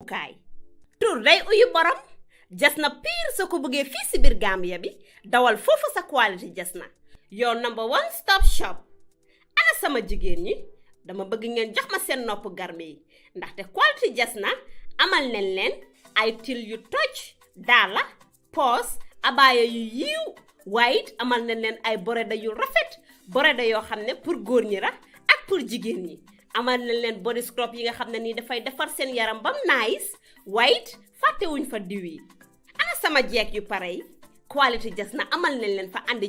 jumtukaay tur day uyu borom Jasna pire soo ko bëggee fii si biir Gambia bi dawal foofu sa quality Jasna your number one stop shop ana sama jigéen ñi dama bëgg ngeen jox ma seen nopp garme yi ndaxte quality Jasna amal nañ leen ay til yu toj daala poos abaya yu yiiw waaye it amal nañ leen ay boreda yu rafet boreda yoo xam ne pour góor ñi la ak pour jigéen ñi amal nañ leen body scrub yi nga xam ne nii dafay defar seen yaram bam nice waaye it fàttewuñ fa diw yi ana sama jeeg yu pare yi quality Jasna amal nañ leen fa andi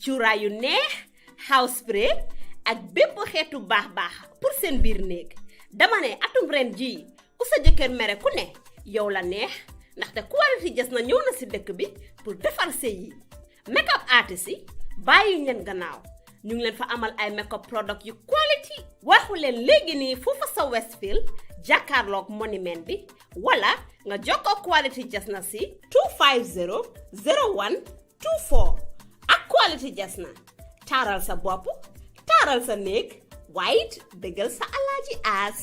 cuuraay yu neex house spray ak bépp xeetu baax pour seen biir néeg dama ne atum ren jii ku sa jëkkër mere ku ne yow la neex ndaxte quality Jasna ñëw na si dëkk bi pour defar sëy yi makeup artist yi bàyyi leen gannaaw ñu ngi leen fa amal ay makeup product yu quality waxu leen léegi nii foofa sa Westfield jàkkaarloog monument bi wala nga jokkoo quality Jasna si 250 01 24 ak quality Jasna taaral sa bopp taaral sa néeg waaye it dëggal sa alaaji aas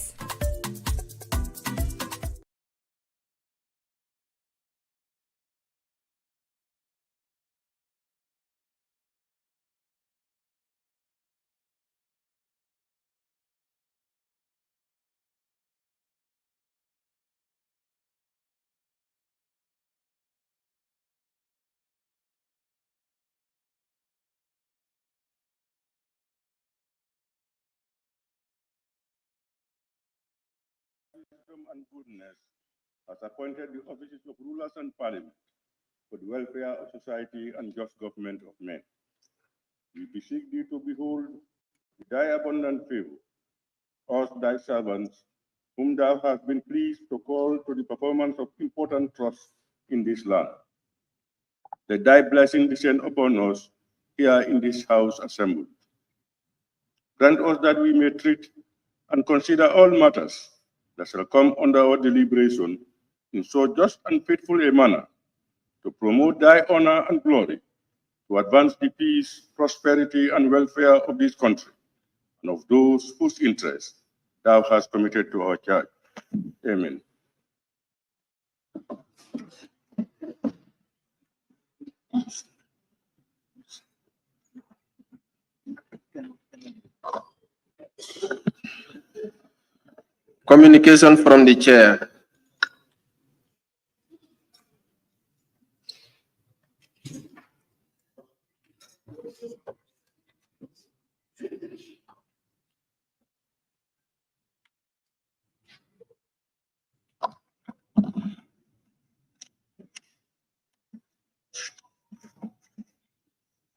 and goodness has appointed the offices of rulers and parliament for the welfare of society and just government of men. We beseech thee to behold thy abundant favor, us thy servants, whom thou hast been pleased to call to the performance of important trusts in this land. Let thy blessing descend upon us here in this house assembled. Grant us that we may treat and consider all matters that shall come under our deliberation in so just and faithful a manner to promote thy honor and glory, to advance the peace, prosperity, and welfare of this country and of those whose interests thou hast committed to our church. Amen. Communication from the chair.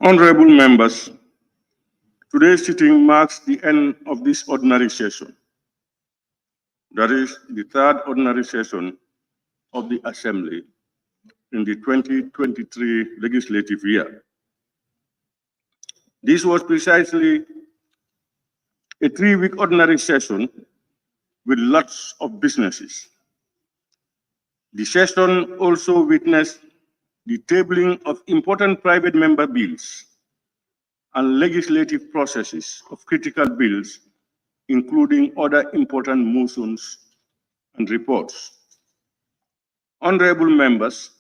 Honorable members, today's sitting marks the end of this ordinary session. That is the third ordinary session of the Assembly in the 2023 legislative year. This was precisely a 3-week ordinary session with lots of businesses. The session also witnessed the tabling of important private member bills and legislative processes of critical bills, including other important motions and reports. Honorable members,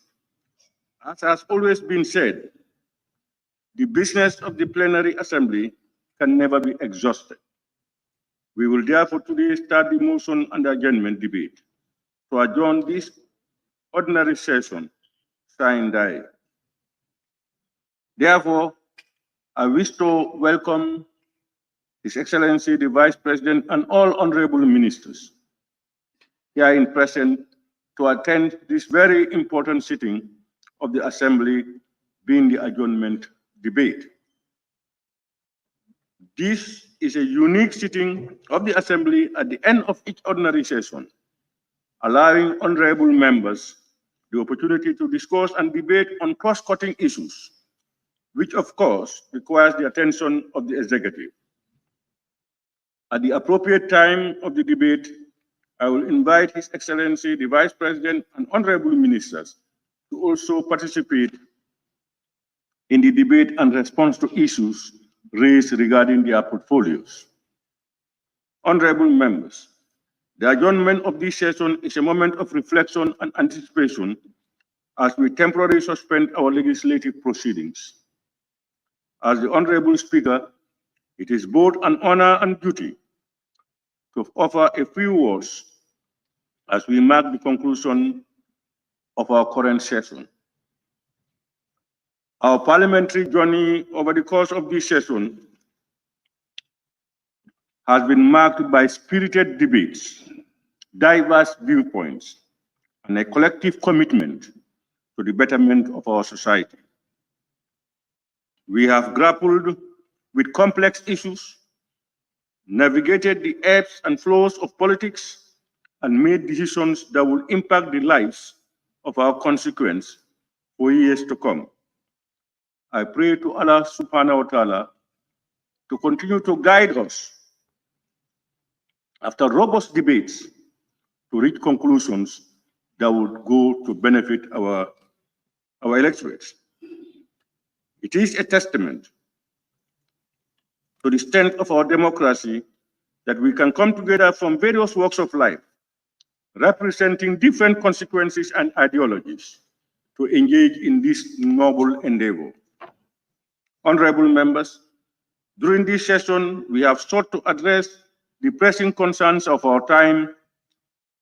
as has always been said, the business of the plenary assembly can never be exhausted. We will therefore today start the motion and adjournment debate to adjourn this ordinary session, signed I. Therefore, I wish to welcome His Excellency the Vice President and all honorable ministers here in present to attend this very important sitting of the Assembly, being the adjournment debate. This is a unique sitting of the Assembly at the end of each ordinary session, allowing honorable members the opportunity to discuss and debate on cross-cutting issues, which of course requires the attention of the executive. At the appropriate time of the debate, I will invite His Excellency the Vice President and honorable ministers to also participate in the debate and response to issues raised regarding their portfolios. Honorable members, The adjournment of this session is a moment of reflection and anticipation as we temporarily suspend our legislative proceedings. As the Honorable Speaker, it is both an honor and duty to offer a few words as we mark the conclusion of our current session. Our parliamentary journey over the course of this session has been marked by spirited debates, diverse viewpoints, and a collective commitment to the betterment of our society. We have grappled with complex issues, navigated the ebbs and flows of politics, and made decisions that will impact the lives of our constituents for years to come. I pray to Allah subhanahu wa ta'ala to continue to guide us after robust debates to reach conclusions that would go to benefit our electorates. It is a testament to the strength of our democracy that we can come together from various walks of life, representing different constituencies and ideologies, to engage in this noble endeavor. Honorable members, during this session, we have sought to address the pressing concerns of our time,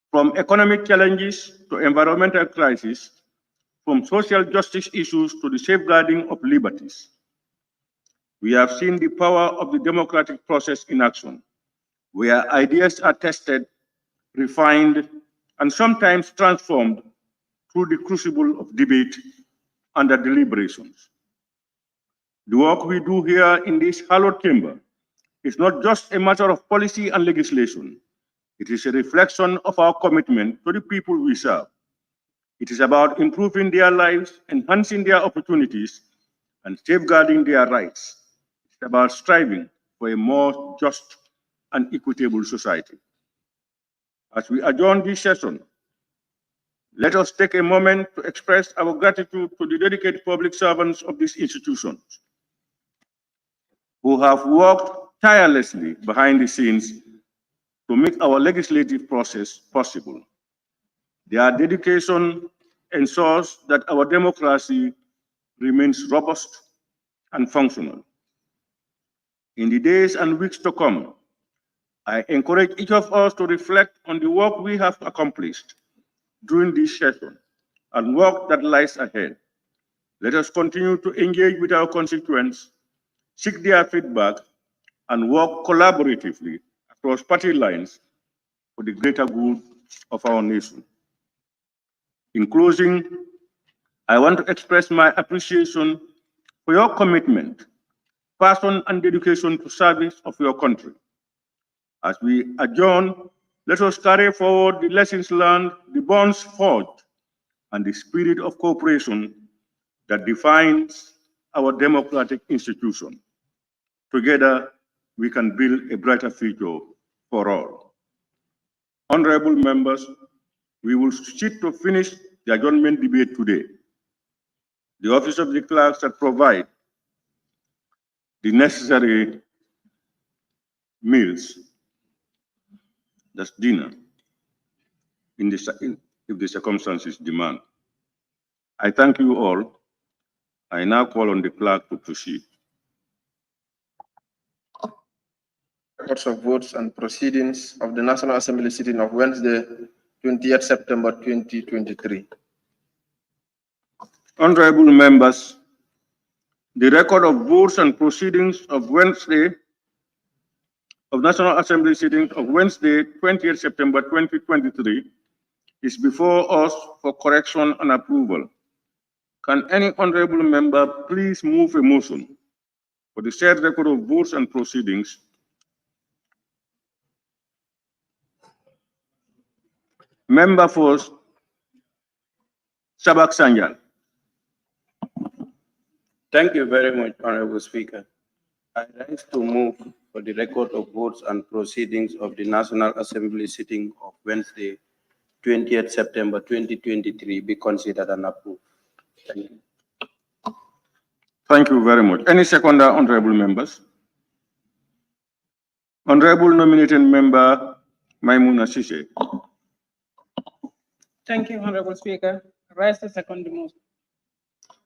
from economic challenges to environmental crisis, from social justice issues to the safeguarding of liberties. We have seen the power of the democratic process in action, where ideas are tested, refined, and sometimes transformed through the crucible of debate and deliberations. The work we do here in this hallowed chamber is not just a matter of policy and legislation. It is a reflection of our commitment to the people we serve. It is about improving their lives, enhancing their opportunities, and safeguarding their rights. It's about striving for a more just and equitable society. As we adjourn this session, let us take a moment to express our gratitude to the dedicated public servants of these institutions who have worked tirelessly behind the scenes to make our legislative process possible. Their dedication ensures that our democracy remains robust and functional. In the days and weeks to come, I encourage each of us to reflect on the work we have accomplished during this session and work that lies ahead. Let us continue to engage with our constituents, seek their feedback, and work collaboratively across party lines for the greater good of our nation. In closing, I want to express my appreciation for your commitment, passion, and dedication to service of your country. As we adjourn, let us carry forward the lessons learned, the bonds forged, and the spirit of cooperation that defines our democratic institution. Together, we can build a brighter future for all. Honorable members, we will sit to finish the adjournment debate today. The Office of the Clerk shall provide the necessary meals, that's dinner, if the circumstances demand. I thank you all. I now call on the clerk to proceed. Records of votes and proceedings of the National Assembly sitting of Wednesday, 20th September 2023. Honorable members, the record of votes and proceedings of Wednesday, of National Assembly sitting of Wednesday, 20th September 2023 is before us for correction and approval. Can any honorable member please move a motion for the said record of votes and proceedings? Member for Sabak Sanjal. Thank you very much, Honorable Speaker. I rise to move for the record of votes and proceedings of the National Assembly sitting of Wednesday, 20th September 2023 be considered and approved. Thank you. Thank you very much. Any seconder, honorable members? Honorable nominated member Maimouna Sise. Thank you, Honorable Speaker. Rise the second motion.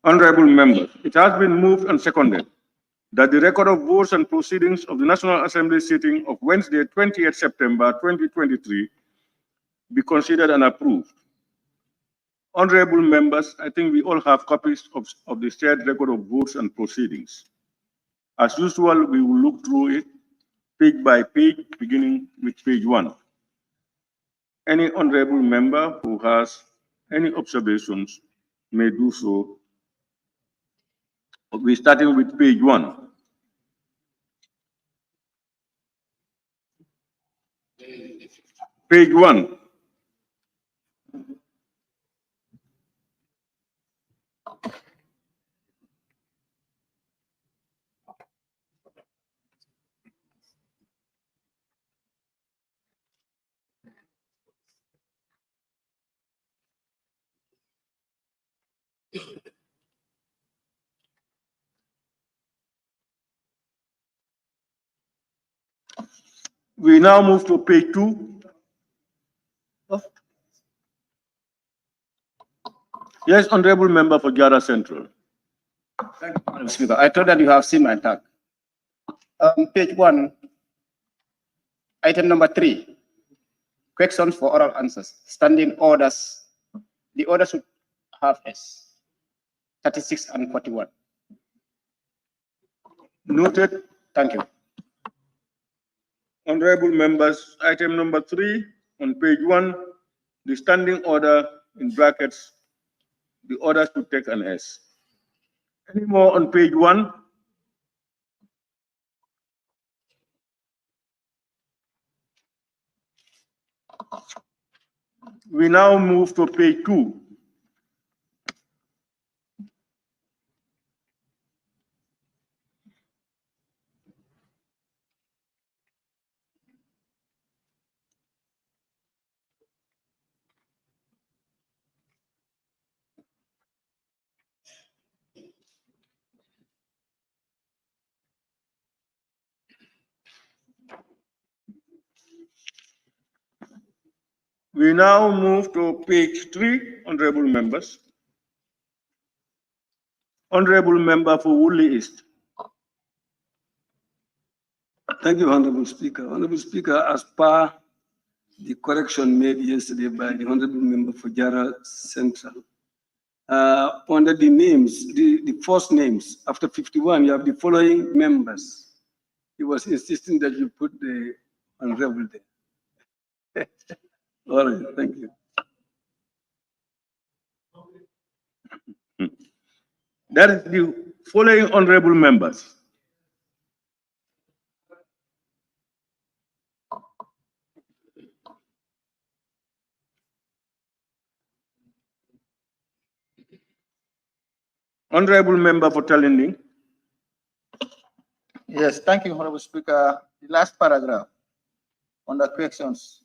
Honorable members, it has been moved and seconded that the record of votes and proceedings of the National Assembly sitting of Wednesday, 28 September 2023 be considered and approved. Honorable members, I think we all have copies of the shared record of votes and proceedings. As usual, we will look through it page by page, beginning with page 1. Any honorable member who has any observations may do so. We're starting with page 1. Page 1. We now move to page 2. Yes, honorable member for Jara Central. Thank you, Madam Speaker. I thought that you have seen my tag. Page 1, item number 3, questions for oral answers, standing orders. The order should have S, 36 and 41. Noted. Thank you. Honorable members, item number 3 on page 1, the standing order in brackets, the order to take an S. Any more on page 1? We now move to page 2. We now move to page 3, honorable members. Honorable member for Woodley East. Thank you, Honorable Speaker. Honorable Speaker, as per the correction made yesterday by the Honorable Member for Jara Central, under the names, the first names, after 51, you have the following members. He was insisting that you put the Honorable there. All right, thank you. That is the following honorable members. Honorable member for Talinding. Yes, thank you, Honorable Speaker. The last paragraph on the questions.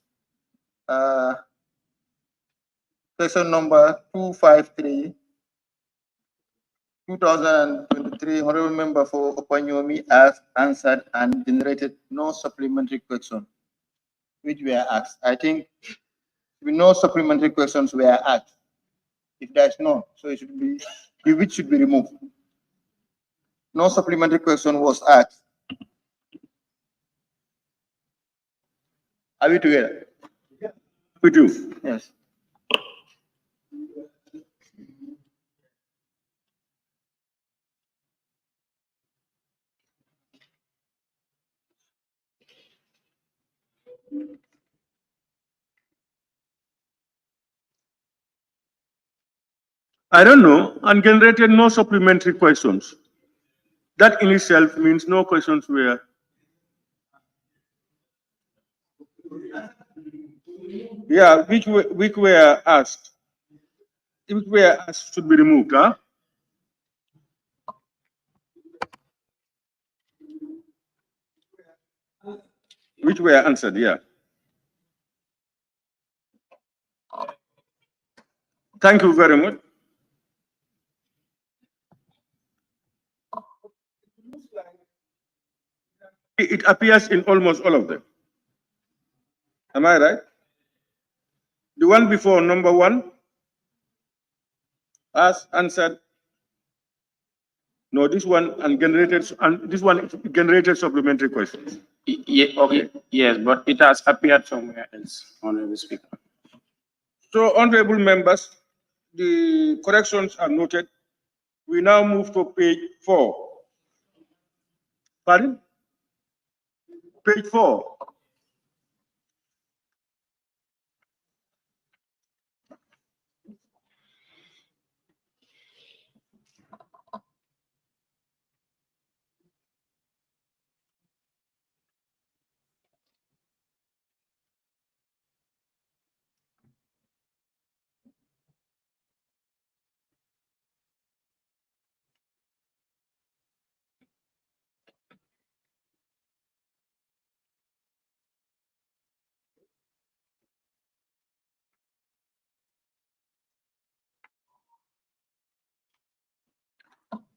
Question number 253, 2023, Honorable Member for Opanyomi asked, answered, and generated no supplementary question, which were asked. I think no supplementary questions were asked. If there's none, so it should be, which should be removed. No supplementary question was asked. Are we together? With you. Yes. I don't know, and generated no supplementary questions. That in itself means no questions were. Yeah, which were asked. Which were asked should be removed, huh? Which were answered, yeah. Thank you very much. It appears in almost all of them. Am I right? The one before number 1 has answered. No, this one generated supplementary questions. Yeah, okay, yes, but it has appeared somewhere else, Honorable Speaker. So, honorable members, the corrections are noted. We now move to page 4. Pardon? Page 4.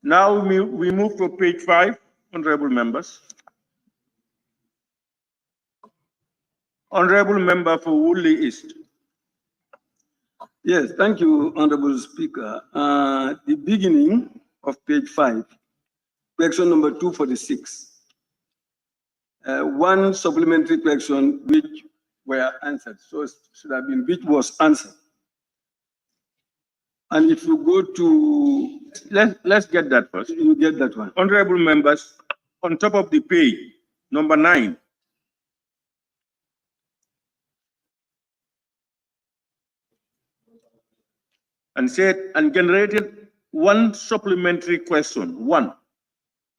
Now we move to page 5, honorable members. Honorable member for Woodley East. Yes, thank you, Honorable Speaker. The beginning of page 5, question number 246. One supplementary question which were answered. So it should have been which was answered. And if you go to, Let's get that first. you get that one. Honorable members, on top of the page, number 9. And said, and generated one supplementary question, 1.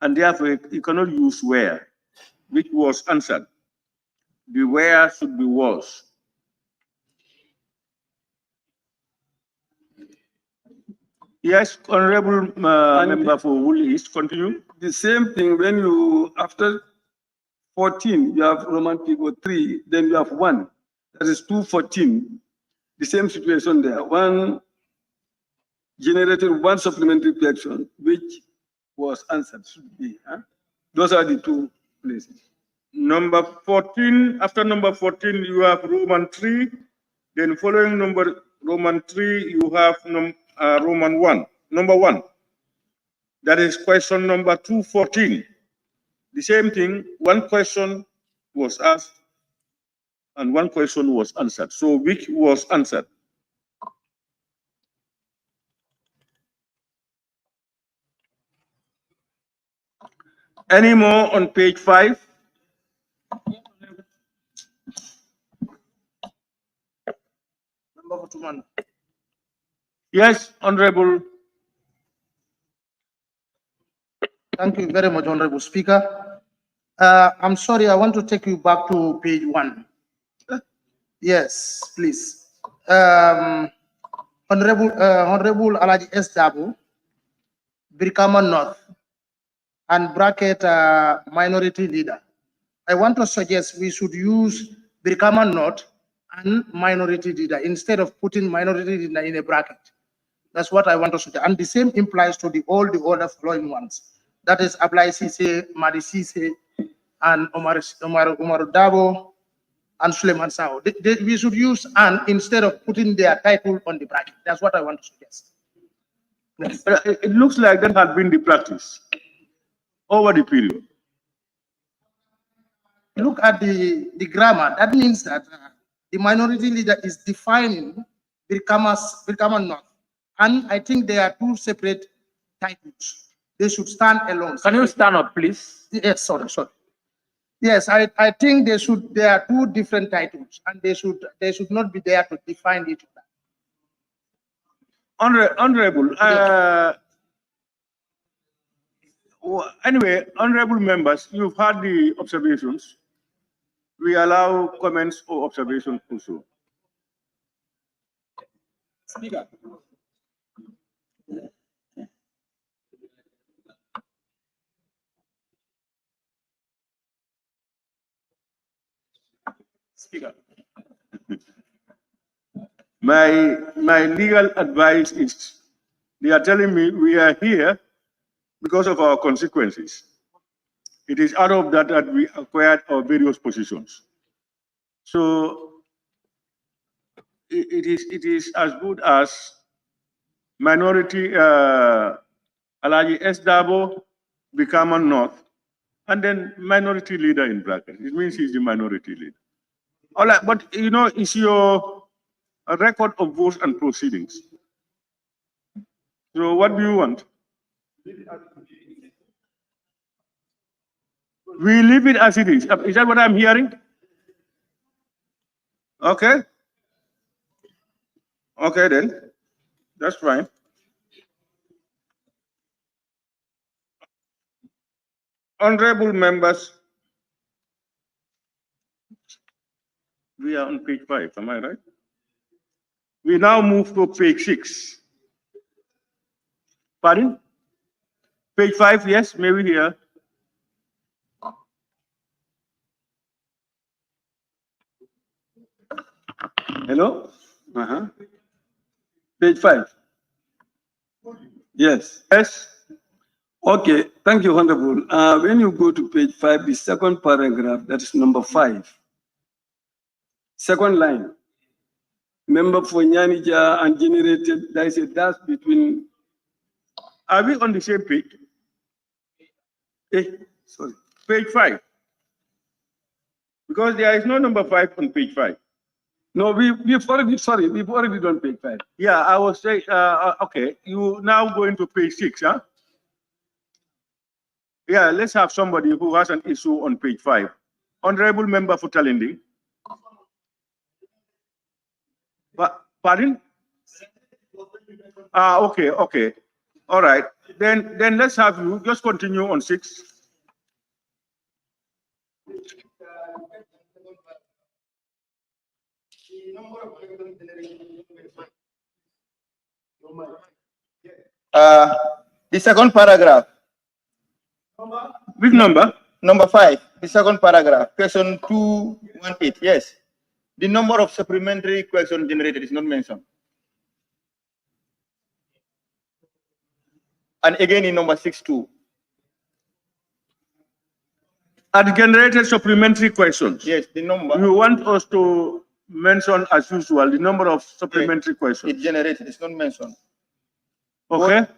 And therefore, you cannot use where, which was answered. The where should be was. Yes, honorable member for Woodley East, continue. The same thing when you, after 14, you have Roman people 3, then you have 1. That is 214. The same situation there. One generated one supplementary question, which was answered, should be. Those are the 2 places. Number 14, after number 14, you have Roman 3. Then following number Roman 3, you have Roman 1, number 1. That is question number 214. The same thing, one question was asked and one question was answered. So which was answered? Any more on page 5? Yes, honorable. Thank you very much, Honorable Speaker. I'm sorry, I want to take you back to page 1. Yes, please. Honorable Alaji S. Dabu, Brikama North, and bracket minority leader. I want to suggest we should use Brikama North and minority leader instead of putting minority leader in a bracket. That's what I want to suggest. And the same implies to all the other following ones. That is Ablai Sise, Madi Sise, and Omar Dabo, and Suleiman Sao. We should use "and" instead of putting their title on the bracket. That's what I want to suggest. Yes. It looks like that had been the practice over the period. Look at the grammar. That means that the minority leader is defining Brikama North. And I think they are 2 separate titles. They should stand alone. Can you stand up, please? Yes, sorry. Yes, I think they are 2 different titles, and they should not be there to define each other. Honorable, anyway, honorable members, you've heard the observations. We allow comments or observations also. Speaker. Speaker. My legal advice is, they are telling me we are here because of our consequences. It is out of that we acquired our various positions. So it is as good as minority Alaji S. Dabo, Bikaman North, and then minority leader in bracket. It means he's the minority leader. All right, but you know, it's your record of votes and proceedings. So what do you want? We leave it as it is. Is that what I'm hearing? Okay. Okay then. That's fine. Honorable members, we are on page 5, am I right? We now move to page 6. Pardon? Page 5, yes, maybe here. Hello? Page 5. Yes. Yes. Okay, thank you, Honorable. When you go to page 5, the second paragraph, that is number 5. Second line. Member for Nyanija and generated, there is a dash between. Are we on the same page? Sorry. Page 5. Because there is no number 5 on page 5. No, we've already done page 5. Yeah, I was saying, okay, you now go into page 6, huh? Yeah, let's have somebody who has an issue on page 5. Honorable member for Talindi. Pardon? Okay. All right. Then let's have you just continue on 6. The second paragraph. Which number? Number 5, the second paragraph, question 218, yes. The number of supplementary questions generated is not mentioned. And again in number 6.2. Are generated supplementary questions? Yes, the number. You want us to mention, as usual, the number of supplementary questions? It generated, it's not mentioned. Okay. What?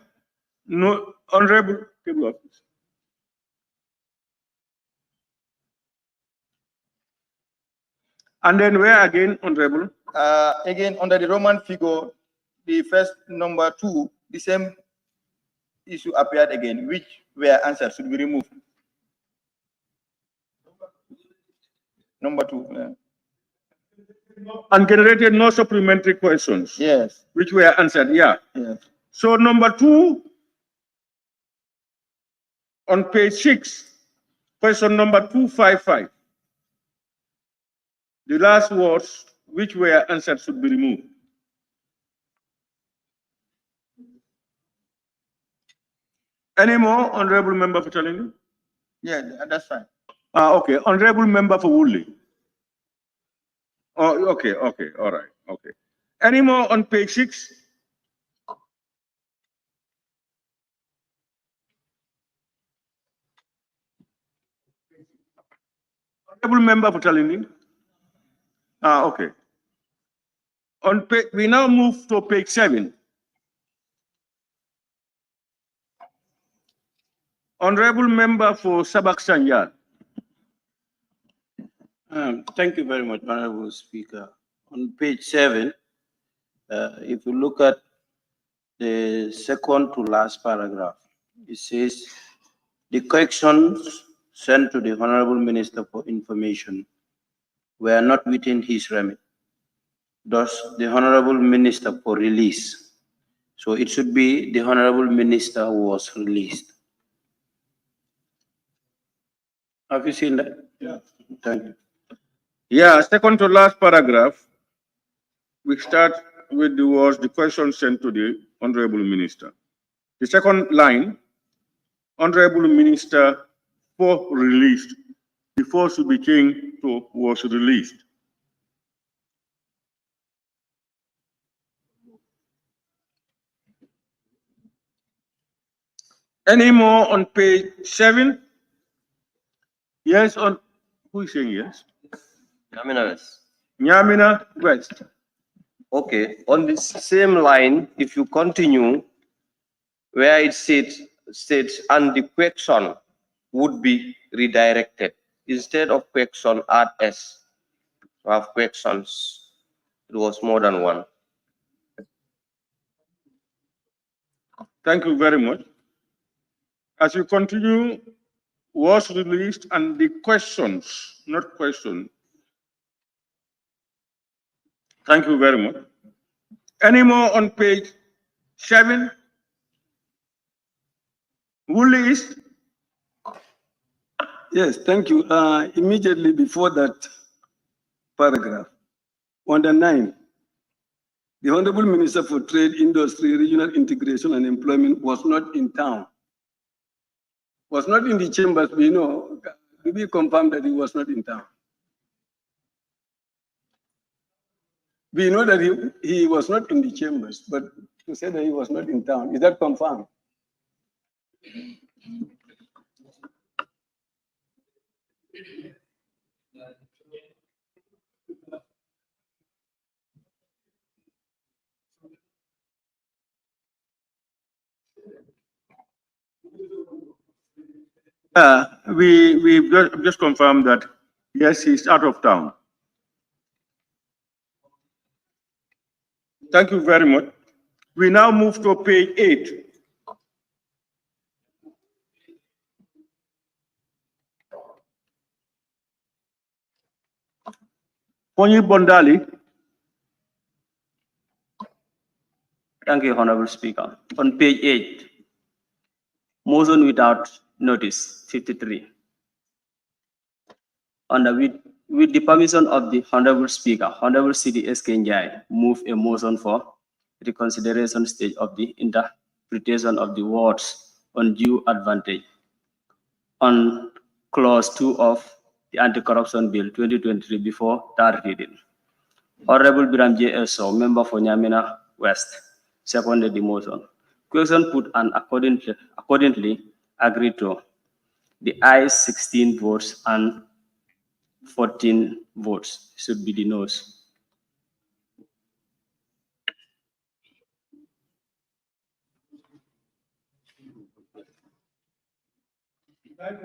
No, Honorable Table Office. And then where again, Honorable? Again, under the Roman figure, the first number 2, the same issue appeared again, which were answered should be removed. Number 2. Yeah. And generated no supplementary questions. Yes. Which were answered, yeah. Yes. So number 2, on page 6, question number 255. The last words which were answered should be removed. Any more, Honorable Member for Talindi? Yeah, that's fine. Okay, Honorable Member for Woodley. Oh, okay, all right, okay. Any more on page 6? Honorable Member for Talindi? Okay. On page, we now move to page 7. Honorable Member for Sabak Sanjal. Thank you very much, Honorable Speaker. On page 7, if you look at the second to last paragraph, it says, the corrections sent to the Honorable Minister for Information were not within his remit. Thus, the Honorable Minister for release. So it should be the Honorable Minister who was released. Have you seen that? Yeah. Thank you. Yeah, second to last paragraph, we start with the words, the question sent to the Honorable Minister. The second line, Honorable Minister for released. Before should be changed to was released. Any more on page 7? Yes, on who is saying yes? Nyamina West. Nyamina West. Okay, on this same line, if you continue where it states, and the question would be redirected. Instead of question, add S. To have questions, it was more than one. Thank you very much. As you continue, was released and the questions, not question. Thank you very much. Any more on page 7? Who list? Yes, thank you. Immediately before that paragraph, on the 9, the Honorable Minister for Trade, Industry, Regional Integration and Employment was not in town. Was not in the chambers, we know. We confirm that he was not in town. We know that he was not in the chambers, but to say that he was not in town, is that confirmed? We just confirmed that, yes, he's out of town. Thank you very much. We now move to page 8. Ponyi Bondali. Thank you, Honorable Speaker. On page 8, motion without notice, 53. With the permission of the Honorable Speaker, Honorable C.D. Njai move a motion for reconsideration stage of the interpretation of the words undue advantage on clause 2 of the Anti-Corruption Bill 2023 before third reading. Honorable Biram J. Eso, member for Nyamina West, seconded the motion. Question put and accordingly agreed to. The ayes 16 votes and 14 votes should be the noes.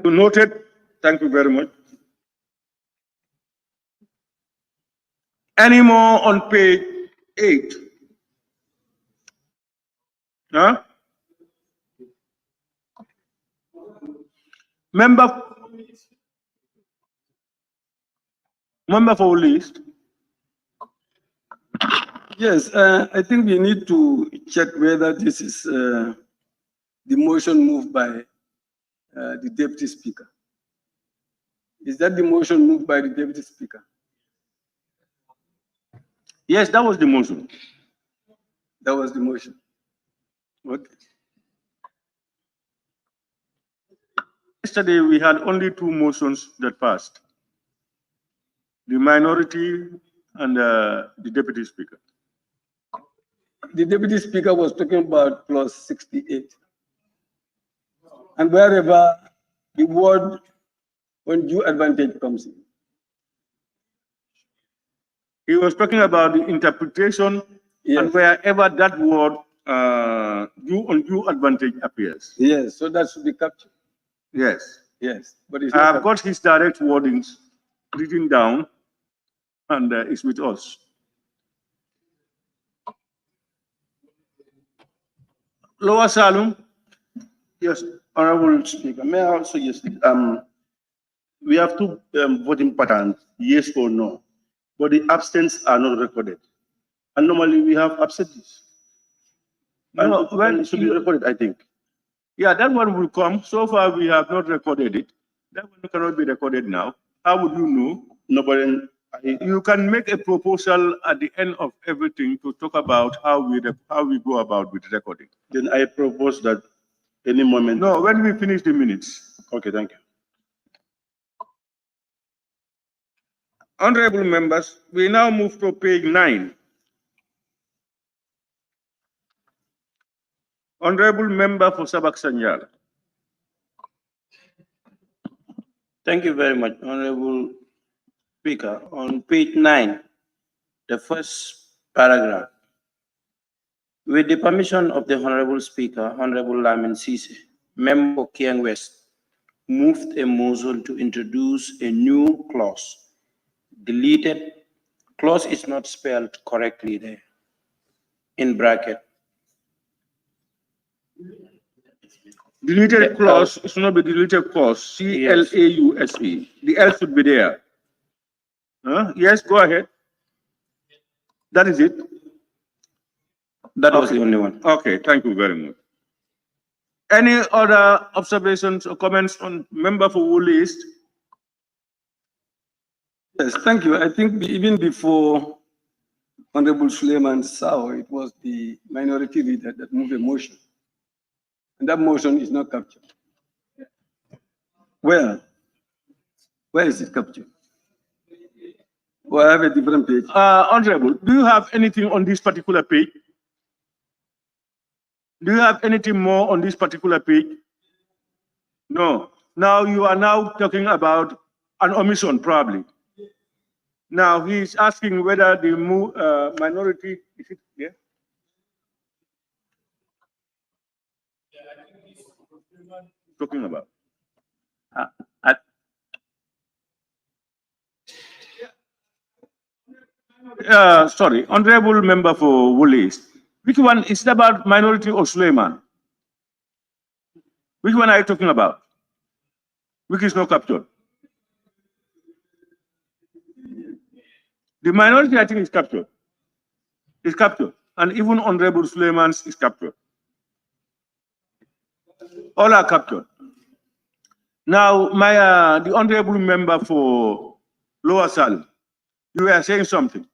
Noted. Thank you very much. Any more on page 8? Huh? Member for list. Yes, I think we need to check whether this is the motion moved by the Deputy Speaker. Is that the motion moved by the Deputy Speaker? Yes, that was the motion. That was the motion. Okay. Yesterday, we had only 2 motions that passed. The minority and the Deputy Speaker. The Deputy Speaker was talking about clause 68. And wherever the word undue advantage comes in. He was talking about the interpretation, yes, and wherever that word undue advantage appears. Yes, so that should be captured. Yes. Yes, but it's I've got his direct wordings written down, and it's with us. Lower Salum. Yes, Honorable Speaker, may I also suggest we have 2 voting patterns, yes or no, but the abstentions are not recorded. And normally we have abstentions. No, when it should be recorded, I think. Yeah, that one will come. So far, we have not recorded it. That one cannot be recorded now. How would you know? Nobody. You can make a proposal at the end of everything to talk about how we go about with recording. Then I propose that any moment. No, when we finish the minutes. Okay, thank you. Honorable members, we now move to page 9. Honorable member for Sabak Sanyal. Thank you very much, Honorable Speaker. On page 9, the first Paragraph. With the permission of the Honorable Speaker, Honorable Lamin Sise, Member Kiang West moved a motion to introduce a new clause. Deleted clause is not spelled correctly there. In bracket. Deleted clause should not be deleted clause. C-L-A-U-S-E. The L should be there. Yes, go ahead. That is it. That was the only one. Okay, thank you very much. Any other observations or comments on member for who list? Yes, thank you. I think even before Honorable Suleiman Sao, it was the minority leader that moved a motion. And that motion is not captured. Where? Where is it captured? Well, I have a different page. Honorable, do you have anything on this particular page? Do you have anything more on this particular page? No. Now you are now talking about an omission, probably. Now he's asking whether the minority, is it here? Talking about. Sorry, honorable member for Woolies. Which one is it about minority or Suleiman? Which one are you talking about? Which is not captured? The minority, I think, is captured. It's captured. And even Honorable Suleiman's is captured. All are captured. Now, the honorable member for Lower Salle, you were saying something.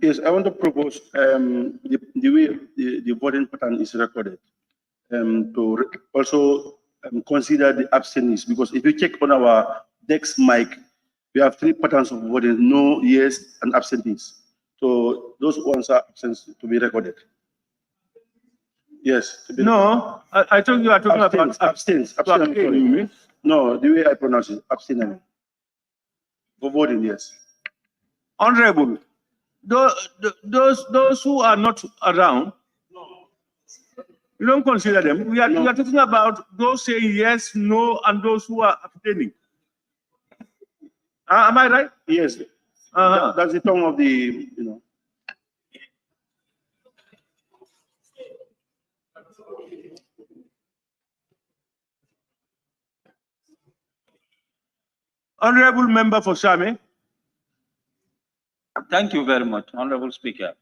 Yes, I want to propose the way the voting pattern is recorded to also consider the abstentions, because if you check on our Dex mic, we have 3 patterns of voting: no, yes, and abstentions. So those ones are absent to be recorded. Yes. No, I thought you are talking about abstains. Abstain. No, the way I pronounce it, abstain. For voting, yes. Honorable, those who are not around, you don't consider them. We are talking about those saying yes, no, and those who are abstaining. Am I right? Yes. That's the tongue of the, Honorable member for Same. Thank you very much, Honorable Speaker.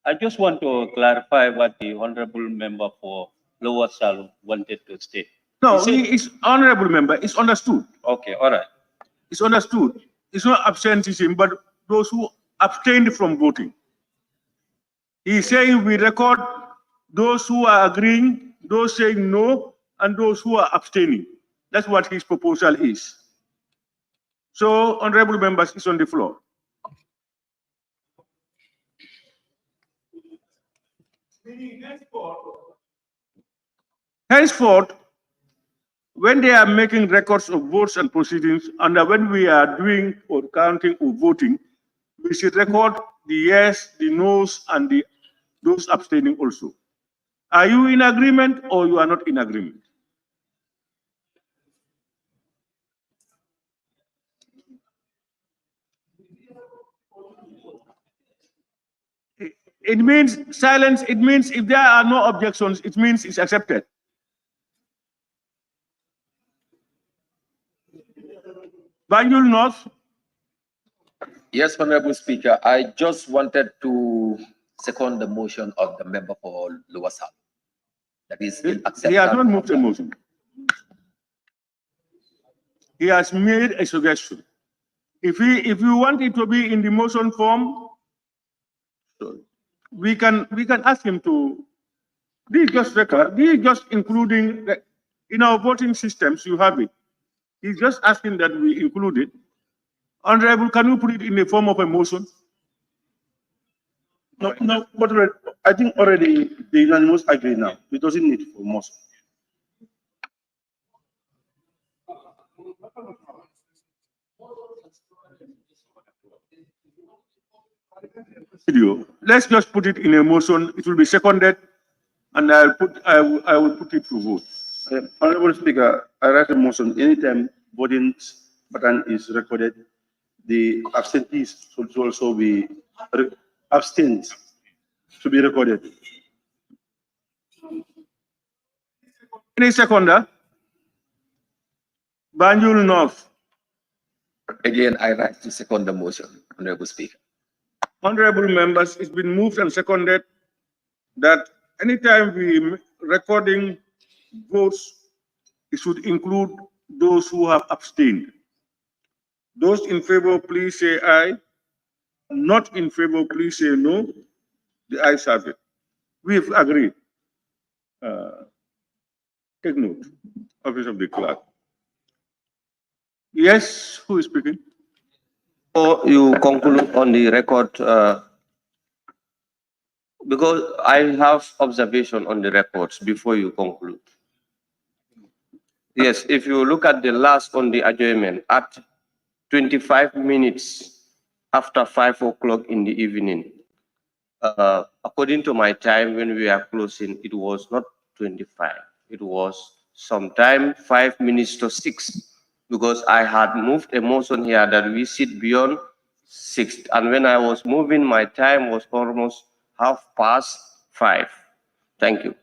I just want to clarify what the Honorable member for Lower Salle wanted to state. No, it's honorable member. It's understood. Okay, all right. It's understood. It's not absenteeism, but those who abstained from voting. He's saying we record those who are agreeing, those saying no, and those who are abstaining. That's what his proposal is. So, honorable members, it's on the floor. Henceforth, when they are making records of votes and proceedings, and when we are doing or counting or voting, we should record the yes, the no's, and those abstaining also. Are you in agreement or you are not in agreement? It means silence. It means if there are no objections, it means it's accepted. Banjul North. Yes, Honorable Speaker. I just wanted to second the motion of the member for Lower Salle. That is accepted. He has not moved a motion. He has made a suggestion. If you want it to be in the motion form, we can ask him to. This is just record. This is just including in our voting systems. You have it. He's just asking that we include it. Honorable, can you put it in the form of a motion? No, but I think already the unanimous agree now. It doesn't need for motion. Video. Let's just put it in a motion. It will be seconded, and I will put it to vote. Honorable Speaker, I write a motion. Anytime voting button is recorded, the absentees should also be abstained to be recorded. Any seconder? Banjul North. Again, I write to second the motion, Honorable Speaker. Honorable members, it's been moved and seconded that anytime we recording votes, it should include those who have abstained. Those in favor, please say aye. Not in favor, please say no. The ayes have it. We've agreed. Take note, Office of the Clerk. Yes, who is speaking? Or you conclude on the record, because I have observation on the records before you conclude. Yes, if you look at the last on the adjournment at 25 minutes after 5 o'clock in the evening, according to my time when we are closing, it was not 25. It was sometime 5 minutes to 6, because I had moved a motion here that we sit beyond 6. And when I was moving, my time was almost 5:30. Thank you.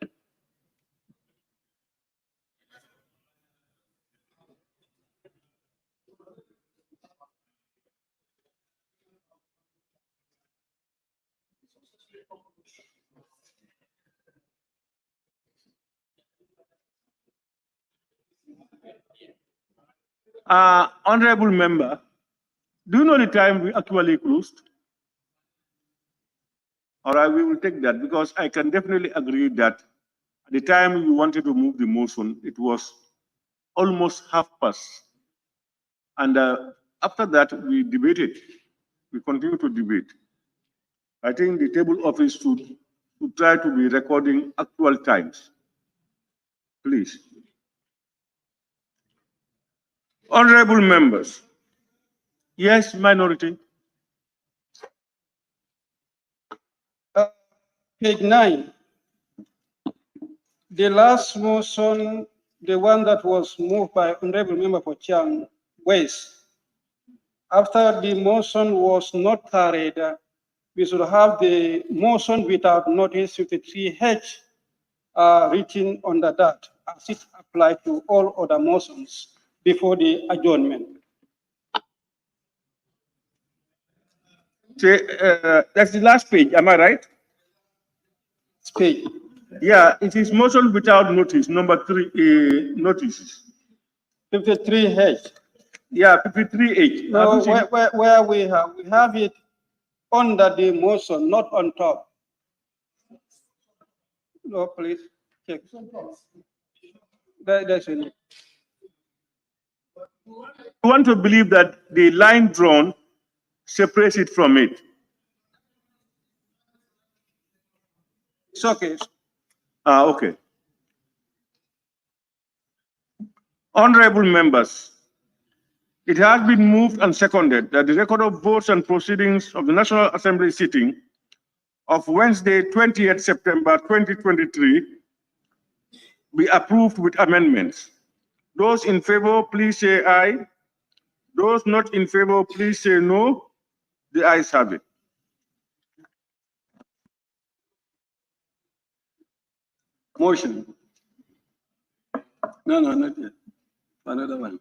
Honorable member, do you know the time we actually closed? All right, we will take that, because I can definitely agree that at the time we wanted to move the motion, it was almost past. And after that, we debated. We continue to debate. I think the table office should try to be recording actual times. Please. Honorable members. Yes, minority. Page 9. The last motion, the one that was moved by Honorable Member for Chiang West. After the motion was not carried, we should have the motion without notice 53H written under that, as it applies to all other motions before the adjournment. That's the last page, am I right? Page. Yeah, it is motion without notice, number 3, notices. 53H. Yeah, 53H. No, where we have it under the motion, not on top. No, please check. That's it. I want to believe that the line drawn separates it from it. It's okay. Okay. Honorable members, it has been moved and seconded that the record of votes and proceedings of the National Assembly sitting of Wednesday, 20th September 2023 be approved with amendments. Those in favor, please say aye. Those not in favor, please say no. The ayes have it. Motion. No, not yet. Another one.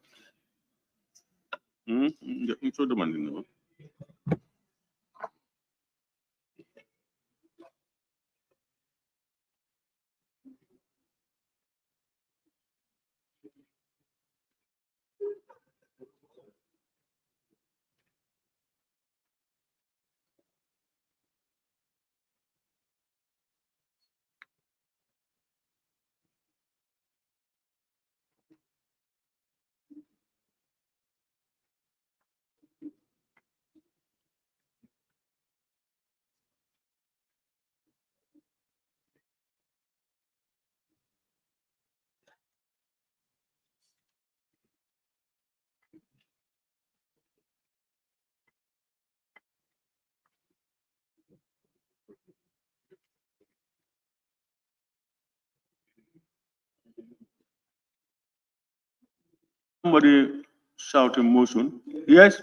Somebody shout a motion. Yes?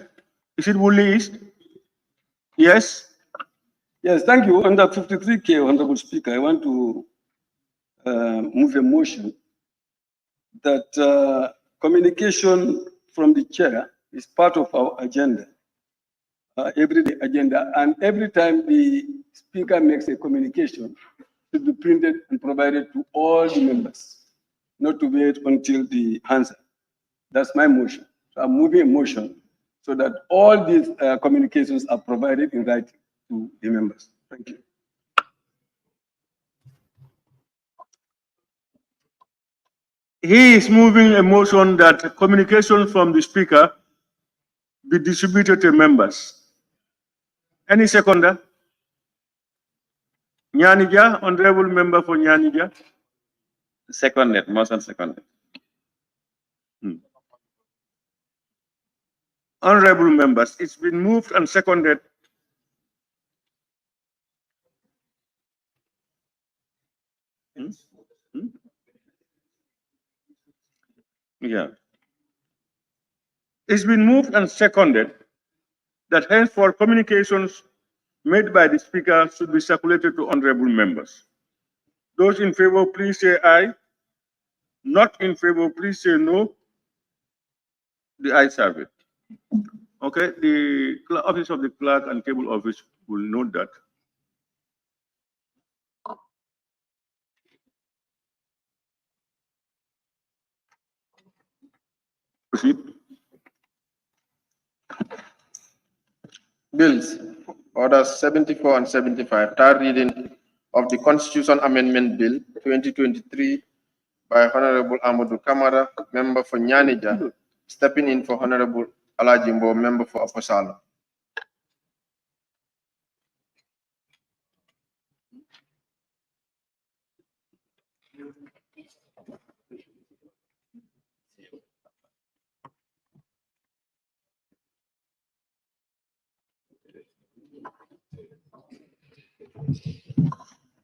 Is it Woolley East? Yes? Yes, thank you. Under 53K, Honorable Speaker, I want to move a motion that communication from the chair is part of our agenda, everyday agenda, and every time the speaker makes a communication, it should be printed and provided to all the members, not to wait until the answer. That's my motion. So I'm moving a motion so that all these communications are provided in writing to the members. Thank you. He is moving a motion that communication from the speaker be distributed to members. Any seconder? Nyanija, honorable member for Nyanija. Seconded, motion seconded. Honorable members, it's been moved and seconded. Yeah. It's been moved and seconded that henceforth communications made by the speaker should be circulated to honorable members. Those in favor, please say aye. Not in favor, please say no. The ayes have it. Okay, the office of the clerk and cable office will note that. Proceed. Bills, orders 74 and 75, third reading of the Constitution Amendment Bill 2023 by Honorable Amadou Kamara, member for Nyanija, stepping in for Honorable Alajimbo, member for Opposalo.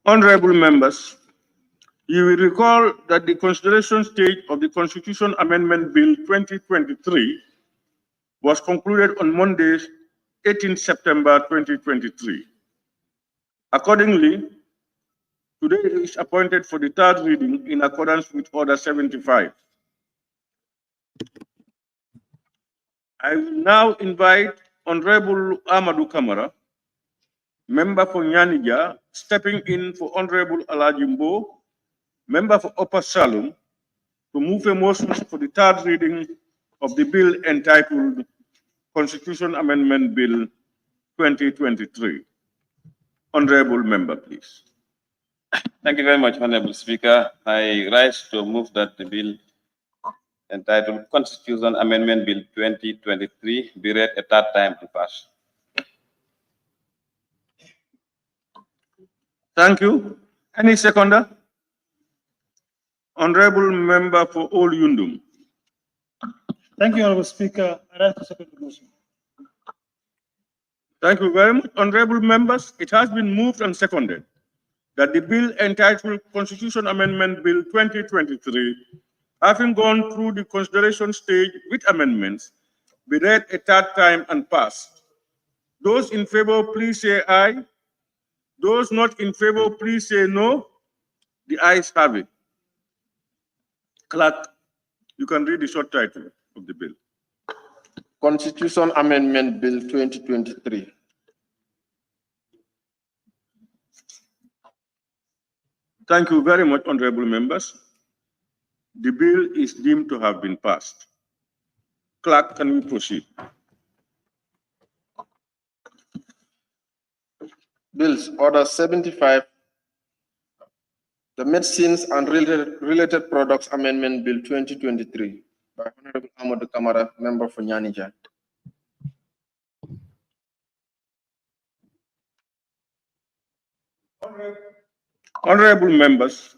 Honorable members, you will recall that the consideration stage of the Constitution Amendment Bill 2023 was concluded on Monday, 18 September 2023. Accordingly, today is appointed for the third reading in accordance with Order 75. I will now invite Honorable Amadou Kamara, member for Nyanija, stepping in for Honorable Alajimbo, member for Upper Salum, to move a motion for the third reading of the bill entitled Constitution Amendment Bill 2023. Honorable member, please. Thank you very much, Honorable Speaker. I rise to move that the bill entitled Constitution Amendment Bill 2023 be read a third time and passed. Thank you. Any seconder? Honorable member for Ol Yundum. Thank you, Honorable Speaker. I rise to second the motion. Thank you very much. Honorable members, it has been moved and seconded that the bill entitled Constitution Amendment Bill 2023, having gone through the consideration stage with amendments, be read a third time and passed. Those in favor, please say aye. Those not in favor, please say no. The ayes have it. Clerk, you can read the short title of the bill. Constitution Amendment Bill 2023. Thank you very much, honorable members. The bill is deemed to have been passed. Clerk, can we proceed? Bills, Order 75, the Medicines and Related Products Amendment Bill 2023 by Honorable Amadou Kamara, member for Nyanija. Honorable members,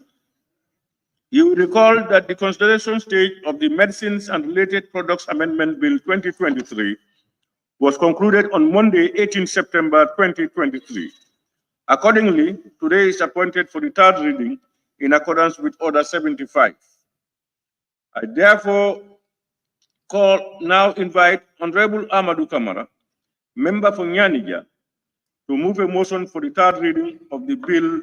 you will recall that the consideration stage of the Medicines and Related Products Amendment Bill 2023 was concluded on Monday, 18 September 2023. Accordingly, today is appointed for the third reading in accordance with Order 75. I therefore now invite Honorable Amadou Kamara, member for Nyanija, to move a motion for the third reading of the bill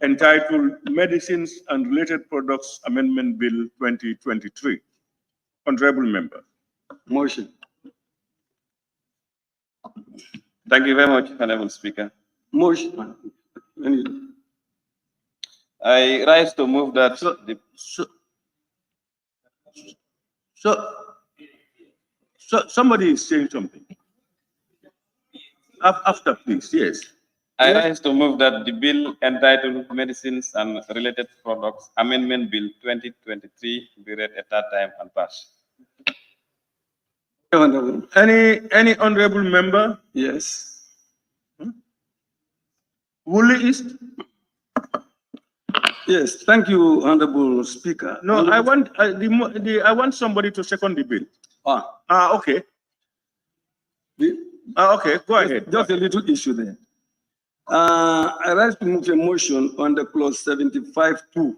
entitled Medicines and Related Products Amendment Bill 2023. Honorable member. Motion. Thank you very much, Honorable Speaker. Motion. I rise to move that Somebody is saying something. After, please, yes. I rise to move that the bill entitled Medicines and Related Products Amendment Bill 2023 be read a third time and pass. Any honorable member? Yes. Woolley East? Yes, thank you, Honorable Speaker. No, Honorable... I want somebody to second the bill. Okay. Okay, go ahead. Just a little issue there. I rise to move a motion under clause 75(2).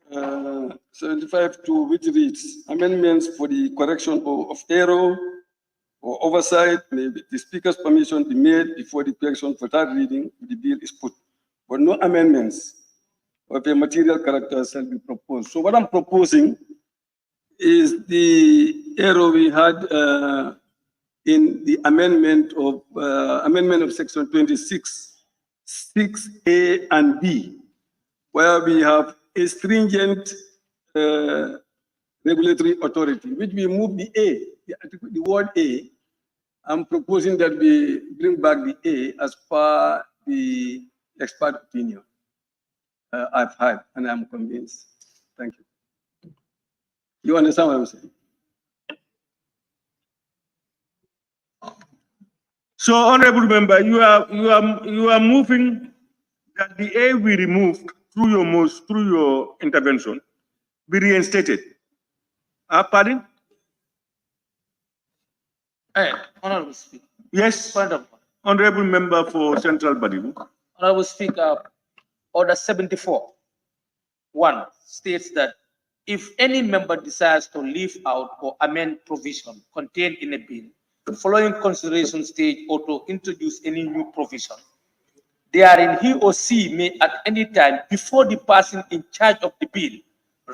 75(2), which reads, amendments for the correction of error or oversight, may the Speaker's permission be made before the correction for third reading the bill is put. But no amendments of a material character shall be proposed. So what I'm proposing is the error we had in the amendment of section 26, 6A and B, where we have a stringent regulatory authority, which we move the A, the word A. I'm proposing that we bring back the A as per the expert opinion I've had, and I'm convinced. Thank you. You understand what I'm saying? So, honorable member, you are moving that the A we removed through your intervention be reinstated. Pardon? Honorable Speaker. Yes. Honorable member for Central Badibu. Honorable Speaker, Order 74, 1 states that if any member desires to leave out or amend provision contained in a bill, following consideration stage or to introduce any new provision, therein he or she may at any time before the person in charge of the bill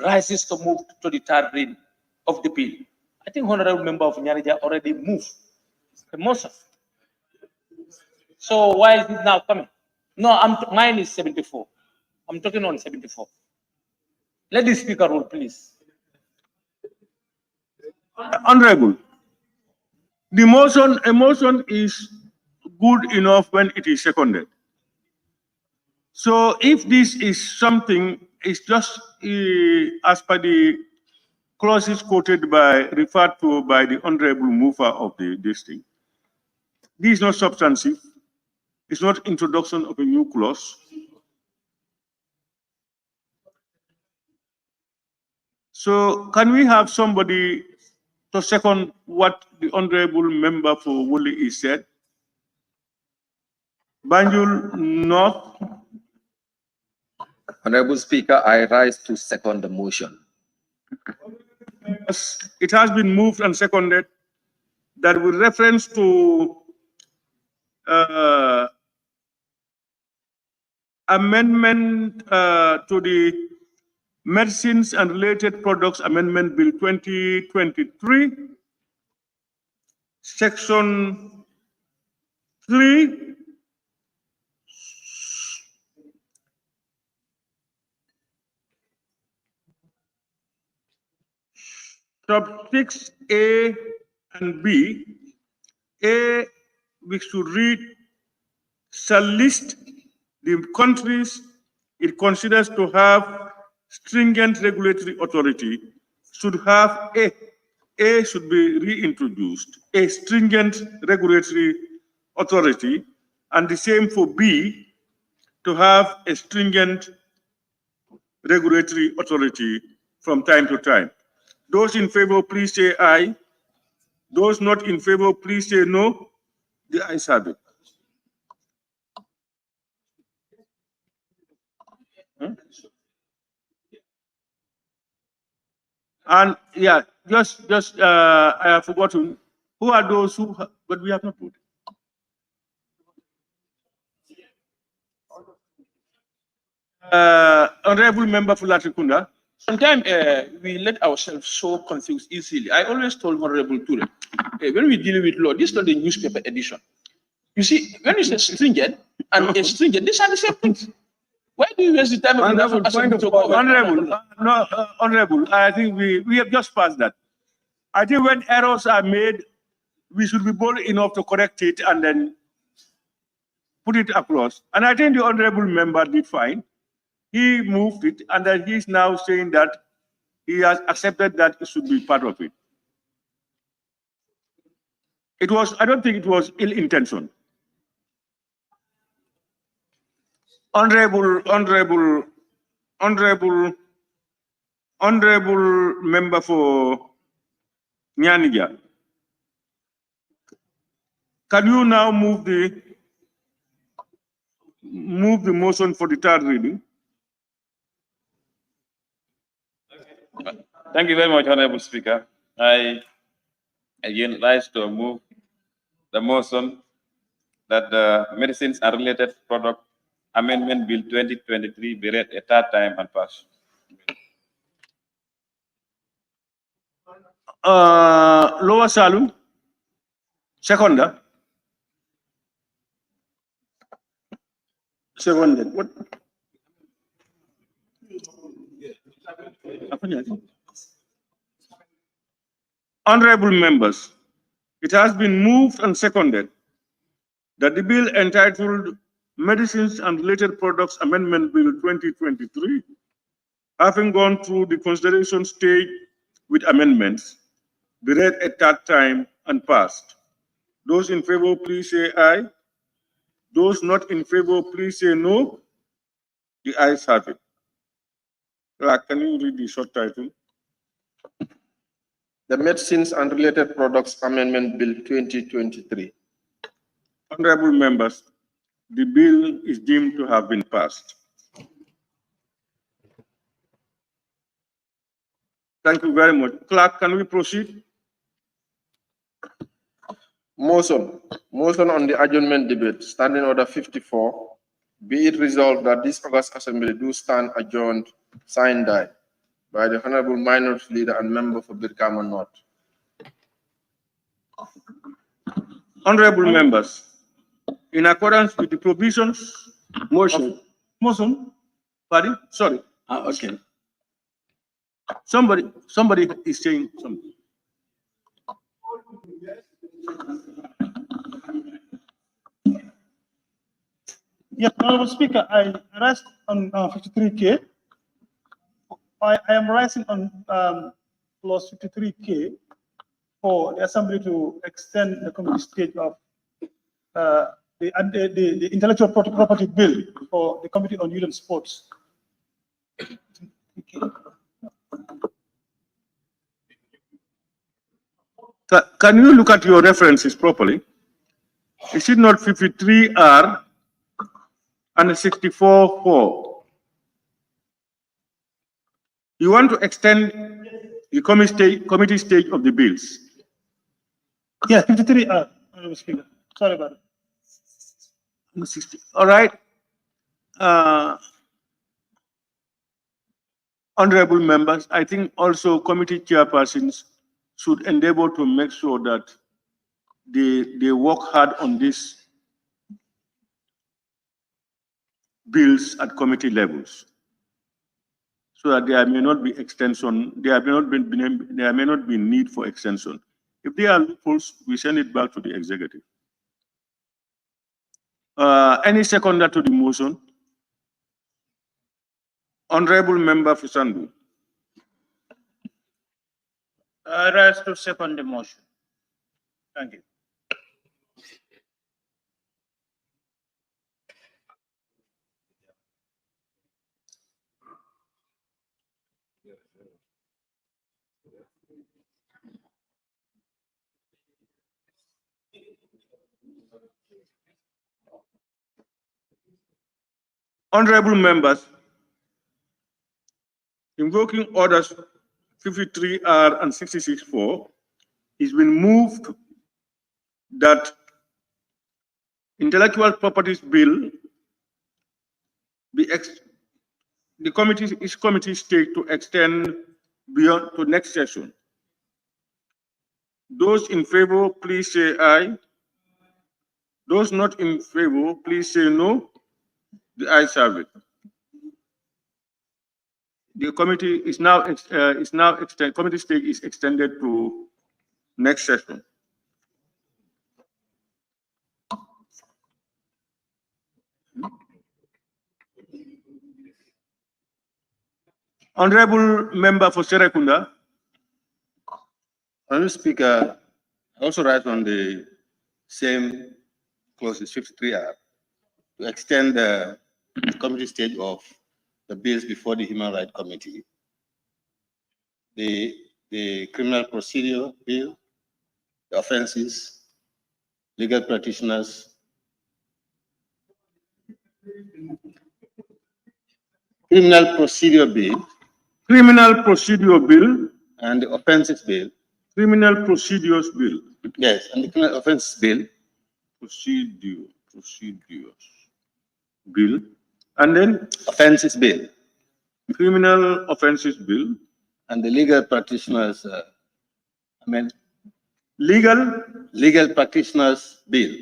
rises to move to the third reading of the bill. I think honorable member of Nyarija already moved the motion. So why is it now coming? No, mine is 74. I'm talking on 74. Let the speaker rule, please. Honorable, a motion is good enough when it is seconded. So if this is something, it's just as per the clauses referred to by the honorable mover of this thing. This is not substantive. It's not introduction of a new clause. So can we have somebody to second what the honorable member for Woolley is said? Banjul North. Honorable Speaker, I rise to second the motion. It has been moved and seconded that with reference to amendment to the Medicines and Related Products Amendment Bill 2023, Section 3, sub 6A and B. A, we should read, shall list the countries it considers to have stringent regulatory authority, should have A should be reintroduced, a stringent regulatory authority, and the same for B, to have a stringent regulatory authority from time to time. Those in favor, please say aye. Those not in favor, please say no. The ayes have it. And yeah, I have forgotten. Who are those who, but we have not voted? Honorable Member Fulatikunda. Sometimes we let ourselves so confused easily. I always told Honorable Ture, when we deal with law, this is not the newspaper edition. You see, when you say stringent and a stringent, these are the same things. Why do you waste the time of the National Assembly to go? Honorable, I think we have just passed that. I think when errors are made, we should be bold enough to correct it and then put it across. And I think the honorable member did fine. He moved it, and then he's now saying that he has accepted that it should be part of it. I don't think it was ill intention. Honorable member for Nyanija. Can you now move the motion for the third reading? Thank you very much, Honorable Speaker. I again rise to move the motion that the Medicines and Related Product Amendment Bill 2023 be read a third time and passed. Lower Salum, seconder. Seconded. What? Honorable members, it has been moved and seconded that the bill entitled Medicines and Related Products Amendment Bill 2023, having gone through the consideration stage with amendments, be read a third time and passed. Those in favor, please say aye. Those not in favor, please say no. The ayes have it. Can you read the short title? The Medicines and Related Products Amendment Bill 2023. Honorable members, the bill is deemed to have been passed. Thank you very much. Clerk, can we proceed? Motion on the adjournment debate, Standing Order 54. Be it resolved that this August Assembly do stand adjourned, signed by the Honorable Minority Leader and Member for Birkama North. Honorable members, in accordance with the provisions. Motion. Pardon? Sorry. Okay. Somebody is saying something. Yes, Honorable Speaker, I rest on 53K. I am rising on clause 53K for the Assembly to extend the committee stage of the intellectual property bill for the Committee on Youth and Sports. Can you look at your references properly? Is it not 53R and 64-4? You want to extend the committee stage of the bills? Yes, 53R, Honorable Speaker. Sorry about it. All right. Honorable members, I think also committee chairpersons should endeavor to make sure that they work hard on these bills at committee levels, so that there may not be extension, there may not be need for extension. If there are loopholes, we send it back to the executive. Any seconder to the motion? Honorable Member Fusandu. I rise to second the motion. Thank you. Honorable members, invoking orders 53R and 66-4, it's been moved that intellectual properties bill the committee stage to extend beyond to next session. Those in favor, please say aye. Those not in favor, please say no. The ayes have it. The committee is now committee stage is extended to next session. Honorable Member for Serekunda. Honorable Speaker, I also write on the same clauses 53R to extend the committee stage of the bills before the Human Rights Committee. The criminal procedure bill, the offenses, legal practitioners, criminal procedure bill, and the offenses bill. Criminal procedures bill. Yes, and the criminal offenses bill. Procedures bill. And then offenses bill. Criminal offenses bill. And the legal practitioners, legal practitioners bill,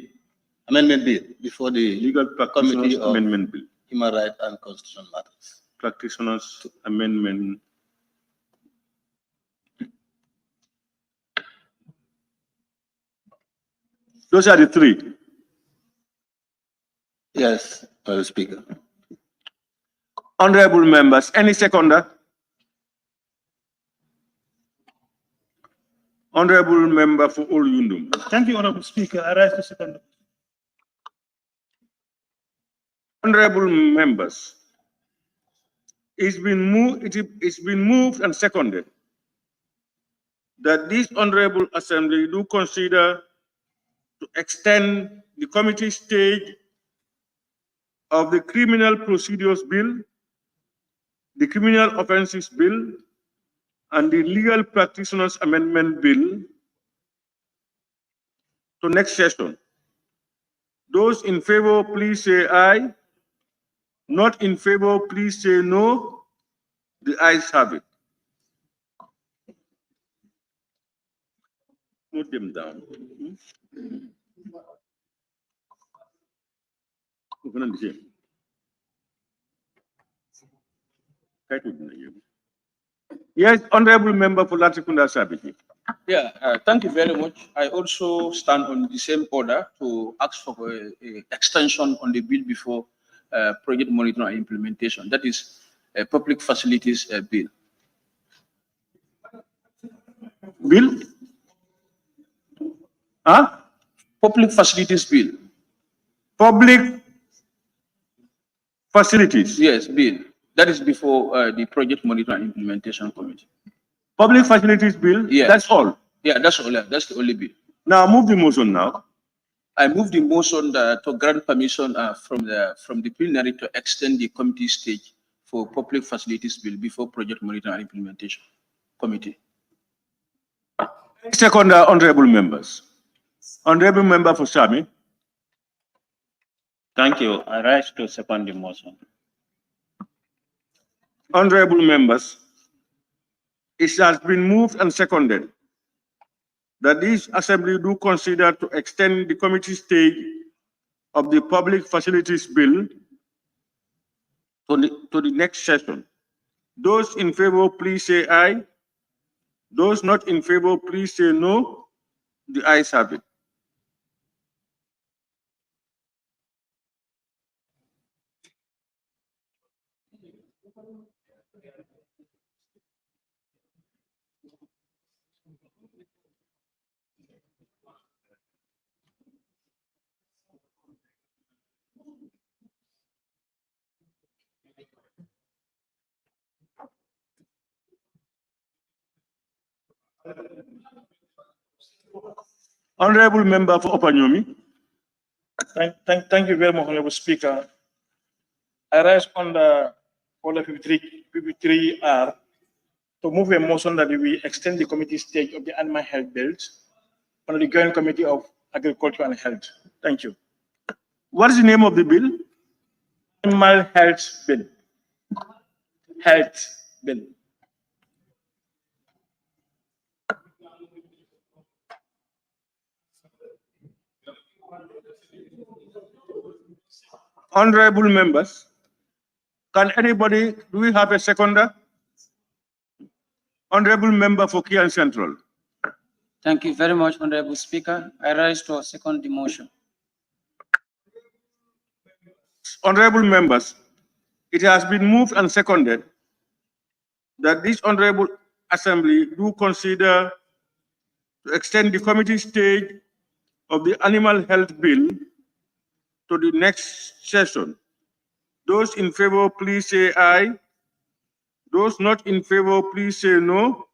amendment bill before the legal committee of amendment bill. Human Rights and Constitutional Matters. Practitioners amendment. Those are the three. Yes, Mr. Speaker. Honorable members, any seconder? Honorable member for Olyundum. Thank you, Honorable Speaker. I rise to second. Honorable members, it's been moved and seconded that this honorable assembly do consider to extend the committee stage of the criminal procedures bill, the criminal offenses bill, and the legal practitioners amendment bill to next session. Those in favor, please say aye. Not in favor, please say no. The ayes have it. Note them down. Yes, honorable member for Latrikunda Sabiti. Yeah, thank you very much. I also stand on the same order to ask for a extension on the bill before project monitoring and implementation. That is a public facilities bill. Bill? Huh? Public facilities bill. Public facilities? Yes, bill. That is before the project monitoring and implementation committee. Public facilities bill? Yeah. That's all? Yeah, that's all. That's the only bill. Now move the motion now. I move the motion to grant permission from the plenary to extend the committee stage for public facilities bill before project monitoring and implementation committee. Second, honorable members. Honorable member for Sami. Thank you. I rise to second the motion. Honorable members, it has been moved and seconded that this assembly do consider to extend the committee stage of the public facilities bill to the next session. Those in favor, please say aye. Those not in favor, please say no. The ayes have it. Honorable member for Opanyomi. Thank you very much, Honorable Speaker. I rise on the order 53R to move a motion that we extend the committee stage of the animal health bills on the Joint Committee of Agriculture and Health. Thank you. What is the name of the bill? Animal health bill. Health bill. Honorable members, can anybody, do we have a seconder? Honorable member for Kian Central. Thank you very much, Honorable Speaker. I rise to second the motion. Honorable members, it has been moved and seconded that this Honorable Assembly do consider to extend the committee stage of the Animal Health Bill to the next session. Those in favor, please say aye. Those not in favor, please say no.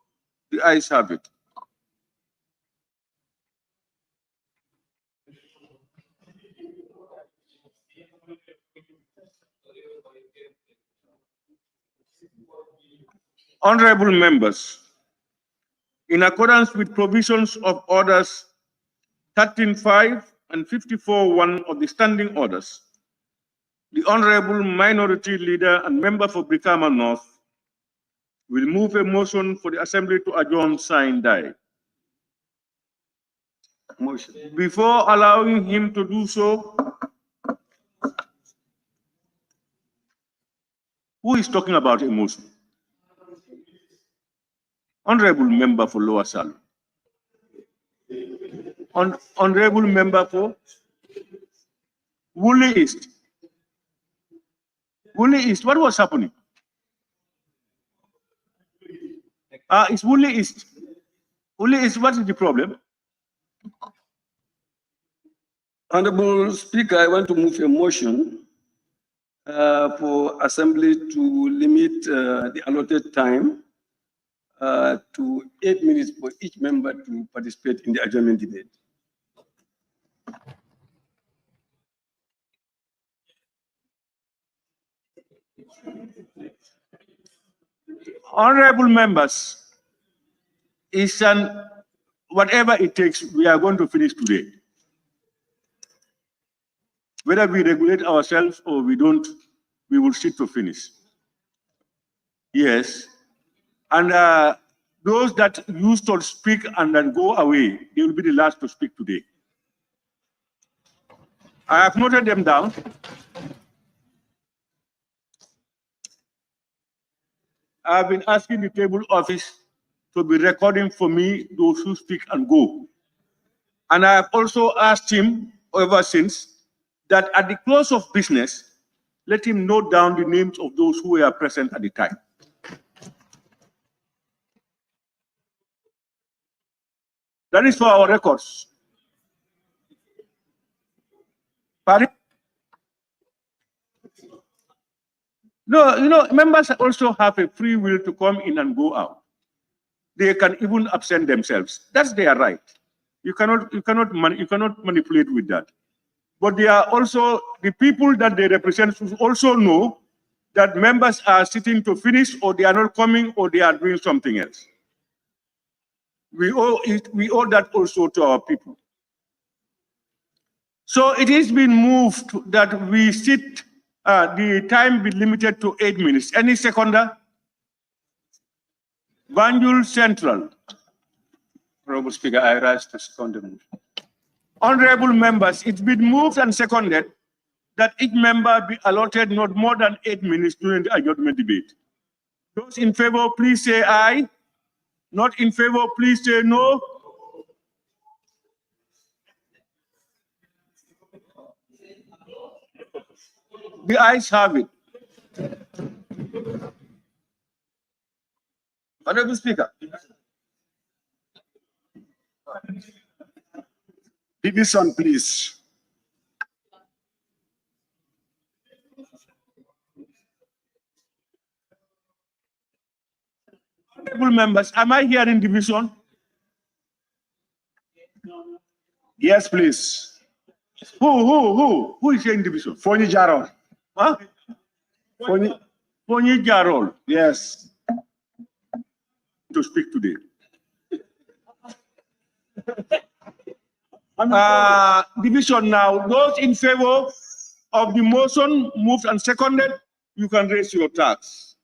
The ayes have it. Honorable members, in accordance with provisions of orders 13.5 and 54.1 of the standing orders, the Honorable Minority Leader and Member for Brikama North will move a motion for the Assembly to adjourn sine die. Motion. Before allowing him to do so, who is talking about a motion? Honorable Member for Lower Sal. Honorable Member for Woolly East. Woolly East, what was happening? It's Woolly East. Woolly East, what is the problem? Honorable Speaker, I want to move a motion for Assembly to limit the allotted time to 8 minutes for each member to participate in the adjournment debate. Honorable members, whatever it takes, we are going to finish today. Whether we regulate ourselves or we don't, we will sit to finish. Yes. And those that used to speak and then go away, they will be the last to speak today. I have noted them down. I have been asking the table office to be recording for me those who speak and go. And I have also asked him ever since that at the close of business, let him note down the names of those who were present at the time. That is for our records. Pardon? No, members also have a free will to come in and go out. They can even absent themselves. That's their right. You cannot manipulate with that. But they are also, the people that they represent should also know that members are sitting to finish, or they are not coming, or they are doing something else. We owe that also to our people. So it is been moved that we sit, the time be limited to 8 minutes. Any seconder? Banjul Central. Honorable Speaker, I rise to second the motion. Honorable members, it's been moved and seconded that each member be allotted not more than 8 minutes during the adjournment debate. Those in favor, please say aye. Not in favor, please say no. The ayes have it. Honorable Speaker. Division, please. Honorable members, am I hearing division? Yes, please. Who is saying division? Fonyi Jarol. Huh? Fonyi Jarol. Yes. to speak today. Division now. Those in favor of the motion moved and seconded, you can raise your tax.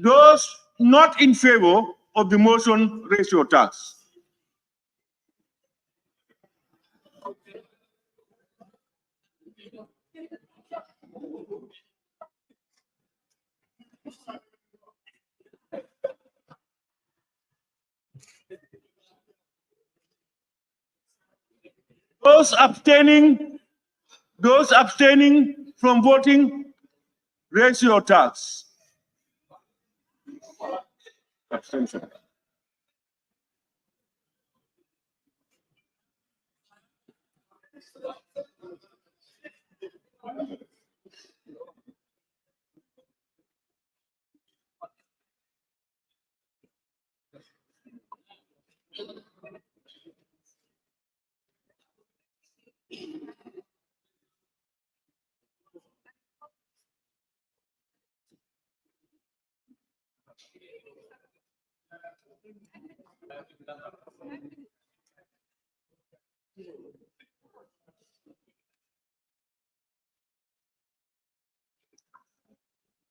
Those not in favor of the motion, raise your tax. Those abstaining from voting, raise your tax. Abstention.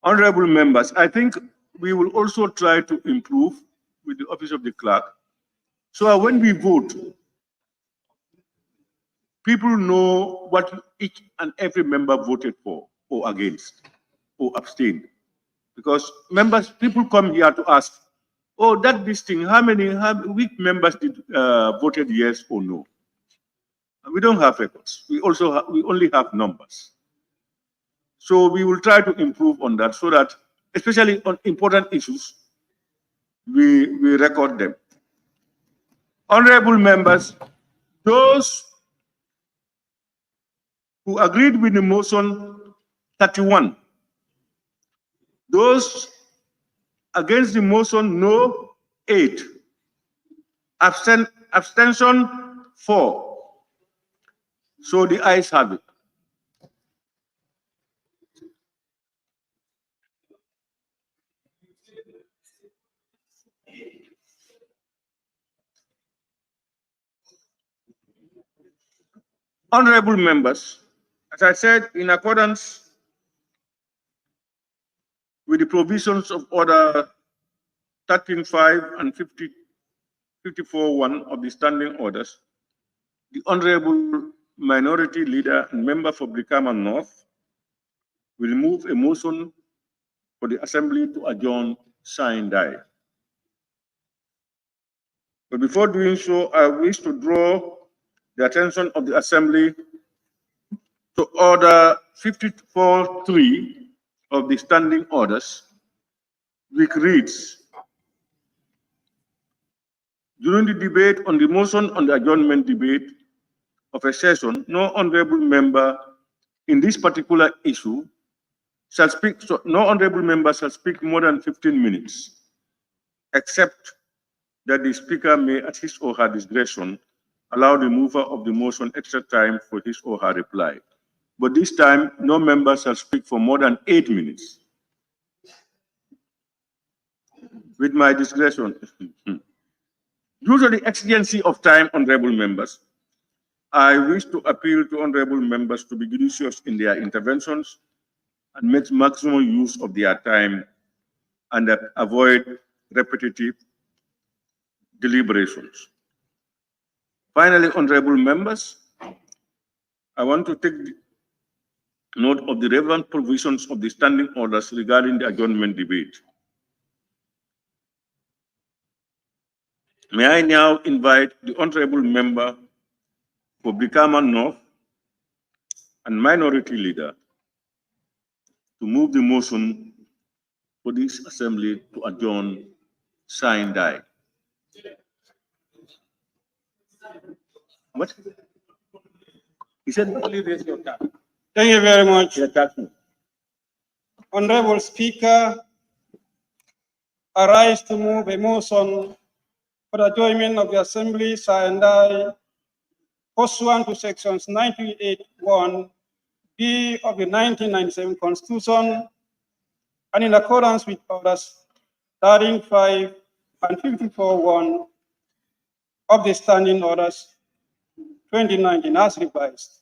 Honorable members, I think we will also try to improve with the office of the clerk. So when we vote, people know what each and every member voted for or against or abstained. Because people come here to ask, oh, this thing, which members did voted yes or no? And we don't have records. We only have numbers. So we will try to improve on that so that, especially on important issues, we record them. Honorable members, those who agreed with the motion, 31. Those against the motion, no, 8. Abstention, 4. So the ayes have it. Honorable members, as I said, in accordance with the provisions of Order 13.5 and 54.1 of the Standing Orders, the Honorable Minority Leader and Member for Brikama North will move a motion for the Assembly to adjourn sine die. But before doing so, I wish to draw the attention of the Assembly to Order 54.3 of the Standing Orders, which reads, during the debate on the motion on the adjournment debate of a session, no honorable member in this particular issue shall speak, so no honorable member shall speak more than 15 minutes, except that the speaker may, at his or her discretion, allow the mover of the motion extra time for his or her reply. But this time, no member shall speak for more than 8 minutes. With my discretion, due to the exigency of time, honorable members, I wish to appeal to honorable members to be judicious in their interventions and make maximum use of their time and avoid repetitive deliberations. Finally, honorable members, I want to take note of the relevant provisions of the standing orders regarding the adjournment debate. May I now invite the honorable member for Brikama North and Minority Leader to move the motion for this assembly to adjourn sine die. What? He said, Please raise your hand. Thank you very much. Honorable Speaker, I rise to move a motion for the adjournment of the Assembly, and I, pursuant to sections 98(1) B of the 1997 Constitution, and in accordance with orders 13(5) and 54(1) of the Standing Orders 2019 as revised.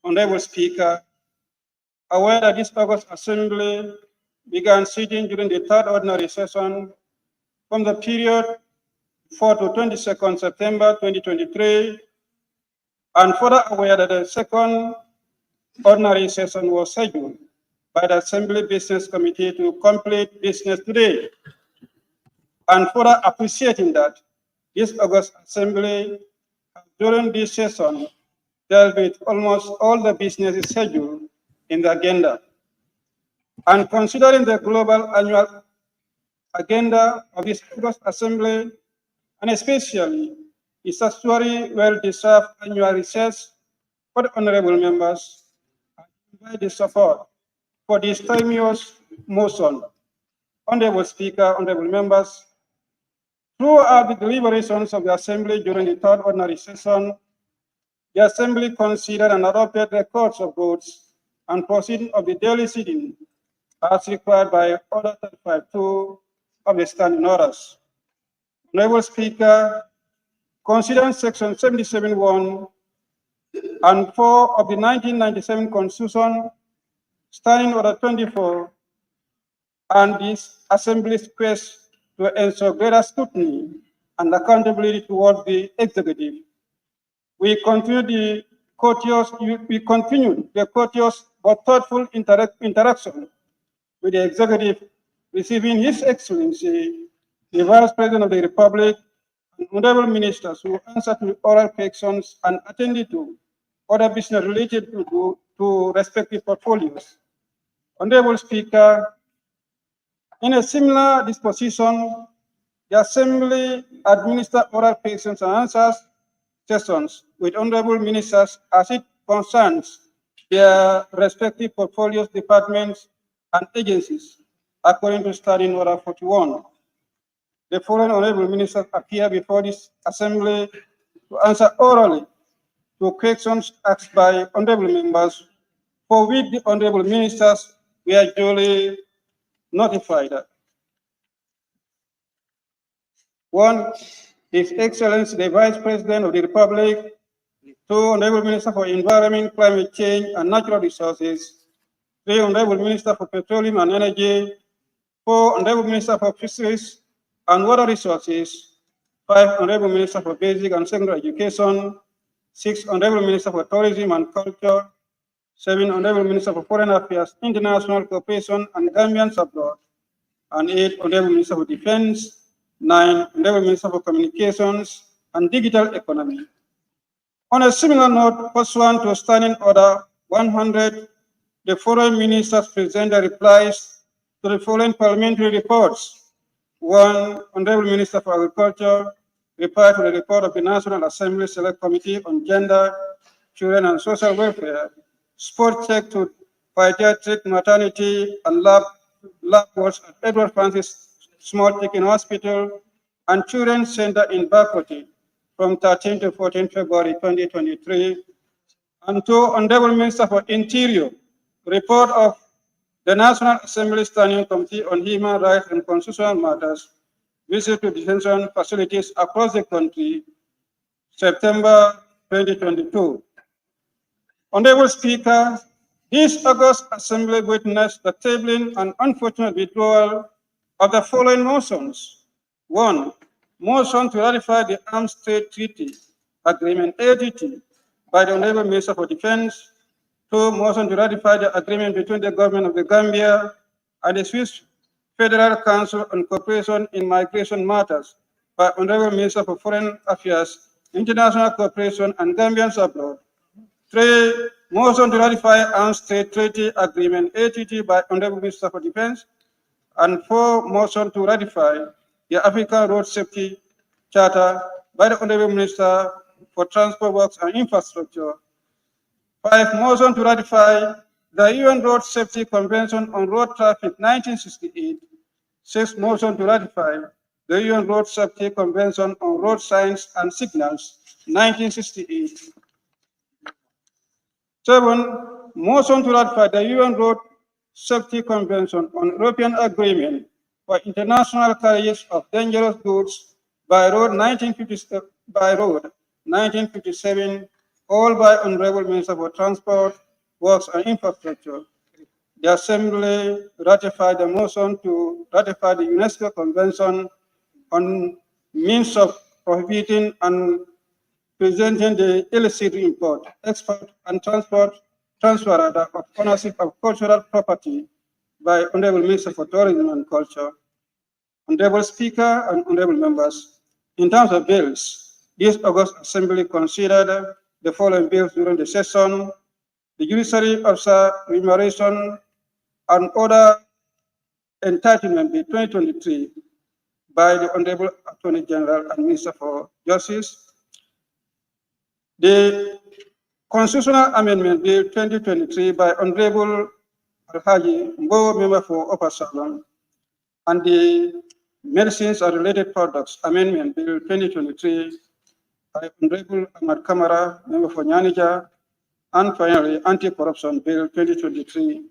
Honorable Speaker, aware that this August Assembly began sitting during the third ordinary session from the period 4 to 22nd September 2023, and further aware that the second ordinary session was scheduled by the Assembly Business Committee to complete business today, and further appreciating that this August Assembly during this session dealt with almost all the business scheduled in the agenda. And considering the global annual agenda of this August Assembly, and especially the statutory well-deserved annual recess for the honorable members, I invite the support for this timeous motion. Honorable Speaker, honorable members, throughout the deliberations of the Assembly during the third ordinary session, the Assembly considered and adopted records of votes and proceedings of the daily sitting as required by Order 35(2) of the Standing Orders. Honorable Speaker, considering Section 77(1) and 4 of the 1997 Constitution, Standing Order 24, and this Assembly's quest to ensure greater scrutiny and accountability towards the executive, we continued the courteous but thoughtful interaction with the executive, receiving His Excellency, the Vice President of the Republic, and honorable ministers who answered to oral questions and attended to other business related to respective portfolios. Honorable Speaker, in a similar disposition, the Assembly administered oral questions and answers sessions with honorable ministers as it concerns their respective portfolios, departments, and agencies, according to Standing Order 41. The following honorable ministers appear before this Assembly to answer orally to questions asked by honorable members, for which the honorable ministers were duly notified. 1. His Excellency the Vice President of the Republic. 2. Honorable Minister for Environment, Climate Change, and Natural Resources. 3. Honorable Minister for Petroleum and Energy. 4. Honorable Minister for Fisheries and Water Resources. 5. Honorable Minister for Basic and Secondary Education. 6. Honorable Minister for Tourism and Culture. 7. Honorable Minister for Foreign Affairs, International Cooperation, and Gambians abroad. And 8. Honorable Minister for Defense. 9. Honorable Minister for Communications and Digital Economy. On a similar note, pursuant to Standing Order 100, the foreign ministers present their replies to the following parliamentary reports. 1. Honorable Minister for Agriculture, reply to the report of the National Assembly Select Committee on Gender, Children and Social Welfare, sport check to pediatric maternity and lab works at Edward Francis Small Teaching Hospital and Children's Center in Bakoti from 13 to 14 February 2023. And 2. Honorable Minister for Interior, report of the National Assembly Standing Committee on Human Rights and Constitutional Matters, visit to detention facilities across the country, September 2022. Honorable Speaker, this August Assembly witnessed the tabling and unfortunate withdrawal of the following motions. 1. Motion to ratify the Arms Trade Treaty Agreement ATT by the Honorable Minister for Defense. 2. Motion to ratify the agreement between the government of the Gambia and the Swiss Federal Council on Cooperation in Migration Matters by Honorable Minister for Foreign Affairs, International Cooperation, and Gambians abroad. 3. Motion to ratify Arms Trade Treaty Agreement ATT by Honorable Minister for Defense. And 4. Motion to ratify the African Road Safety Charter by the Honorable Minister for Transport Works and Infrastructure. 5. Motion to ratify the UN Road Safety Convention on Road Traffic 1968. 6. Motion to ratify the UN Road Safety Convention on Road Signs and Signals 1968. 7. Motion to ratify the UN Road Safety Convention on European Agreement for International Carriage of Dangerous Goods by road 1957, all by Honorable Minister for Transport, Works and Infrastructure. The Assembly ratified the motion to ratify the UNESCO Convention on means of prohibiting and preventing the illicit import, export, and transfer of ownership of cultural property by Honorable Minister for Tourism and Culture. Honorable Speaker and honorable members, in terms of bills, this August Assembly considered the following bills during the session: the Judiciary Officer Remuneration and Order Entitlement Bill 2023 by the Honorable Attorney General and Minister for Justice, the Constitutional Amendment Bill 2023 by Honorable Alhaji Mbo, Member for Upper Salon, and the Medicines and Related Products Amendment Bill 2023 by Honorable Ahmad Kamara, Member for Nyanija, and finally Anti-Corruption Bill 2023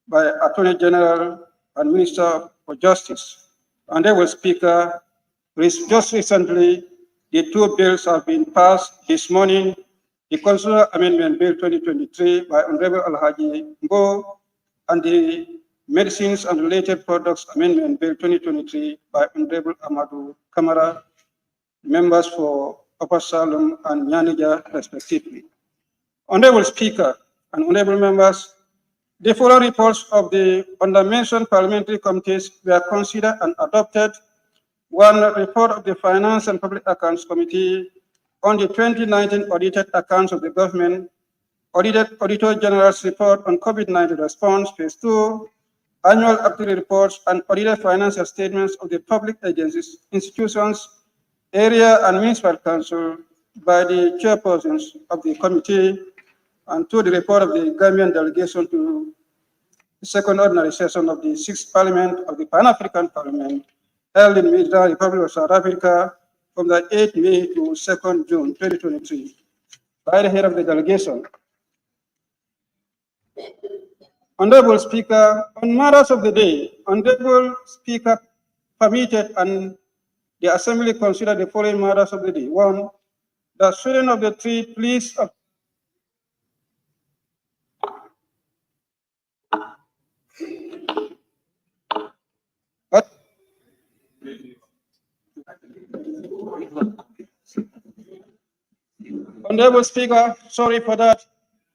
by Attorney General and Minister for Justice. Honorable Speaker, just recently, the two bills have been passed this morning: the Constitutional Amendment Bill 2023 by Honorable Alhaji Mbo and the Medicines and Related Products Amendment Bill 2023 by Honorable Ahmadu Kamara, members for Upper Salem and Nyanija, respectively. Honorable Speaker and honorable members, the following reports of the undermentioned parliamentary committees were considered and adopted. 1. Report of the Finance and Public Accounts Committee on the 2019 audited accounts of the government, Auditor General's report on COVID-19 response, phase 2, annual activity reports and audited financial statements of the public agencies, institutions, area and municipal council by the chairpersons of the committee, and 2, the report of the Gambian delegation to the second ordinary session of the 6th Parliament of the Pan-African Parliament held in Midland, Republic of South Africa from the 8th May to 2nd June 2023 by the head of the delegation. Honorable Speaker, on matters of the day, Honorable Speaker permitted and the Assembly considered the following matters of the day. 1, the swearing of the 3 pleas of Honorable Speaker, sorry for that.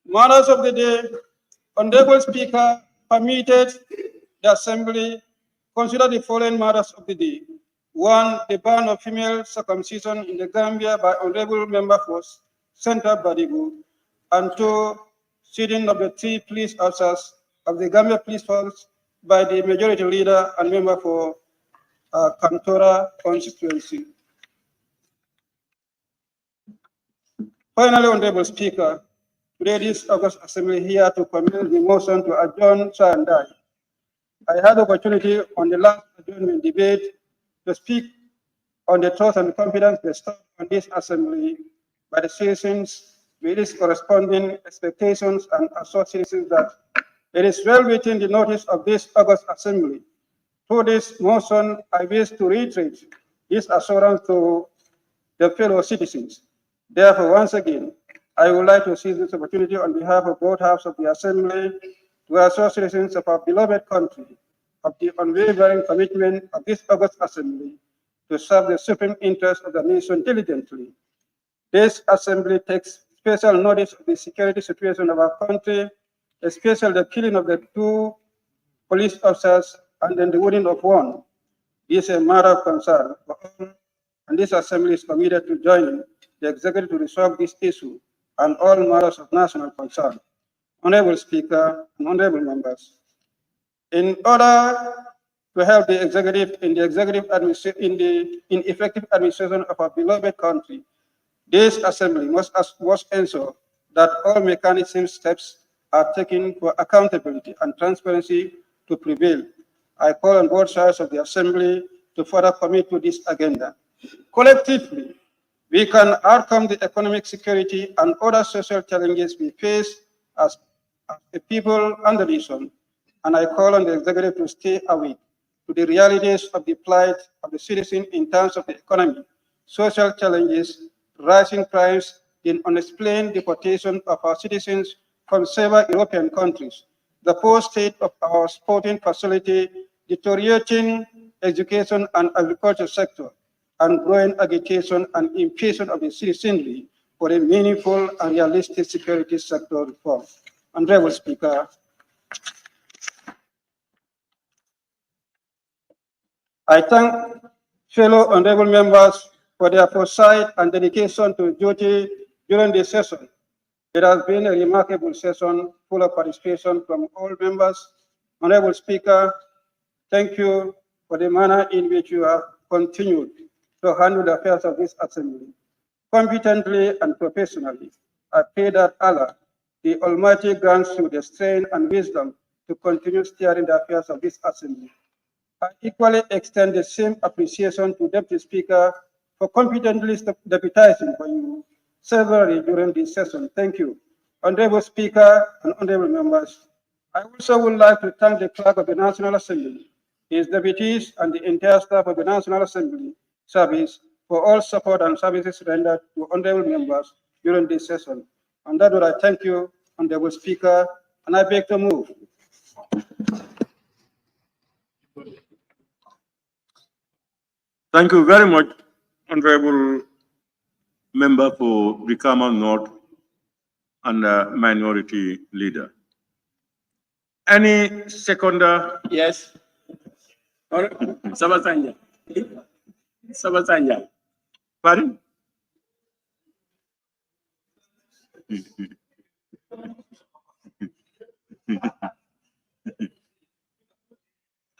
Matters of the day, Honorable Speaker permitted the Assembly consider the following matters of the day. 1, the ban of female circumcision in the Gambia by Honorable Member for Central Badibu, and 2, sitting of the 3 police officers of the Gambia Police Force by the Majority Leader and Member for Kantora constituency. Finally, Honorable Speaker, today this August Assembly here to commence the motion to adjourn Sandai. I had the opportunity on the last adjournment debate to speak on the trust and confidence bestowed on this Assembly by the citizens with its corresponding expectations, and assure citizens that it is well within the notice of this August Assembly. Through this motion, I wish to reiterate this assurance to the fellow citizens. Therefore, once again, I would like to seize this opportunity on behalf of both halves of the Assembly to assure citizens of our beloved country of the unwavering commitment of this August Assembly to serve the supreme interest of the nation diligently. This Assembly takes special notice of the security situation of our country, especially the killing of the 2 police officers and then the wounding of 1. This is a matter of concern for all, and this Assembly is committed to joining the executive to resolve this issue and all matters of national concern. Honorable Speaker and honorable members, in order to help the executive in the effective administration of our beloved country. This assembly must ensure that all mechanism steps are taken for accountability and transparency to prevail. I call on both sides of the assembly to further commit to this agenda. Collectively, we can overcome the economic security and other social challenges we face as a people and the nation, and I call on the executive to stay awake to the realities of the plight of the citizen in terms of the economy, social challenges, rising crimes, the unexplained deportation of our citizens from several European countries, the poor state of our sporting facility, deteriorating education and agriculture sector, and growing agitation and impatience of the citizenry for a meaningful and realistic security sector reform. Honorable Speaker, I thank fellow honorable members for their foresight and dedication to duty during this session. It has been a remarkable session full of participation from all members. Honorable Speaker, thank you for the manner in which you have continued to handle the affairs of this assembly competently and professionally. I pray that Allah, the Almighty, grants you the strength and wisdom to continue steering the affairs of this assembly. I equally extend the same appreciation to Deputy Speaker for competently deputizing for you severally during this session. Thank you. Honorable Speaker and honorable members, I also would like to thank the Clerk of the National Assembly, his deputies, and the entire staff of the National Assembly Service for all support and services rendered to honorable members during this session. And that would I thank you, honorable Speaker, and I beg to move. Thank you very much, Honorable Member for Brikama North and Minority Leader. Any seconder? Yes. Sabasanja. Sabasanja. Pardon?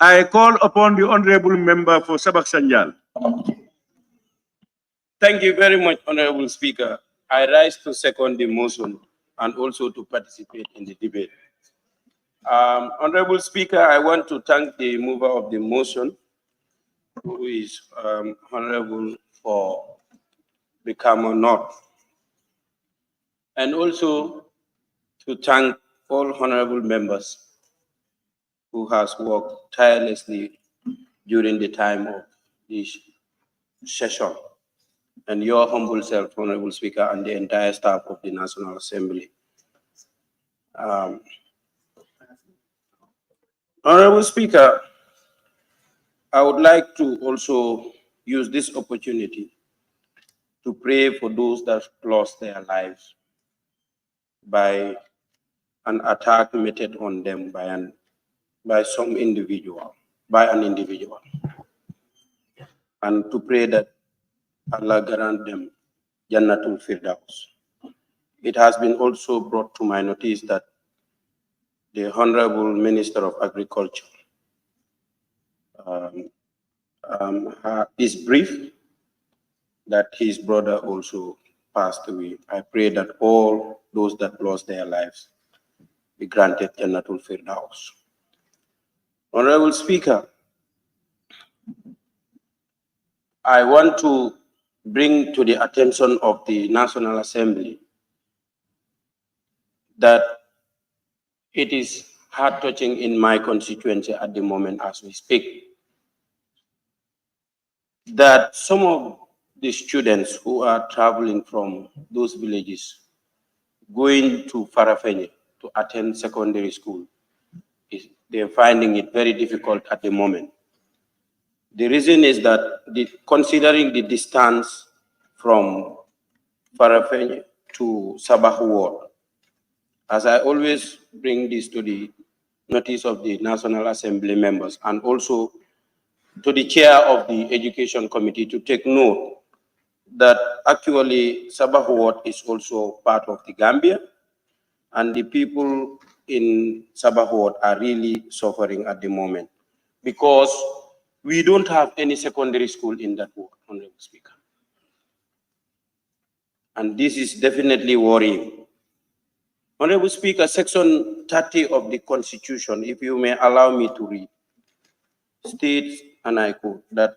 I call upon the Honorable Member for Sabak Sanjal. Thank you very much, Honorable Speaker. I rise to second the motion and also to participate in the debate. Honorable Speaker, I want to thank the mover of the motion, who is Honorable for Brikama North, and also to thank all honorable members who has worked tirelessly during the time of this session, and your humble self, Honorable Speaker, and the entire staff of the National Assembly. Honorable Speaker, I would like to also use this opportunity to pray for those that lost their lives by an attack meted on them by an individual, and to pray that Allah grant them Jannatul Firdaus. It has been also brought to my notice that the Honorable Minister of Agriculture is briefed that his brother also passed away. I pray that all those that lost their lives be granted Jannatul Firdaus. Honorable Speaker, I want to bring to the attention of the National Assembly that it is heart-touching in my constituency at the moment as we speak, that some of the students who are traveling from those villages going to Farafenni to attend secondary school, they're finding it very difficult at the moment. The reason is that considering the distance from Farafenni to Sabah Ward, as I always bring this to the notice of the National Assembly members and also to the chair of the Education Committee to take note that actually Sabah Ward is also part of the Gambia, and the people in Sabah Ward are really suffering at the moment. because we don't have any secondary school in that ward, Honorable Speaker. And this is definitely worrying. Honorable Speaker, Section 30 of the Constitution, if you may allow me to read, states, and I quote, that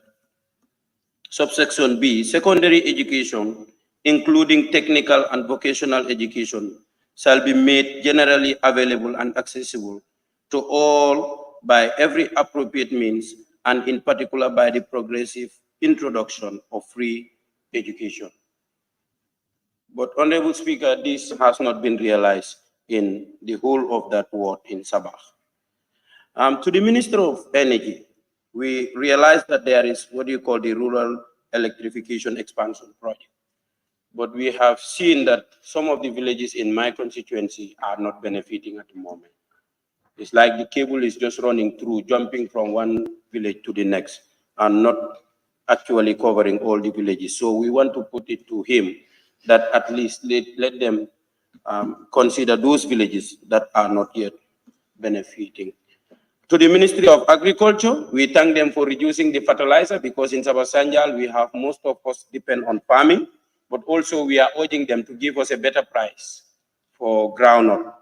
subsection B, secondary education, including technical and vocational education, shall be made generally available and accessible to all by every appropriate means, and in particular by the progressive introduction of free education. But Honorable Speaker, this has not been realized in the whole of that ward in Sabah. To the Minister of Energy, we realize that there is what you call the Rural Electrification Expansion Project. But we have seen that some of the villages in my constituency are not benefiting at the moment. It's like the cable is just running through, jumping from one village to the next, and not actually covering all the villages. So we want to put it to him that at least let them consider those villages that are not yet benefiting. To the Ministry of Agriculture, we thank them for reducing the fertilizer, because in Sabah Sanjal, we have most of us depend on farming, but also we are urging them to give us a better price for groundnut,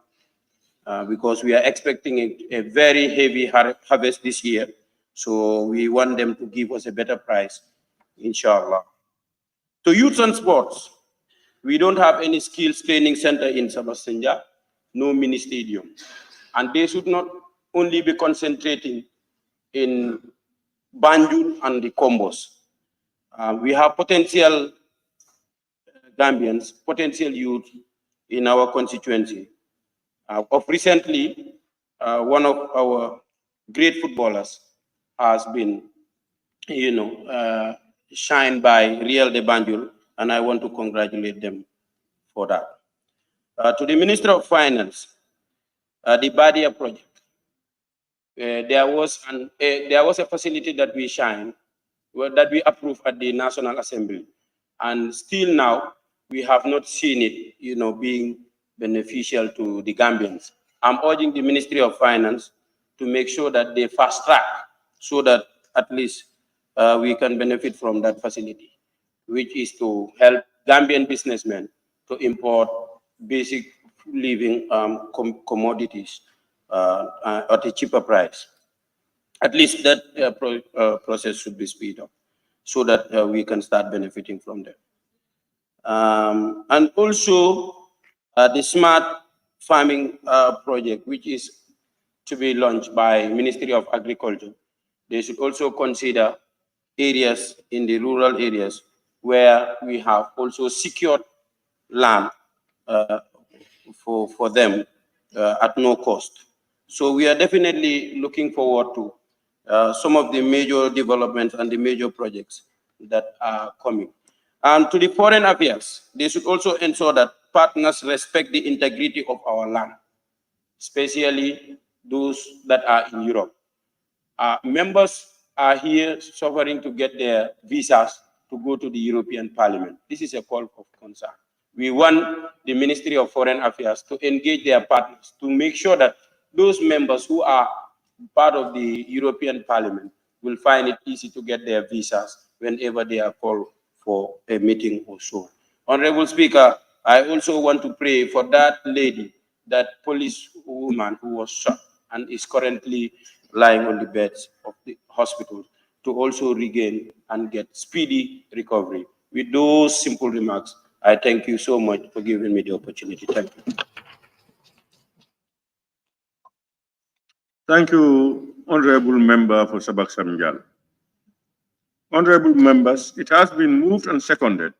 because we are expecting a very heavy harvest this year. So we want them to give us a better price, inshallah. To youth and sports, we don't have any skills training center in Sabah Sanjal, no mini stadium. And they should not only be concentrating in Banjul and the Combos. We have potential Gambians, potential youth in our constituency. Of recently, one of our great footballers has been, shined by Real de Banjul, and I want to congratulate them for that. To the Minister of Finance, the Badia project. There was a facility that we that we approved at the National Assembly, and still now we have not seen it, being beneficial to the Gambians. I'm urging the Ministry of Finance to make sure that they fast track, so that at least we can benefit from that facility, which is to help Gambian businessmen to import basic living commodities at a cheaper price. At least that process should be speeded up, so that we can start benefiting from them. And also the smart farming project, which is to be launched by Ministry of Agriculture. They should also consider areas in the rural areas where we have also secured land for them at no cost. So we are definitely looking forward to some of the major developments and the major projects that are coming. And to the foreign affairs, they should also ensure that partners respect the integrity of our land, especially those that are in Europe. Members are here suffering to get their visas to go to the European Parliament. This is a call of concern. We want the Ministry of Foreign Affairs to engage their partners to make sure that those members who are part of the European Parliament will find it easy to get their visas whenever they are called for a meeting or so. Honorable Speaker, I also want to pray for that lady, that police woman who was shot and is currently lying on the beds of the hospital, to also regain and get speedy recovery. With those simple remarks, I thank you so much for giving me the opportunity. Thank you. Thank you, Honorable Member for Sabah Sanjal. Honorable members, it has been moved and seconded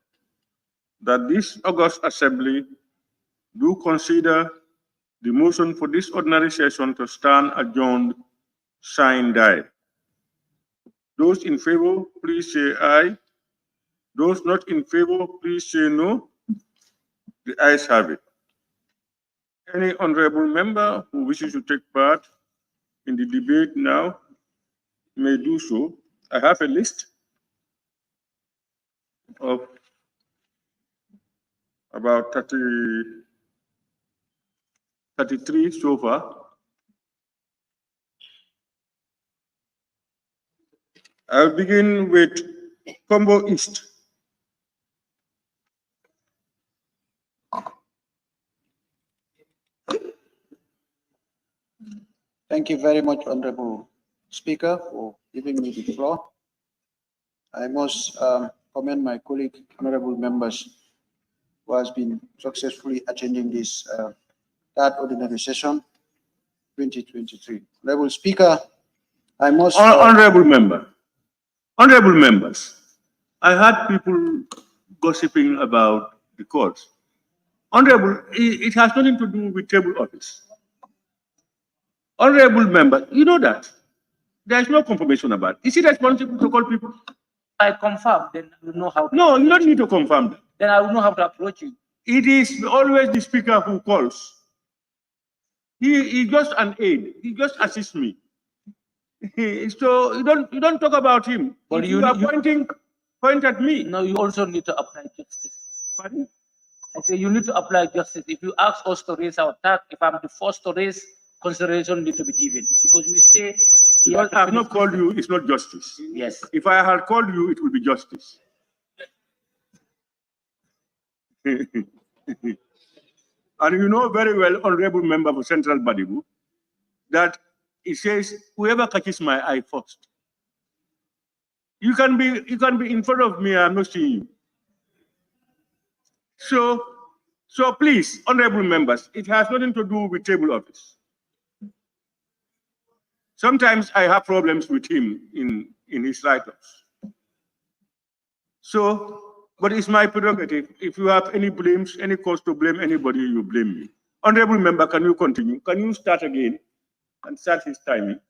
that this August Assembly do consider the motion for this ordinary session to stand adjourned, signed, died. Those in favor, please say aye. Those not in favor, please say no. The ayes have it. Any honorable member who wishes to take part in the debate now may do so. I have a list of about 33 so far. I'll begin with Combo East. Thank you very much, Honorable Speaker, for giving me the floor. I must commend my colleague, honorable members, who has been successfully attending this third ordinary session, 2023. Honorable Speaker, I must... Honorable members, I heard people gossiping about the courts. Honorable, it has nothing to do with table office. Honorable member, you know that. There's no confirmation about it. Is it responsible to call people? I confirm, then you know how to... No, you don't need to confirm that. Then I will know how to approach you. It is always the speaker who calls. He just an aide. He just assists me. So you don't talk about him. But you are point at me. No, you also need to apply justice. Pardon? I say you need to apply justice. If you ask us to raise our tax, if I'm the first to raise, consideration need to be given. Because we say... Because I have not called you, it's not justice. Yes. If I had called you, it would be justice. And you know very well, honorable member for Central Badibu, that it says, whoever catches my eye first. You can be in front of me, I'm not seeing you. So please, honorable members, it has nothing to do with table office. Sometimes I have problems with him in his write-ups. So, but it's my prerogative. If you have any blames, any cause to blame anybody, you blame me. Honorable member, can you continue? Can you start again and start his timing?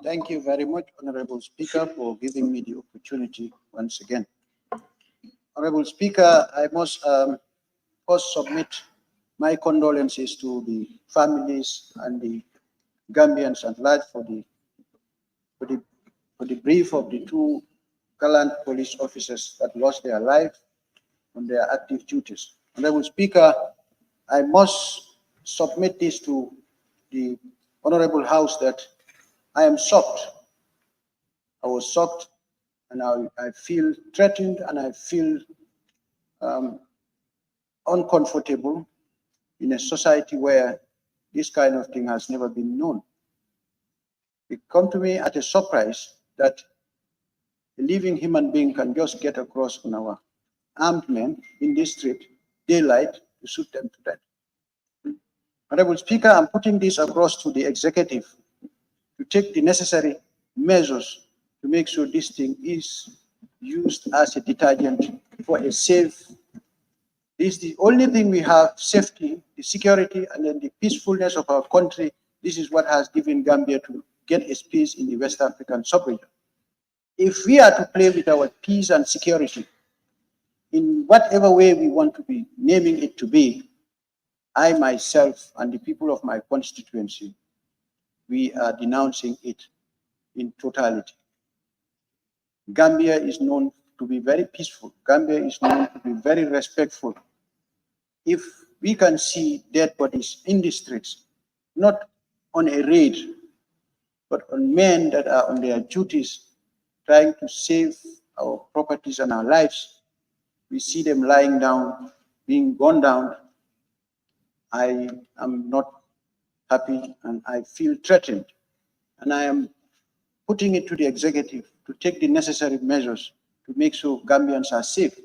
Thank you very much, Honorable Speaker, for giving me the opportunity once again. Honorable Speaker, I must first submit my condolences to the families and the Gambians at large for the brief of the two gallant police officers that lost their life on their active duties. Honorable Speaker, I must submit this to the Honorable House that I am shocked. I was shocked, and I feel threatened, and I feel uncomfortable in a society where this kind of thing has never been known. It come to me at a surprise that a living human being can just get across on our armed men in this street, daylight, to shoot them to death. Honorable Speaker, I'm putting this across to the executive to take the necessary measures to make sure this thing is used as a detergent for a safe. This is the only thing we have: safety, the security, and then the peacefulness of our country. This is what has given Gambia to get its peace in the West African sub-region. If we are to play with our peace and security in whatever way we want to be naming it to be, I myself and the people of my constituency, we are denouncing it in totality. Gambia is known to be very peaceful. Gambia is known to be very respectful. If we can see dead bodies in the streets, not on a raid, but on men that are on their duties, trying to save our properties and our lives, we see them lying down, being gunned down, I am not happy and I feel threatened. And I am putting it to the executive to take the necessary measures to make sure Gambians are safe.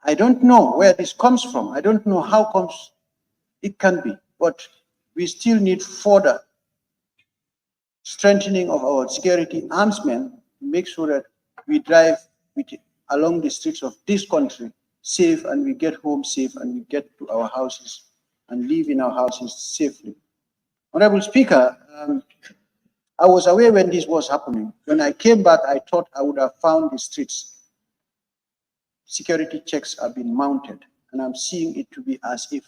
I don't know where this comes from. I don't know how comes it can be, but we still need further strengthening of our security armsmen to make sure that we drive along the streets of this country safe, and we get home safe, and we get to our houses and live in our houses safely. Honorable Speaker, I was aware when this was happening. When I came back, I thought I would have found the streets. Security checks have been mounted, and I'm seeing it to be as if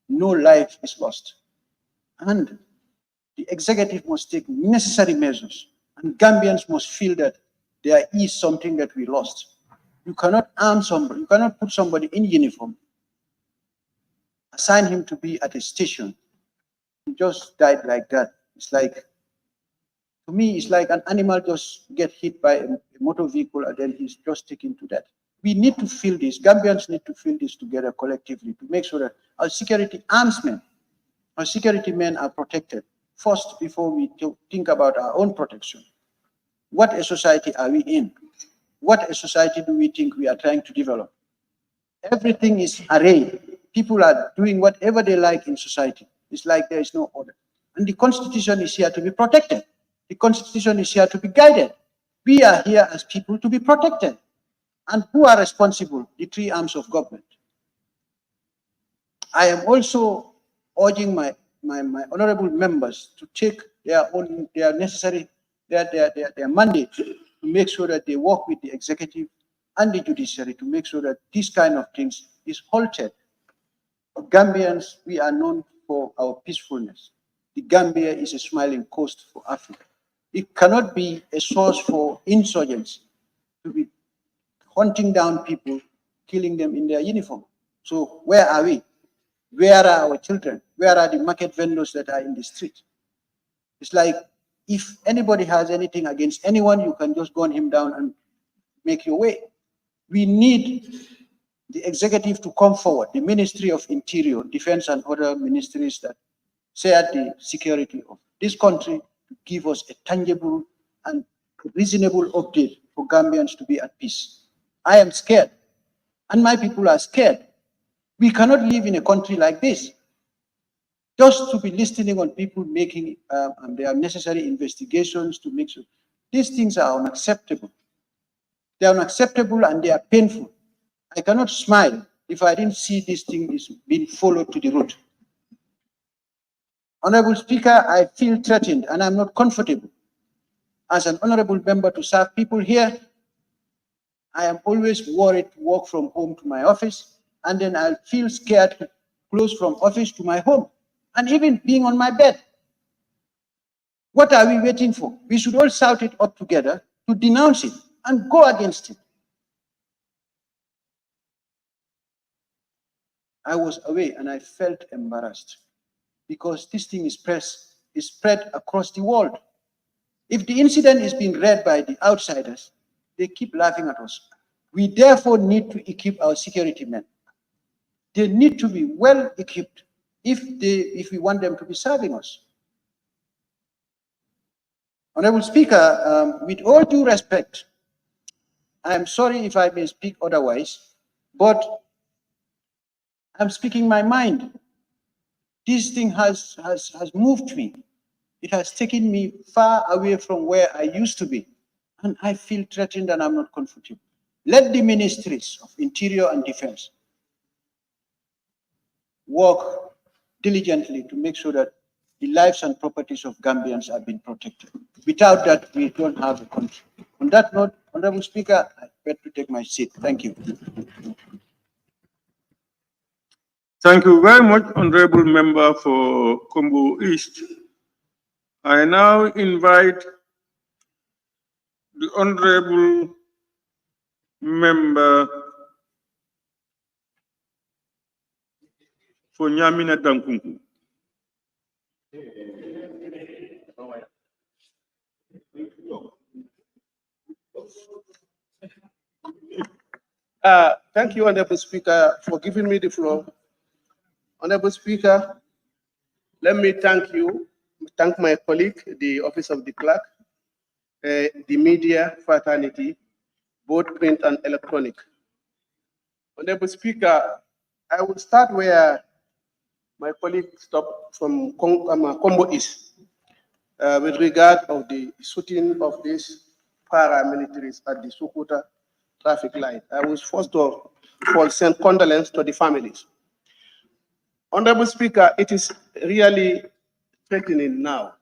no life is lost. And the executive must take necessary measures, and Gambians must feel that there is something that we lost. You cannot arm somebody, you cannot put somebody in uniform, assign him to be at a station, he just died like that. It's like To me, it's like an animal just get hit by a motor vehicle and then he's just taken to that. We need to feel this. Gambians need to feel this together collectively to make sure that our security armsmen, our security men are protected first before we think about our own protection. What a society are we in? What a society do we think we are trying to develop? Everything is arrayed. People are doing whatever they like in society. It's like there is no order. And the Constitution is here to be protected. The Constitution is here to be guided. We are here as people to be protected. And who are responsible? The three arms of government. I am also urging my honorable members to take their mandate to make sure that they work with the executive and the judiciary to make sure that this kind of things is halted. Gambians, we are known for our peacefulness. The Gambia is a smiling coast for Africa. It cannot be a source for insurgents to be hunting down people, killing them in their uniform. So where are we? Where are our children? Where are the market vendors that are in the street? It's like if anybody has anything against anyone, you can just gun him down and make your way. We need the executive to come forward, the Ministry of Interior, Defense and other ministries that share the security of this country to give us a tangible and reasonable update for Gambians to be at peace. I am scared, and my people are scared. We cannot live in a country like this. Just to be listening on people making their necessary investigations to make sure. These things are unacceptable. They are unacceptable and they are painful. I cannot smile if I didn't see this thing is being followed to the root. Honorable Speaker, I feel threatened and I'm not comfortable. As an honorable member to serve people here, I am always worried to walk from home to my office, and then I'll feel scared to close from office to my home, and even being on my bed. What are we waiting for? We should all shout it up together to denounce it and go against it. I was away and I felt embarrassed because this thing is spread across the world. If the incident is being read by the outsiders, they keep laughing at us. We therefore need to equip our security men. They need to be well equipped if we want them to be serving us. Honorable Speaker, with all due respect, I am sorry if I may speak otherwise, but I'm speaking my mind. This thing has moved me. It has taken me far away from where I used to be. And I feel threatened and I'm not comfortable. Let the ministries of Interior and Defense work diligently to make sure that the lives and properties of Gambians are being protected. Without that, we don't have a country. On that note, Honorable Speaker, I beg to take my seat. Thank you. Thank you very much, Honorable Member for Kombo East. I now invite the Honorable Member for Nyamina Dankunku. Thank you, Honorable Speaker, for giving me the floor. Honorable Speaker, let me thank my colleague, the Office of the Clerk, the media fraternity, both print and electronic. Honorable Speaker, I will start where my colleague stopped from Kombo East with regard of the shooting of these paramilitaries at the Sukuta traffic light. I was first of all send condolences to the families. Honorable Speaker, it is really threatening now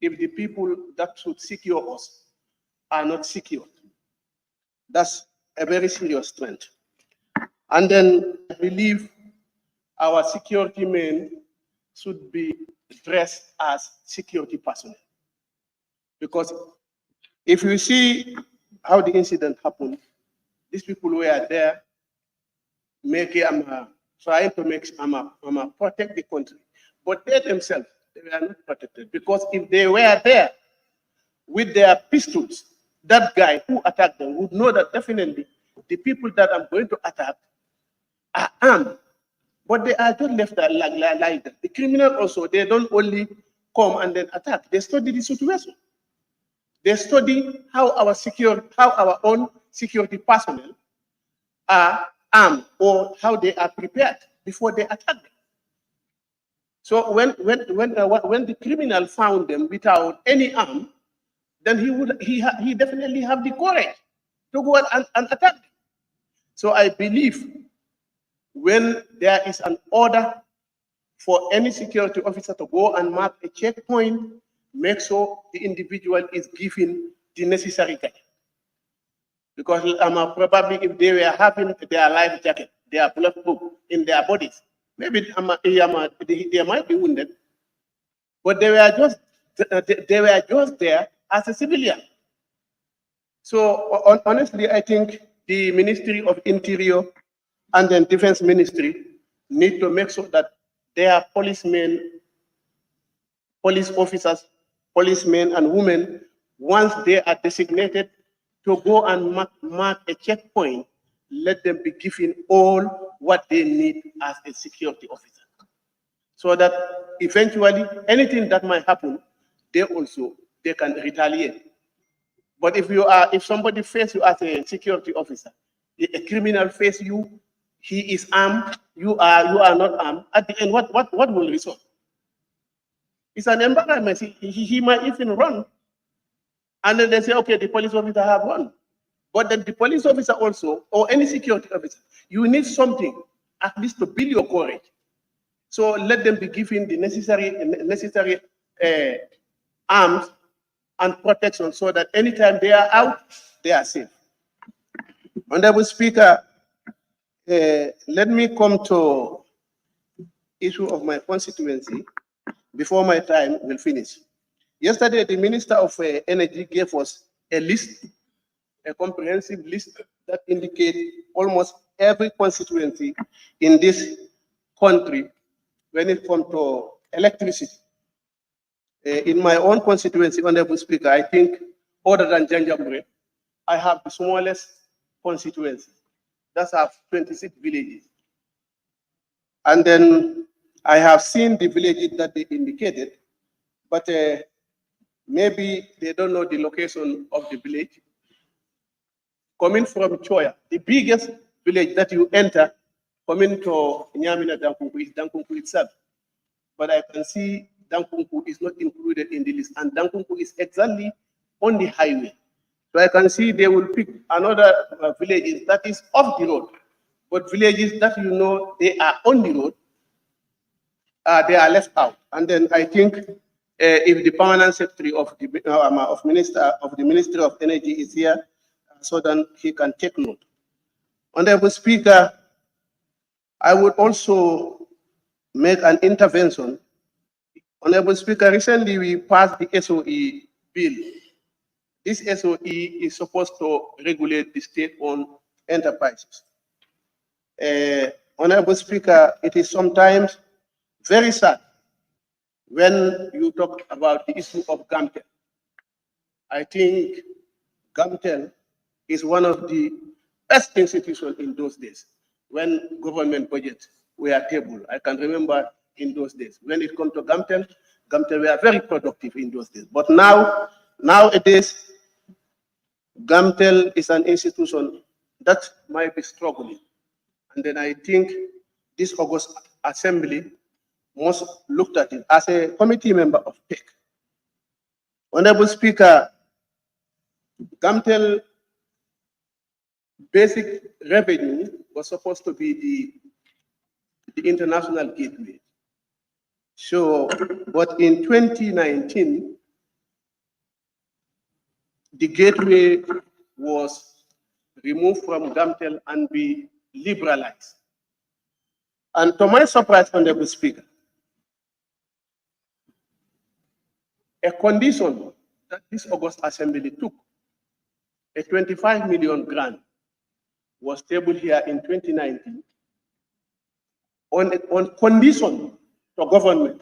if the people that should secure us are not secured. That's a very serious trend. And then I believe our security men should be dressed as security personnel. Because if you see how the incident happened, these people were there trying to protect the country. But they themselves, they were not protected. Because if they were there, with their pistols, that guy who attacked them would know that definitely the people that I'm going to attack are armed. But they are just left like that. The criminal also, they don't only come and then attack. They study the situation. They study how our own security personnel are armed or how they are prepared before they attack them. So when the criminal found them without any arm, then he definitely have the courage to go and attack them. So I believe when there is an order for any security officer to go and mark a checkpoint, make sure the individual is given the necessary guide. Because probably if they were having their life jacket, their blood book in their bodies, maybe they might be wounded, but they were just there as a civilian. So honestly, I think the Ministry of Interior and then Defense Ministry need to make sure that their policemen, police officers, policemen and women, once they are designated to go and mark a checkpoint, let them be given all what they need as a security officer. So that eventually anything that might happen, they can retaliate. But if somebody faces you as a security officer, a criminal faces you, he is armed, you are not armed, at the end, what will result? It's an embarrassment. He might even run. And then they say, okay, the police officer have run. But then the police officer also, or any security officer, you need something at least to build your courage. So let them be given the necessary arms and protection so that anytime they are out, they are safe. Honorable Speaker, let me come to issue of my constituency before my time will finish. Yesterday, the Minister of Energy gave us a list, a comprehensive list that indicates almost every constituency in this country when it comes to electricity. In my own constituency, Honorable Speaker, I think other than Janjambure, I have the smallest constituency. That's have 26 villages. And then I have seen the villages that they indicated, but maybe they don't know the location of the village. Coming from Choya, the biggest village that you enter, coming to Nyamina Dankunku is Dankunku itself. But I can see Dankunku is not included in the list, and Dankunku is exactly on the highway. So I can see they will pick another villages that is off the road, but villages that they are on the road, they are left out. And then I think if the permanent secretary of the Ministry of Energy is here, so then he can take note. Honorable Speaker, I would also make an intervention. Honorable Speaker, recently we passed the SOE bill. This SOE is supposed to regulate the state-owned enterprises. Honorable Speaker, it is sometimes very sad when you talk about the issue of GAMTEL. I think GAMTEL is one of the best institutions in those days when government budgets were tabled. I can remember in those days. When it comes to GAMTEL, GAMTEL were very productive in those days. But nowadays, GAMTEL is an institution that might be struggling. And then I think this August Assembly must look at it as a committee member of PEC. Honorable Speaker, GAMTEL basic revenue was supposed to be the international gateway. So, but in 2019, the gateway was removed from GAMTEL and be liberalized. And to my surprise, Honorable Speaker, a condition that this August Assembly took, a 25 million grant, was tabled here in 2019 on condition to government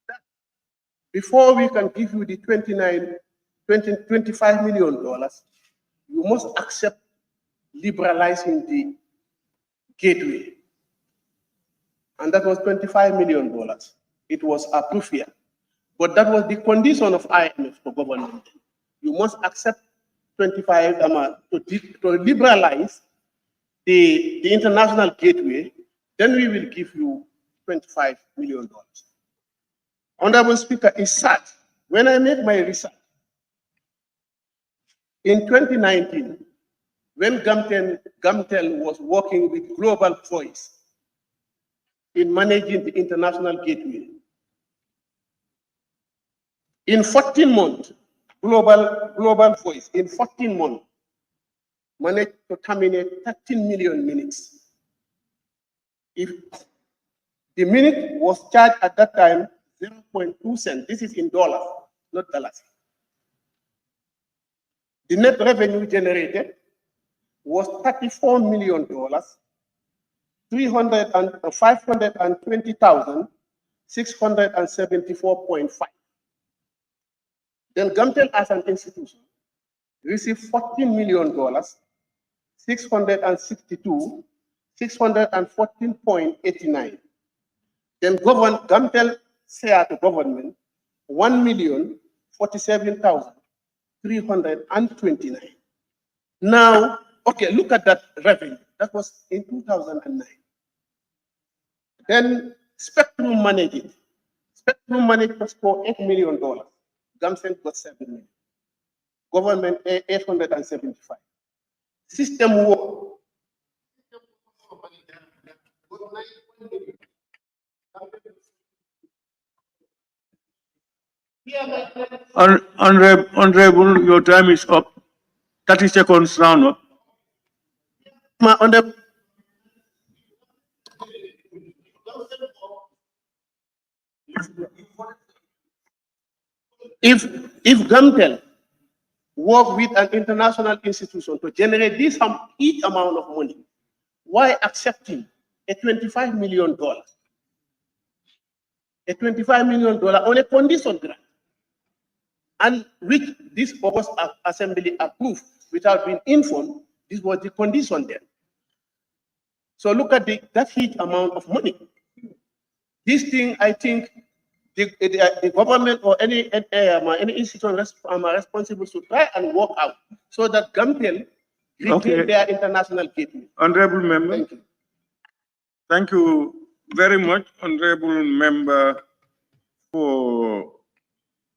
that before we can give you the 29 $25 million, you must accept liberalizing the gateway. And that was $25 million. It was approved here. But that was the condition of IMF for government. You must accept 25 to liberalize the international gateway, then we will give you $25 million. Honorable Speaker, it's sad. When I made my research, in 2019, when Gamtel was working with Global Voice in managing the international gateway, in 14 months, Global Voice, in 14 months, managed to terminate 13 million minutes. If the minute was charged at that time 0.2 cents, this is in dollars, not dollars. The net revenue generated was $34 million, 520,674.5. Then Gamtel as an institution received $14 million, 614.89. Then Gamtel said to government, 1,047,329. Now, okay, look at that revenue. That was in 2009. Then Spectrum managed it. Spectrum managed was for $8 million. Gamtel got $7 million. Government 875. System work. Honorable, your time is up. 30 seconds round up. If Gamtel work with an international institution to generate this each amount of money, why accepting a $25 million? A $25 million on a condition grant, and which this August Assembly approved without being informed. This was the condition there. So look at that huge amount of money. This thing, I think, the government or any institution responsible to try and work out so that Gamtel retain their international gateway. Honorable Member. Thank you very much, Honorable Member for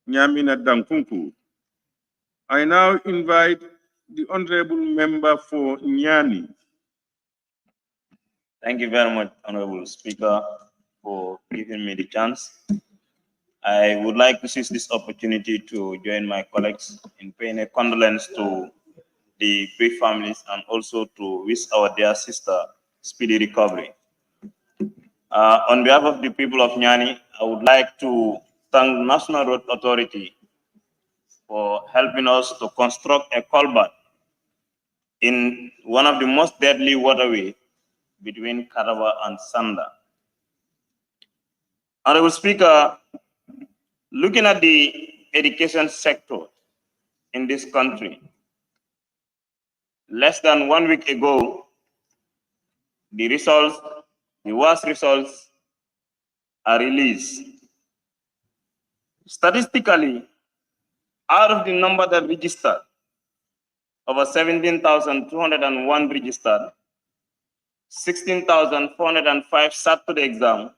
Nyamina Dankunku. I now invite the Honorable Member for Nyani. Thank you very much, Honorable Speaker, for giving me the chance. I would like to seize this opportunity to join my colleagues in paying a condolence to the bereaved families and also to wish our dear sister speedy recovery. On behalf of the people of Nyani, I would like to thank the National Road Authority for helping us to construct a culvert in one of the most deadly waterways between Karawa and Sanda. Honorable Speaker, looking at the education sector in this country, less than 1 week ago, the worst results are released. Statistically, out of the number that registered, over 17,201 registered, 16,405 sat to the exam.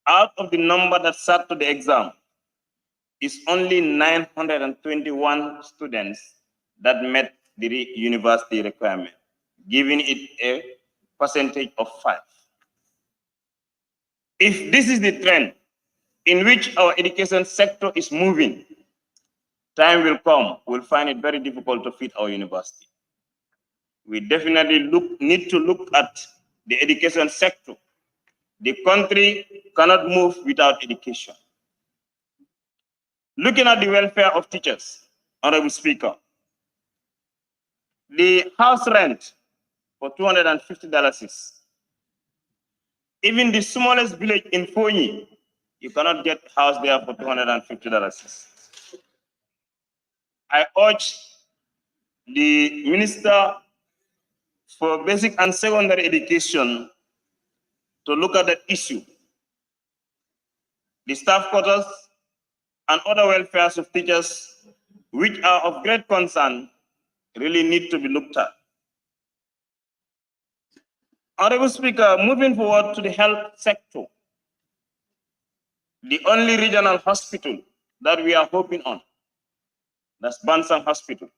Out of the number that sat to the exam, is only 921 students that met the university requirement, giving it a percentage of 5. If this is the trend in which our education sector is moving, time will come, we'll find it very difficult to feed our university. We definitely need to look at the education sector. The country cannot move without education. Looking at the welfare of teachers, Honorable Speaker, the house rent for $250. Even the smallest village in Fonyi, you cannot get house there for $250. I urge the Minister for Basic and Secondary Education to look at that issue. The staff quarters and other welfares of teachers, which are of great concern, really need to be looked at. Honorable Speaker, moving forward to the health sector, the only regional hospital that we are hoping on, that's Bansang Hospital.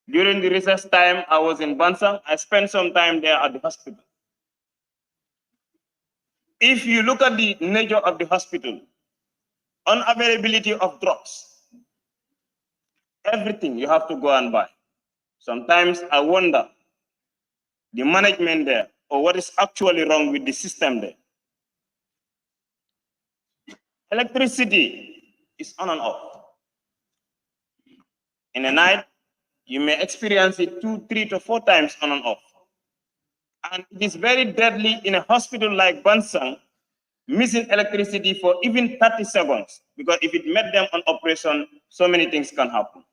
During the recess time, I was in Bansang. I spent some time there at the hospital. If you look at the nature of the hospital, unavailability of drugs, everything you have to go and buy. Sometimes I wonder the management there or what is actually wrong with the system there. Electricity is on and off. In the night, you may experience it 2, 3 to 4 times on and off. And it is very deadly in a hospital like Bansang, missing electricity for even 30 seconds, because if it met them on operation, so many things can happen.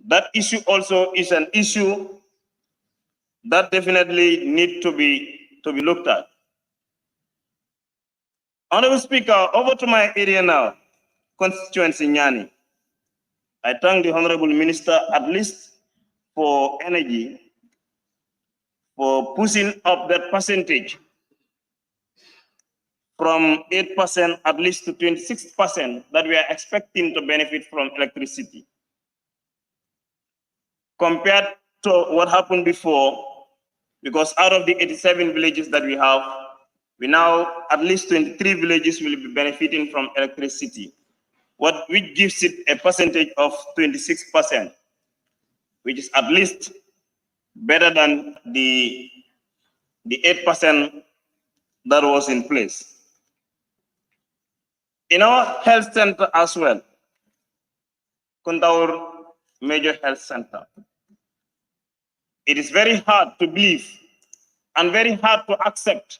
That issue also is an issue that definitely need to be looked at. Honorable Speaker, over to my area now, constituency Nyani. I thank the Honorable Minister, at least for energy, for pushing up that percentage from 8% at least to 26% that we are expecting to benefit from electricity. Compared to what happened before, because out of the 87 villages that we have, we now, at least 23 villages will be benefiting from electricity, which gives it a percentage of 26%, which is at least better than the 8% that was in place. In our health center as well, Kuntaur Major Health Center, it is very hard to believe and very hard to accept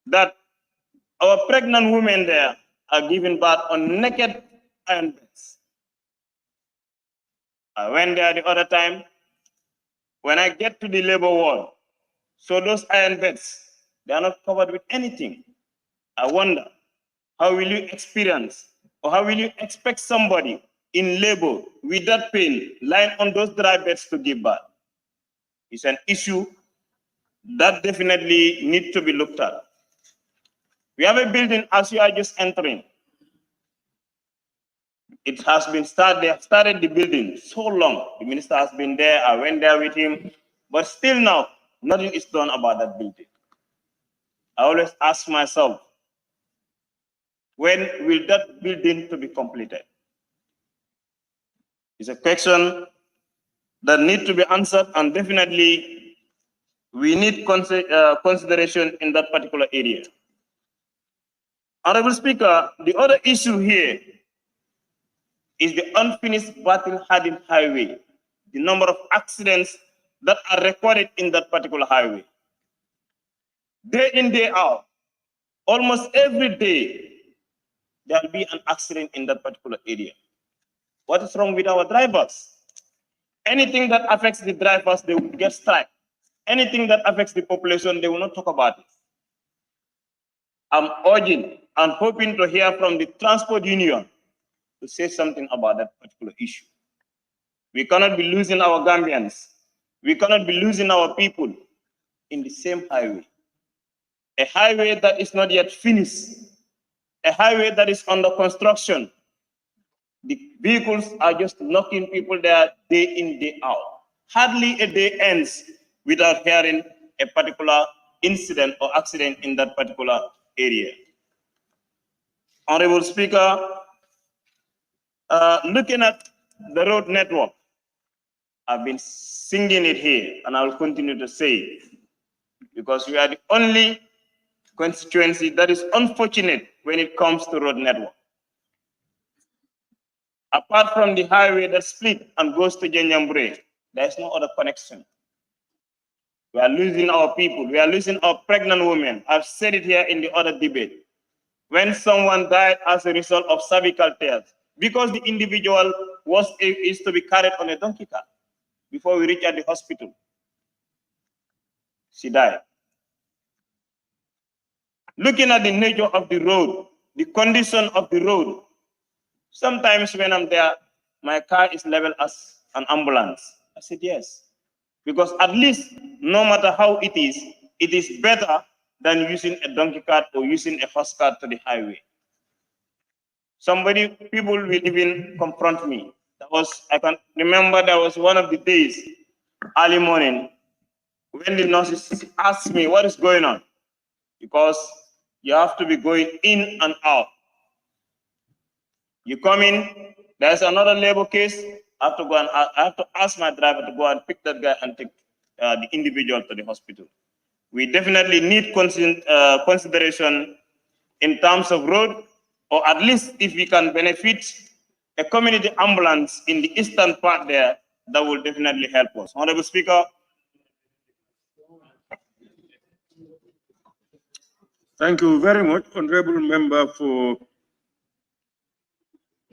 that our pregnant women there are giving birth on naked iron beds. I went there the other time. When I get to the labor ward, so those iron beds, they are not covered with anything. I wonder, how will you experience or how will you expect somebody in labor with that pain lying on those dry beds to give birth? It's an issue that definitely needs to be looked at. We have a building as you are just entering. It has been started, they have started the building so long. The minister has been there, I went there with him, but still now, nothing is done about that building. I always ask myself, when will that building to be completed? It's a question that needs to be answered, and definitely we need consideration in that particular area. Honorable Speaker, the other issue here is the unfinished battle-hardened highway, the number of accidents that are recorded in that particular highway. Day in, day out, almost every day, there will be an accident in that particular area. What is wrong with our drivers? Anything that affects the drivers, they will get strike. Anything that affects the population, they will not talk about it. I'm urging and hoping to hear from the transport union to say something about that particular issue. We cannot be losing our Gambians. We cannot be losing our people in the same highway. A highway that is not yet finished. A highway that is under construction. The vehicles are just knocking people there day in, day out. Hardly a day ends without hearing a particular incident or accident in that particular area. Honorable Speaker, looking at the road network, I've been singing it here, and I will continue to say it, because we are the only constituency that is unfortunate when it comes to road network. Apart from the highway that split and goes to Jenyambure, there is no other connection. We are losing our people. We are losing our pregnant women. I've said it here in the other debate. When someone died as a result of cervical tears, because the individual is to be carried on a donkey cart before we reach at the hospital. She died. Looking at the nature of the road, the condition of the road, sometimes when I'm there, my car is labeled as an ambulance. I said yes, because at least no matter how it is better than using a donkey cart or using a horse cart to the highway. People will even confront me. I can remember there was one of the days, early morning, when the nurses asked me what is going on, because you have to be going in and out. You come in, there's another labor case, I have to ask my driver to go and pick that guy and take the individual to the hospital. We definitely need consideration in terms of road, or at least if we can benefit a community ambulance in the eastern part there, that will definitely help us. Honorable Speaker. Thank you very much, Honorable Member for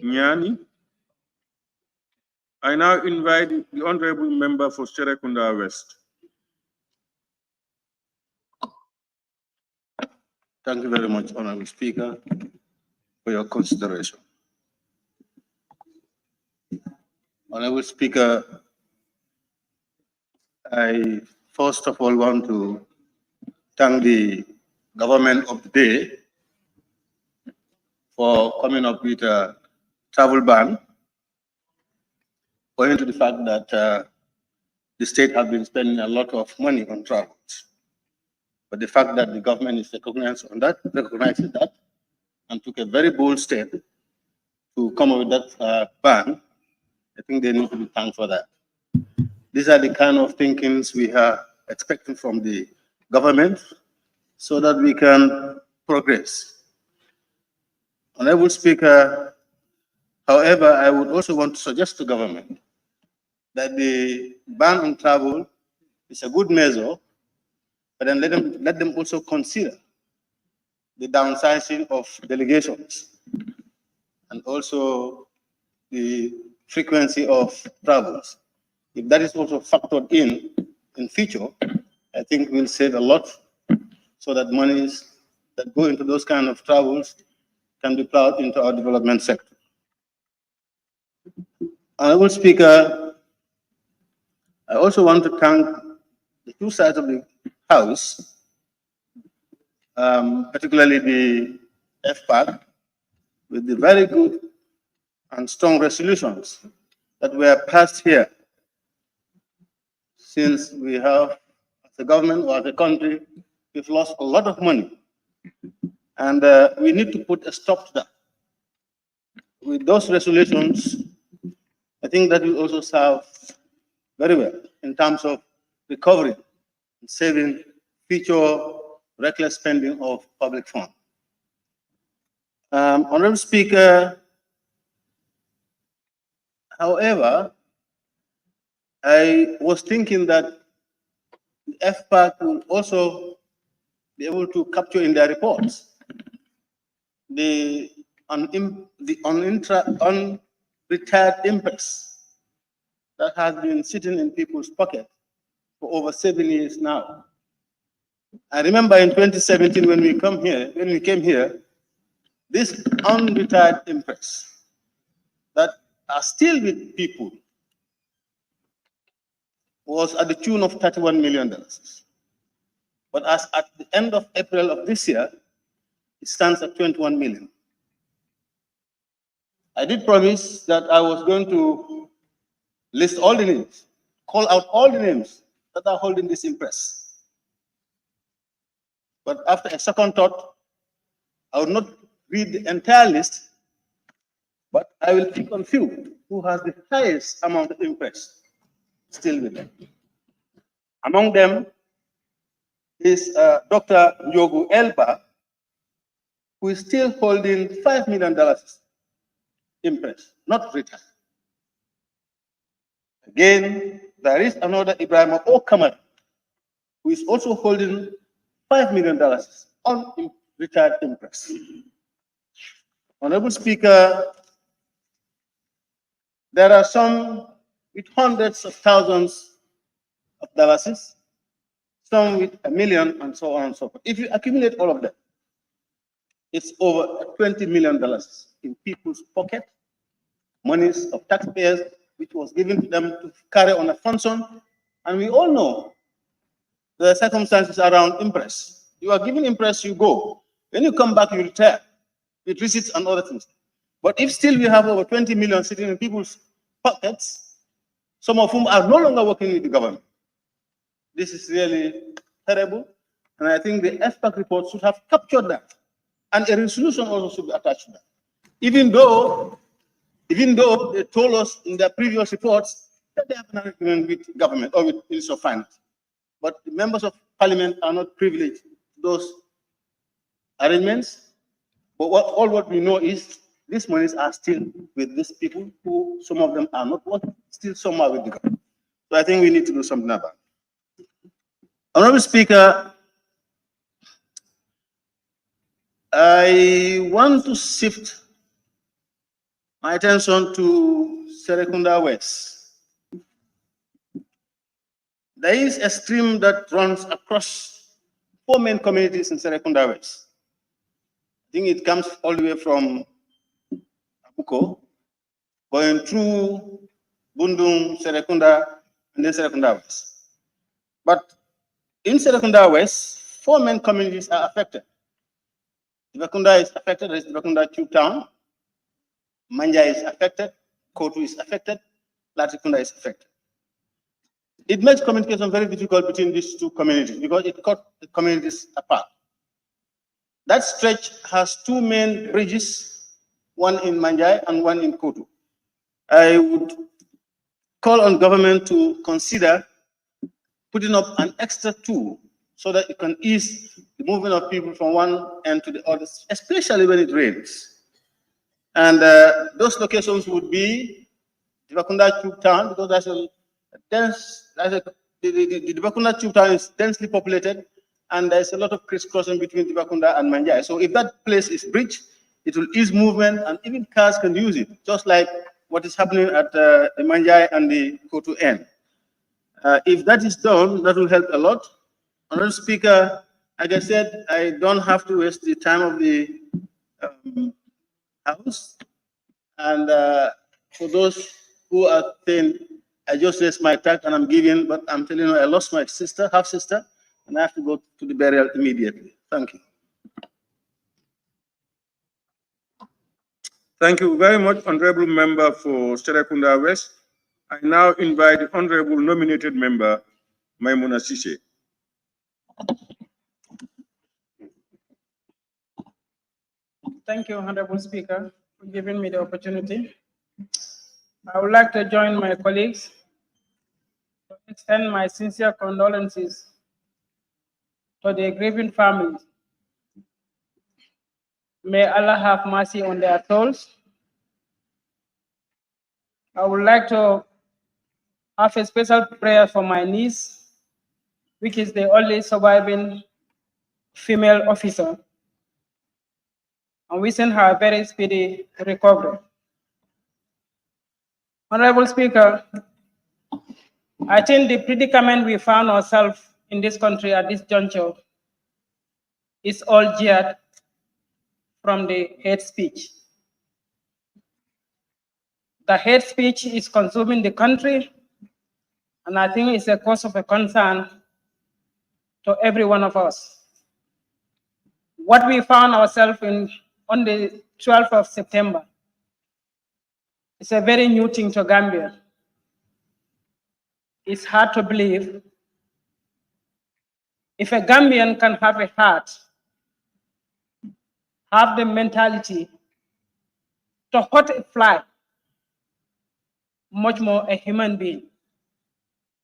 Nyani. I now invite the Honorable Member for Serekunda West. Thank you very much, Honorable Speaker, for your consideration. Honorable Speaker, I first of all want to thank the government of the day for coming up with a travel ban, owing to the fact that the state has been spending a lot of money on travels. But the fact that the government is recognizes that and took a very bold step to come up with that ban, I think they need to be thanked for that. These are the kind of thinkings we are expecting from the government so that we can progress. Honorable Speaker, however, I would also want to suggest to government that the ban on travel is a good measure, but then let them also consider the downsizing of delegations and also the frequency of travels. If that is also factored in future, I think we'll save a lot so that monies that go into those kind of travels can be plowed into our development sector. Honorable Speaker, I also want to thank the two sides of the House, particularly the FPAC, with the very good and strong resolutions that were passed here. Since we have, as a government or as a country, we've lost a lot of money. And we need to put a stop to that. With those resolutions, I think that will also serve very well in terms of recovery and saving future reckless spending of public funds. Honorable Speaker, however, I was thinking that the FPAC will also be able to capture in their reports the unretired impacts that has been sitting in people's pocket for over 7 years now. I remember in 2017 when we came here, these unretired impacts that are still with people was at the tune of $31 million. But as at the end of April of this year, it stands at 21 million. I did promise that I was going to list all the names, call out all the names that are holding this impress. But after a second thought, I will not read the entire list, but I will pick on few who has the highest amount of impress still with them. Among them is Dr. Njogu Elba, who is still holding $5 million impress, not retired. Again, there is another Ibrahim Okamar, who is also holding $5 million on retired impress. Honorable Speaker, There are some with hundreds of thousands of dollars, some with $1 million, and so on and so forth. If you accumulate all of them, it's over $20 million in people's pocket, monies of taxpayers, which was given to them to carry on a function. And we all know the circumstances around Impress. You are given Impress, you go. When you come back, you retire with receipts and other things. But if still we have over 20 million sitting in people's pockets, some of whom are no longer working with the government, this is really terrible. And I think the FPAC report should have captured that. And a resolution also should be attached to that. Even though they told us in their previous reports that they have an agreement with government or with Ministry of Finance. But the members of parliament are not privileged to those arrangements. But all what we know is these monies are still with these people who, some of them are not working, still some are with the government. So I think we need to do something about it. Honorable Speaker, I want to shift my attention to Serekunda West. There is a stream that runs across 4 main communities in Serekunda West. I think it comes all the way from Abuko, going through Bundung, Serekunda, and then Serekunda West. But in Serekunda West, 4 main communities are affected. Dibakunda is affected, there is Dibakunda Tube Town, Manja is affected, Kotu is affected, Latrikunda is affected. It makes communication very difficult between these 2 communities because it cut the communities apart. That stretch has 2 main bridges, one in Manjai and one in Kotu. I would call on government to consider putting up an extra 2 so that it can ease the movement of people from one end to the other, especially when it rains. And those locations would be Dibakunda Tube Town, because there's a dense, the Dibakunda Tube Town is densely populated, and there's a lot of crisscrossing between Dibakunda and Manjai. So if that place is bridged, it will ease movement, and even cars can use it, just like what is happening at the Manjai and the Kotu end. If that is done, that will help a lot. Honorable Speaker, like I said, I don't have to waste the time of the House. And for those who are saying, I just raised my tax and I'm giving, but I'm telling you, I lost my sister, half sister, and I have to go to the burial immediately. Thank you. Thank you very much, Honorable Member for Serekunda West. I now invite the Honorable Nominated Member, Maimuna Sise. Thank you, Honorable Speaker, for giving me the opportunity. I would like to join my colleagues to extend my sincere condolences to the grieving families. May Allah have mercy on their souls. I would like to have a special prayer for my niece, which is the only surviving female officer, and wishing her a very speedy recovery. Honorable Speaker, I think the predicament we found ourselves in this country at this juncture is all geared from the hate speech. The hate speech is consuming the country, and I think it's a cause of a concern to every one of us. What we found ourselves in on the 12th of September is a very new thing to Gambia. It's hard to believe if a Gambian can have a heart, have the mentality to hurt a fly, much more a human being,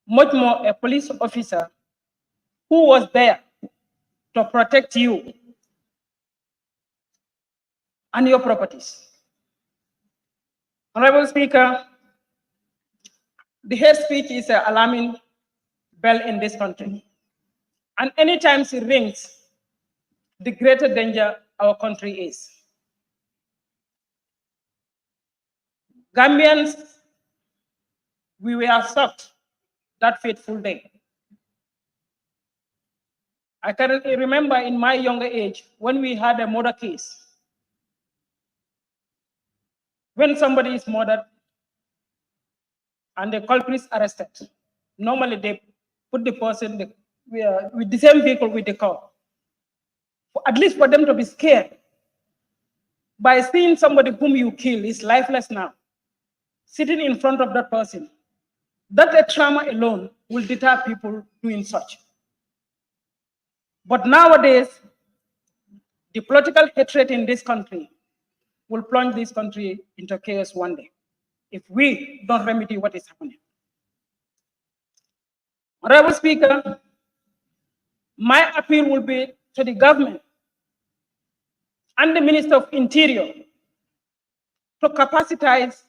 much more a police officer who was there to protect you and your properties. Honorable Speaker, the hate speech is an alarming bell in this country. And anytime it rings, the greater danger our country is. Gambians We were shocked that fateful day. I can remember in my younger age when we had a murder case. When somebody is murdered and the culprit is arrested, normally they put the person with the same vehicle with the car. At least for them to be scared by seeing somebody whom you kill is lifeless now, sitting in front of that person. That a trauma alone will deter people doing such. But nowadays, the political hatred in this country will plunge this country into chaos one day if we don't remedy what is happening. Honorable Speaker, my appeal will be to the government and the Minister of Interior to capacitize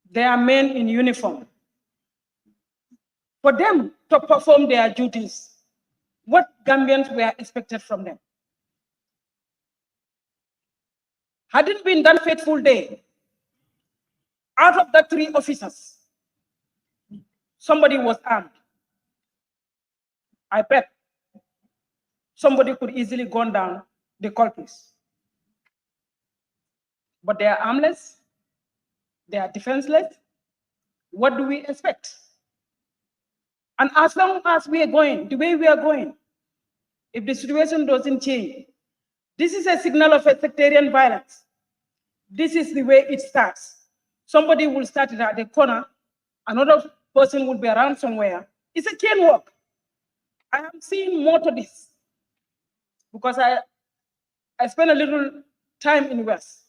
their men in uniform for them to perform their duties, what Gambians were expected from them. Had it been that fateful day, out of the 3 officers, somebody was armed. I bet somebody could easily gun down the culprits. But they are armless, they are defenseless. What do we expect? And as long as we are going the way we are going, if the situation doesn't change, this is a signal of a sectarian violence. This is the way it starts. Somebody will start it at the corner, another person will be around somewhere. It's a chain walk. I am seeing more to this because I spent a little time in West.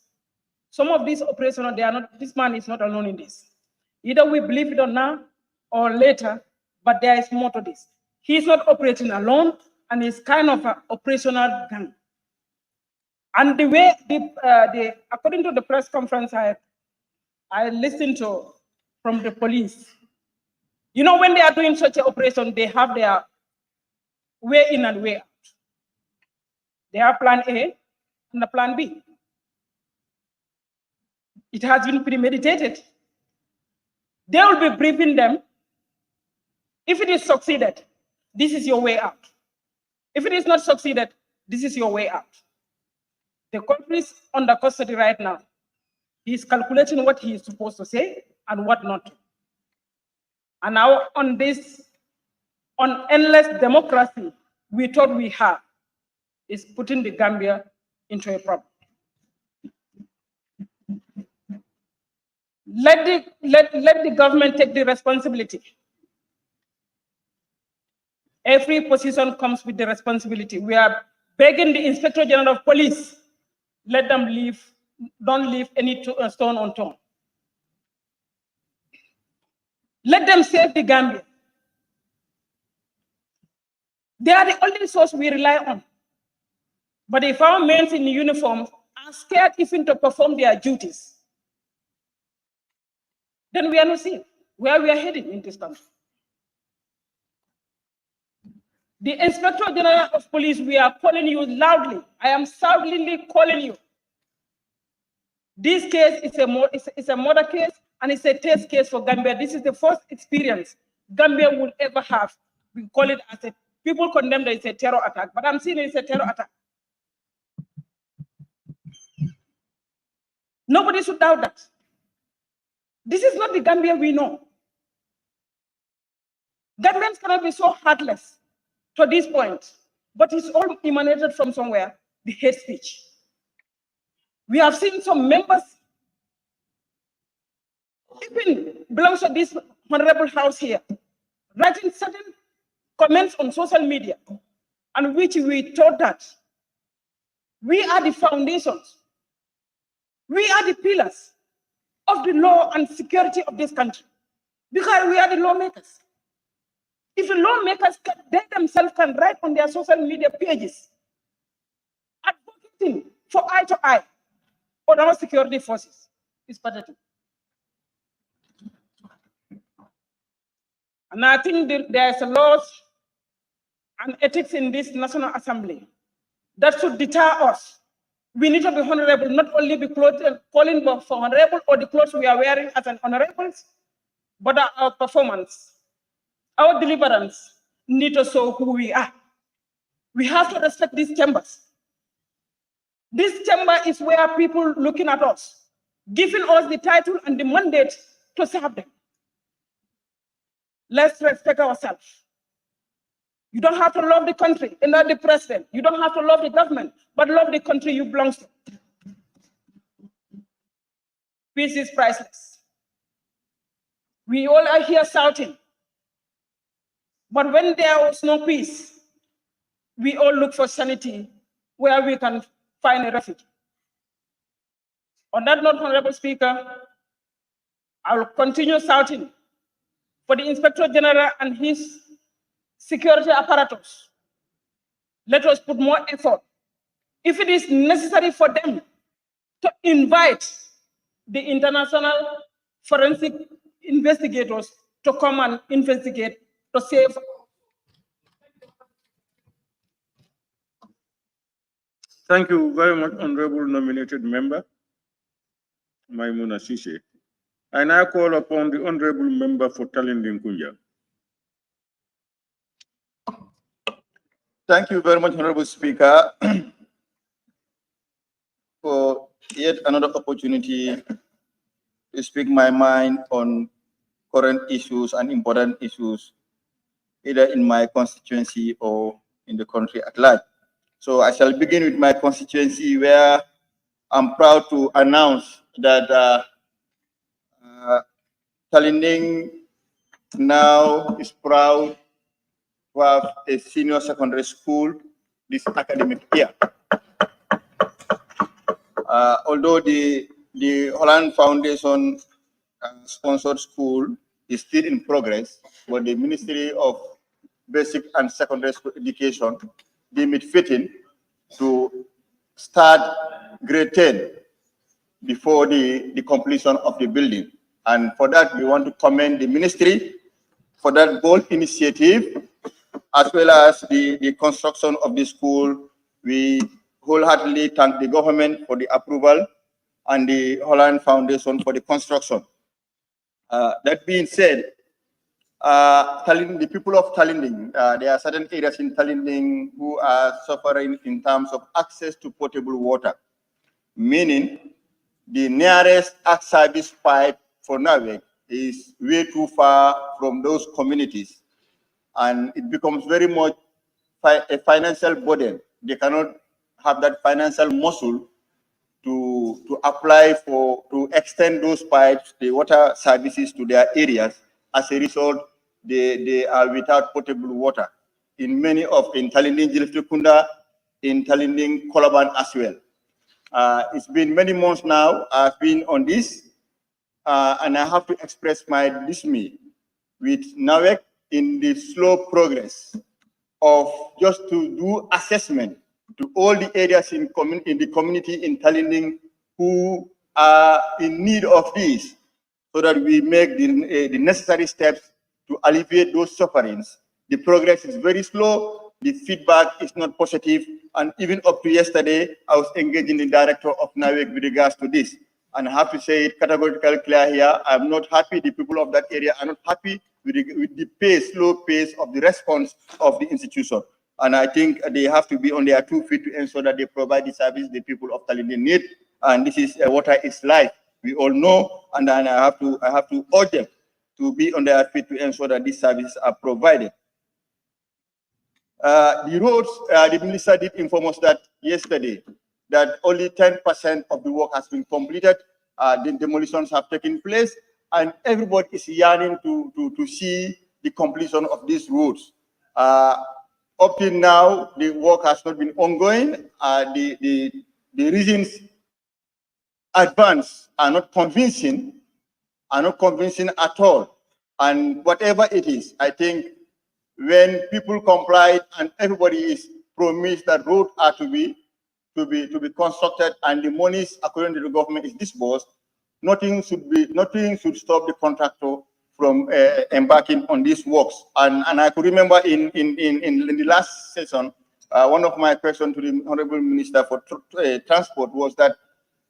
Some of these operations, this man is not alone in this. Either we believe it or not, or later, but there is more to this. He's not operating alone, and he's kind of an operational gang. And the way, according to the press conference I listened to from the police, you know, when they are doing such an operation, they have their way in and way out. They have plan A and the plan B. It has been premeditated. They will be briefing them. If it is succeeded, this is your way out. If it is not succeeded, this is your way out. The culprit is under custody right now. He is calculating what he is supposed to say and what not to. And now on endless democracy we thought we have is putting the Gambia into a problem. Let the government take the responsibility. Every position comes with the responsibility. We are begging the Inspector General of Police, let them leave, don't leave any stone unturned. Let them save the Gambia. They are the only source we rely on. But if our men in uniform are scared even to perform their duties, then we are not safe where we are heading in this country. The Inspector General of Police, we are calling you loudly. I am soundly calling you. This case is a murder case and it's a test case for Gambia. This is the first experience Gambia will ever have. We call it as a, people condemn that it's a terror attack, but I'm seeing it's a terror attack. Nobody should doubt that. This is not the Gambia we know. Gambians cannot be so heartless to this point, but it's all emanated from somewhere, the hate speech. We have seen some members, even belongs to this honorable house here, writing certain comments on social media, and which we thought that we are the foundations, we are the pillars of the law and security of this country, because we are the lawmakers. If the lawmakers, they themselves can write on their social media pages, advocating for eye to eye on our security forces, it's pathetic. And I think there's a laws and ethics in this National Assembly that should deter us. We need to be honorable, not only be calling for honorable or the clothes we are wearing as an honorables, but our performance, our deliverance need to show who we are. We have to respect these chambers. This chamber is where people looking at us, giving us the title and the mandate to serve them. Let's respect ourselves. You don't have to love the country and not the president. You don't have to love the government, but love the country you belong to. Peace is priceless. We all are here shouting. But when there was no peace, we all look for sanity where we can find a refuge. On that note, Honorable Speaker, I will continue shouting for the Inspector General and his security apparatus. Let us put more effort. If it is necessary for them to invite the international forensic investigators to come and investigate to save. Thank you very much, Honorable Nominated Member, Maimuna Sise. I now call upon the Honorable Member for Talinding Kunja. Thank you very much, Honorable Speaker, for yet another opportunity to speak my mind on current issues and important issues, either in my constituency or in the country at large. So I shall begin with my constituency, where I'm proud to announce that Talinding now is proud to have a senior secondary school this academic year. Although the Holland Foundation sponsored school is still in progress, but the Ministry of Basic and Secondary School Education deemed it fitting to start grade 10 before the completion of the building. And for that, we want to commend the ministry for that bold initiative, as well as the construction of the school. We wholeheartedly thank the government for the approval and the Holland Foundation for the construction. That being said, the people of Talinding, there are certain areas in Talinding who are suffering in terms of access to potable water, meaning the nearest service pipe for Nawek is way too far from those communities, and it becomes very much a financial burden. They cannot have that financial muscle to apply to extend those pipes, the water services to their areas. As a result, they are without potable water in Talinding, Jilfrikunda, in Talinding, Kolaban as well. It's been many months now I've been on this, and I have to express my dismay with NAWEC in the slow progress of just to do assessment to all the areas in the community in Talinding who are in need of this, so that we make the necessary steps to alleviate those sufferings. The progress is very slow, the feedback is not positive, and even up to yesterday, I was engaging the director of NAWEC with regards to this. And I have to say it categorically clear here, I'm not happy, the people of that area are not happy with the slow pace of the response of the institution. And I think they have to be on their 2 feet to ensure that they provide the service the people of Talinding need. And this is water is life. We all know, and then I have to urge them to be on their feet to ensure that these services are provided. The roads, the minister did inform us that yesterday that only 10% of the work has been completed. The demolitions have taken place, and everybody is yearning to see the completion of these roads. Up till now, the work has not been ongoing. The reasons advanced are not convincing at all. And whatever it is, I think when people comply and everybody is promised that roads are to be constructed and the monies according to the government is disbursed, nothing should stop the contractor from embarking on these works. And I could remember in the last session, one of my questions to the Honorable Minister for Transport was that,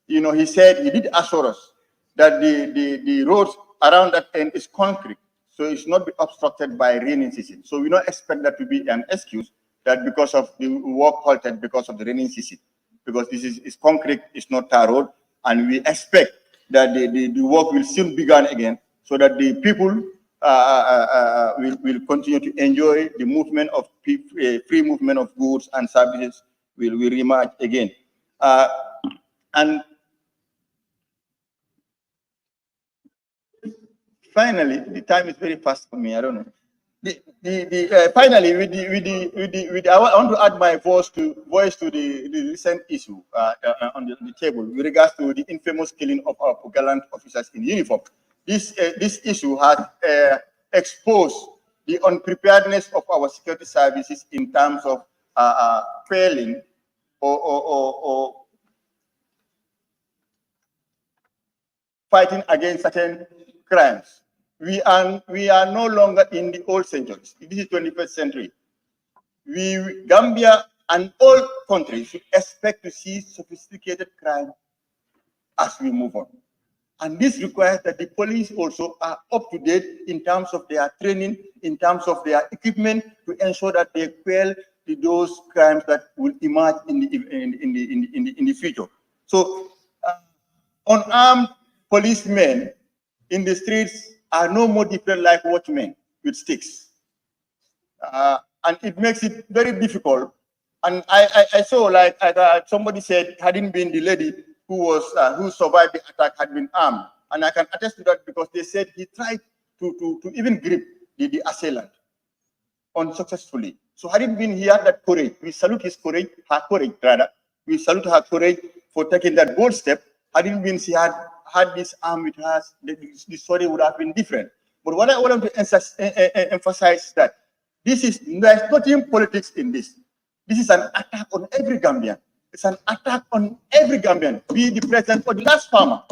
he said he did assure us that the roads around that end is concrete, so it's not be obstructed by rainy season. So we don't expect that to be an excuse that because of the work halted because of the rainy season, because this is concrete, it's not tar road, and we expect that the work will soon begin again, so that the people will continue to enjoy the movement of free movement of goods and services will reemerge again. And finally, the time is very fast for me. I don't know. Finally, I want to add my voice to the recent issue on the table with regards to the infamous killing of our gallant officers in uniform. This issue has exposed the unpreparedness of our security services in terms of failing or fighting against certain crimes. We are no longer in the old centuries. This is 21st century. Gambia and all countries should expect to see sophisticated crime as we move on. And this requires that the police also are up to date in terms of their training, in terms of their equipment, to ensure that they quell those crimes that will emerge in the future. So unarmed policemen in the streets are no more different like watchmen with sticks. And it makes it very difficult. And I saw, like somebody said, hadn't been the lady who survived the attack had been armed. And I can attest to that because they said he tried to even grip the assailant unsuccessfully. So hadn't been, he had that courage. We salute his courage, her courage rather. We salute her courage for taking that bold step. Hadn't been she had this arm with her, the story would have been different. But what I want to emphasize is that there's nothing politics in this. This is an attack on every Gambian. It's an attack on every Gambian, be the president or the last farmer.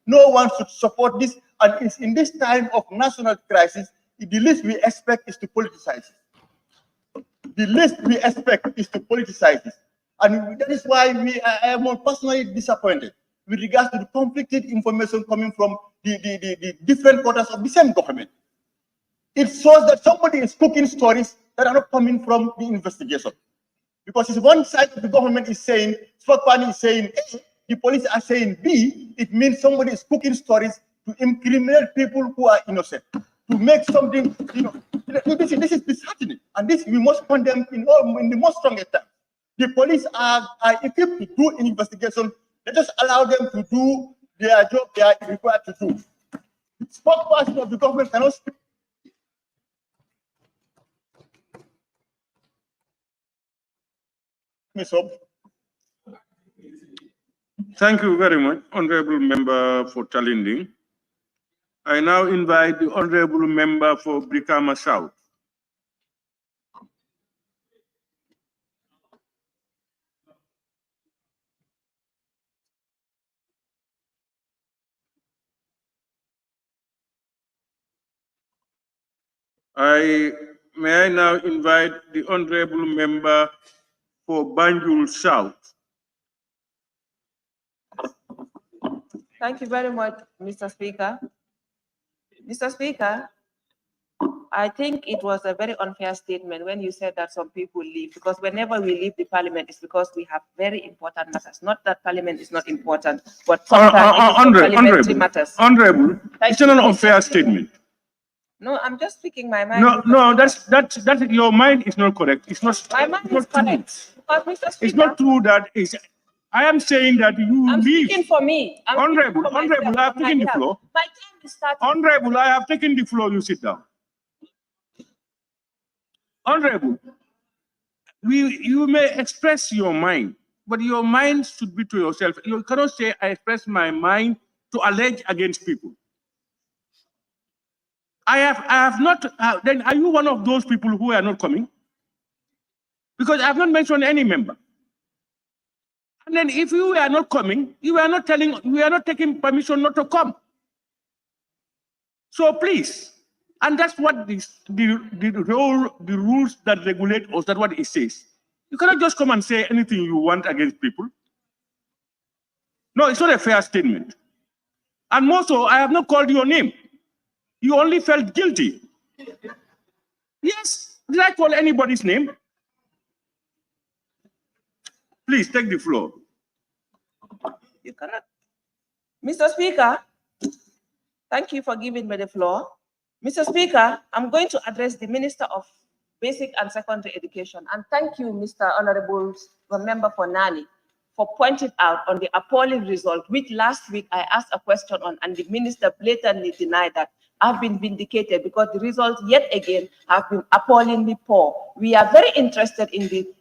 No one should support this. And it's in this time of national crisis, the least we expect is to politicize it. The least we expect is to politicize this. And that is why I am personally disappointed with regards to the conflicted information coming from the different quarters of the same government. It shows that somebody is cooking stories that are not coming from the investigation. Because if one side of the government is saying, Spokane is saying A, the police are saying B, it means somebody is cooking stories to incriminate people who are innocent, to make something, this is disheartening. And this we must condemn in the most strongest terms. The police are equipped to do an investigation. Let us allow them to do their job they are required to do. The spokesperson of the government cannot speak. Thank you very much, Honorable Member for Talinding. I now invite the Honorable Member for Brikama South. May I now invite the Honorable Member for Banjul South. Thank you very much, Mr. Speaker. Mr. Speaker, I think it was a very unfair statement when you said that some people leave, because whenever we leave the parliament, it's because we have very important matters. Not that parliament is not important, but sometimes parliamentary matters. Honorable, it's not an unfair statement. No, I'm just speaking my mind. No, that's your mind is not correct. It's not. My mind is correct. Because, Mr. Speaker, it's not true that is. I am saying that you I'm leave. speaking for me. Honorable, I have taken the floor. My time is starting. Honorable, I have taken the floor. You sit down. Honorable, you may express your mind, but your mind should be to yourself. You cannot say, I express my mind to allege against people. I have not, then are you one of those people who are not coming? Because I have not mentioned any member. And then if you are not coming, we are not taking permission not to come. So please, and that's what the rules that regulate us, that's what it says. You cannot just come and say anything you want against people. No, it's not a fair statement. And more so, I have not called your name. You only felt guilty. Yes. Did I call anybody's name? Please take the floor. You cannot. Mr. Speaker, thank you for giving me the floor. Mr. Speaker, I'm going to address the Minister of Basic and Secondary Education. And thank you, Mr. Honorable Member for Nani, for pointing out on the appalling result, which last week I asked a question on, and the minister blatantly denied that. I've been vindicated because the results yet again have been appallingly poor. We are very interested in the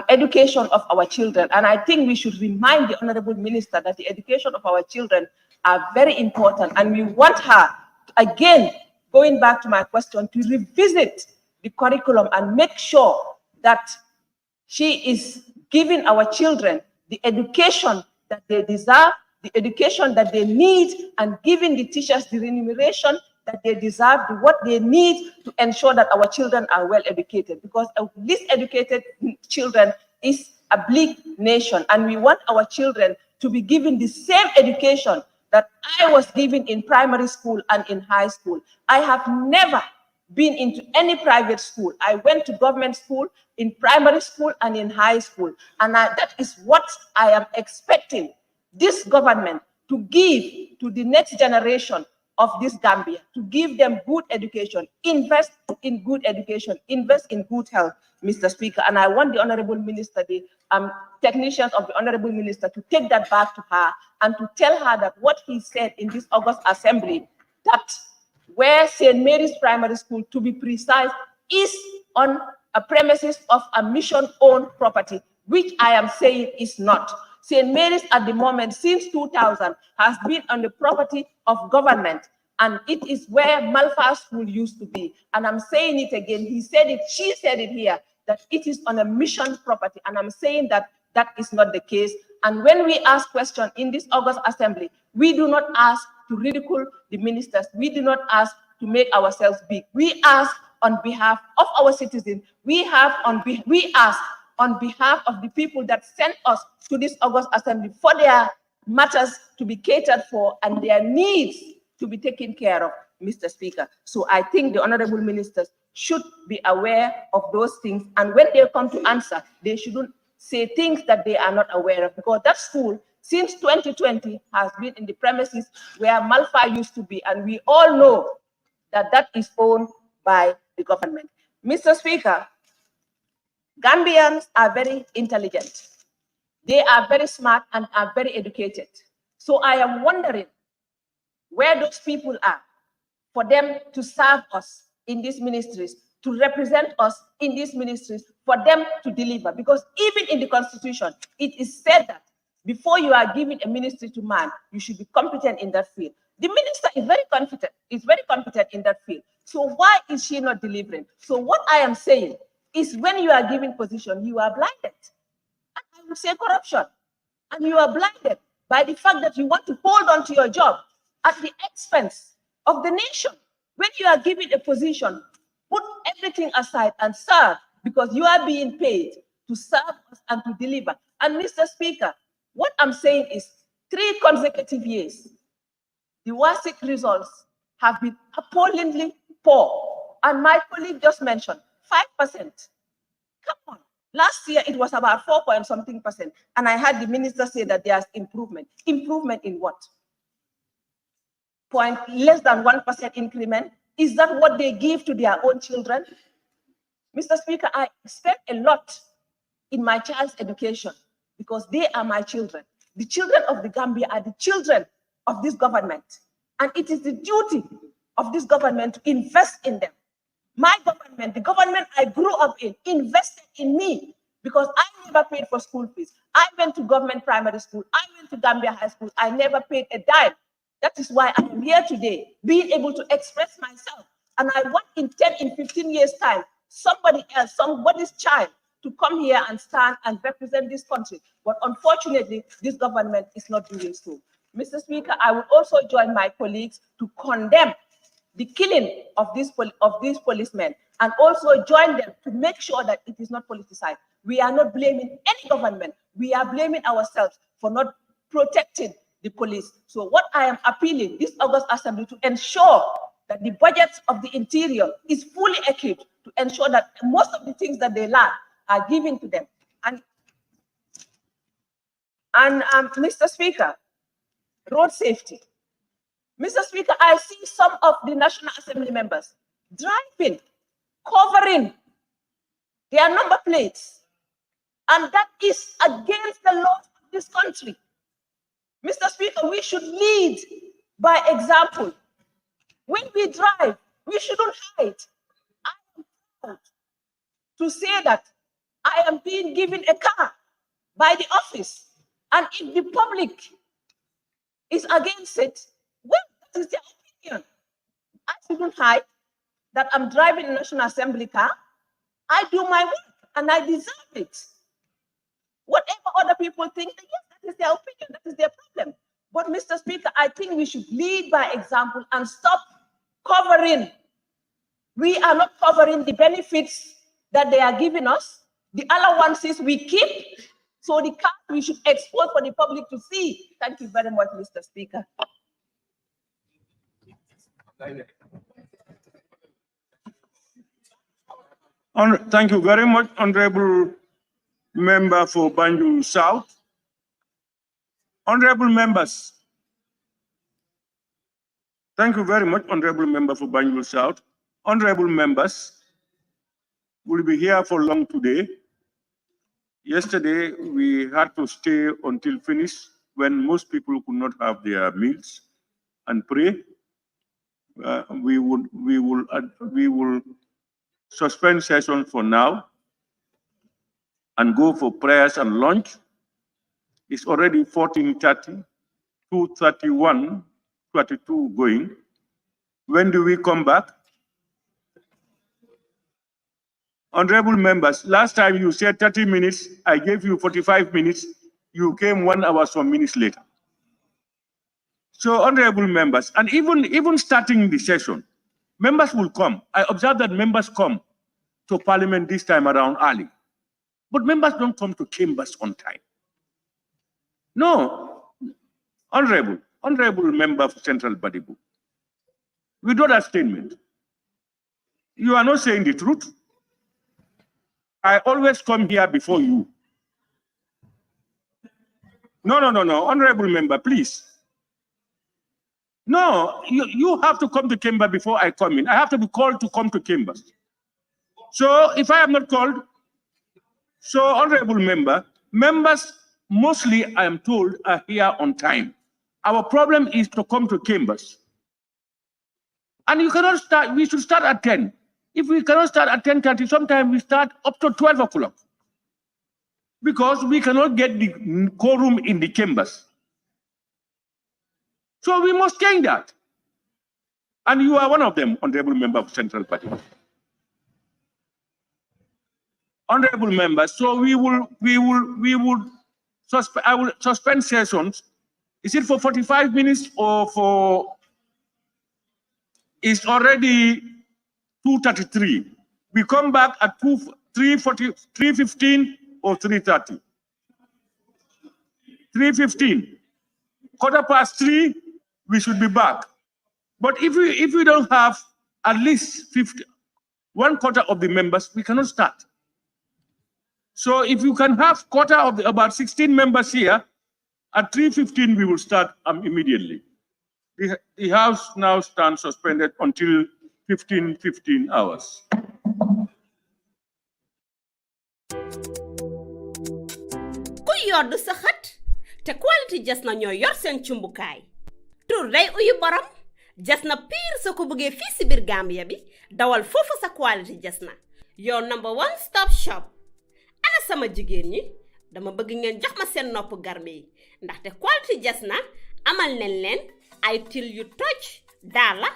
education of our children. And I think we should remind the Honorable Minister that the education of our children are very important. And we want her, again, going back to my question, to revisit the curriculum and make sure that she is giving our children the education that they deserve, the education that they need, and giving the teachers the remuneration that they deserve, what they need to ensure that our children are well educated, because least educated children is a bleak nation, and we want our children to be given the same education that I was given in primary school and in high school. I have never been into any private school. I went to government school, in primary school and in high school, and that is what I am expecting this government to give to the next generation of this Gambia, to give them good education, invest in good education, invest in good health, Mr. Speaker. And I want the Honorable Minister, the technicians of the Honorable Minister, to take that back to her and to tell her that what he said in this August Assembly, that where St. Mary's Primary School, to be precise, is on a premises of a mission-owned property, which I am saying is not. St. Mary's at the moment, since 2000, has been on the property of government, and it is where Malfa School used to be. And I'm saying it again, he said it, she said it here, that it is on a mission property, and I'm saying that that is not the case. And when we ask questions in this August Assembly, we do not ask to ridicule the ministers, we do not ask to make ourselves big. We ask on behalf of our citizens, we ask on behalf of the people that sent us to this August Assembly for their matters to be catered for and their needs to be taken care of, Mr. Speaker. So I think the honorable ministers should be aware of those things, and when they come to answer, they shouldn't say things that they are not aware of, because that school, since 2020, has been in the premises where Malfa used to be, and we all know that that is owned by the government. Mr. Speaker, Gambians are very intelligent. They are very smart and are very educated. So I am wondering where those people are for them to serve us in these ministries, to represent us in these ministries, for them to deliver. Because even in the Constitution, it is said that before you are giving a ministry to man, you should be competent in that field. The minister is very competent in that field. So why is she not delivering? So what I am saying is, when you are given position, you are blinded. And I will say corruption. And you are blinded by the fact that you want to hold on to your job at the expense of the nation. When you are given a position, put everything aside and serve, because you are being paid to serve us and to deliver. And Mr. Speaker, what I'm saying is 3 consecutive years, the WASIC results have been appallingly poor. And my colleague just mentioned 5%. Come on. Last year, it was about 4 point something percent. And I had the minister say that there's improvement. Improvement in what? Less than 1% increment? Is that what they give to their own children? Mr. Speaker, I expect a lot in my child's education, because they are my children. The children of the Gambia are the children of this government. And it is the duty of this government to invest in them. My government, the government I grew up in, invested in me, because I never paid for school fees. I went to government primary school. I went to Gambia High School. I never paid a dime. That is why I am here today, being able to express myself. And I want in 10, in 15 years' time, somebody else, somebody's child, to come here and stand and represent this country. But unfortunately, this government is not doing so. Mr. Speaker, I will also join my colleagues to condemn the killing of these policemen, and also join them to make sure that it is not politicized. We are not blaming any government. We are blaming ourselves for not protecting the police. So what I am appealing this August Assembly to ensure that the budget of the interior is fully equipped to ensure that most of the things that they learn are given to them. And Mr. Speaker, road safety. Mr. Speaker, I see some of the National Assembly members driving, covering their number plates, and that is against the laws of this country. Mr. Speaker, we should lead by example. When we drive, we shouldn't hide. I am proud to say that I am being given a car by the office, and if the public is against it, well, that is their opinion. I shouldn't hide that I'm driving a National Assembly car. I do my work and I deserve it. Whatever other people think, yes, that is their opinion, that is their problem. But Mr. Speaker, I think we should lead by example and stop covering. We are not covering the benefits that they are giving us. The allowances we keep, so the cars we should expose for the public to see. Thank you very much, Mr. Speaker. Thank you very much, Honorable Member for Banjul South. Honorable members, thank you very much, Honorable Member for Banjul South. Honorable members, we'll be here for long today. Yesterday, we had to stay until finish when most people could not have their meals and pray. We will suspend session for now and go for prayers and lunch. It's already 14:30, 2:31, 22 going. When do we come back? Honorable members, last time you said 30 minutes, I gave you 45 minutes. You came 1 hour, some minutes later. So, honorable members, and even starting the session, members will come. I observe that members come to Parliament this time around early, but members don't come to chambers on time. No, honorable member of Central Badibu, withdraw that statement. You are not saying the truth. I always come here before you. No, honorable member, please. No, you have to come to chamber before I come in. I have to be called to come to chambers. So if I am not called, so honorable member, members mostly, I am told, are here on time. Our problem is to come to chambers. And you cannot start, we should start at 10. If we cannot start at 10:30, sometimes we start up to 12 o'clock. Because we cannot get the quorum in the chambers. So we must change that. And you are one of them, honorable member of Central Party. Honorable members, so I will suspend sessions. Is it for 45 minutes or for, it's already 2:33. We come back at 3:15 or 3:30. 3:15. 3:15, we should be back. But if we don't have at least 1/4 of the members, we cannot start. So if you can have about 16 members here, at 3:15 we will start immediately. The House now stands suspended until 15 hours. Ku yoddu sa xat te quality jasna ñoo yor seen cumbukaay tur day uyu borom jasna pire sa ko bëggee fii si biir Gambia bi dawal foofu sa quality jasna your number 1 stop shop. Ana sama jigéen ñi dama bëgg ngeen jox ma seen nopp garme yi ndaxte quality jasna amal nañ leen ay til yu toj daala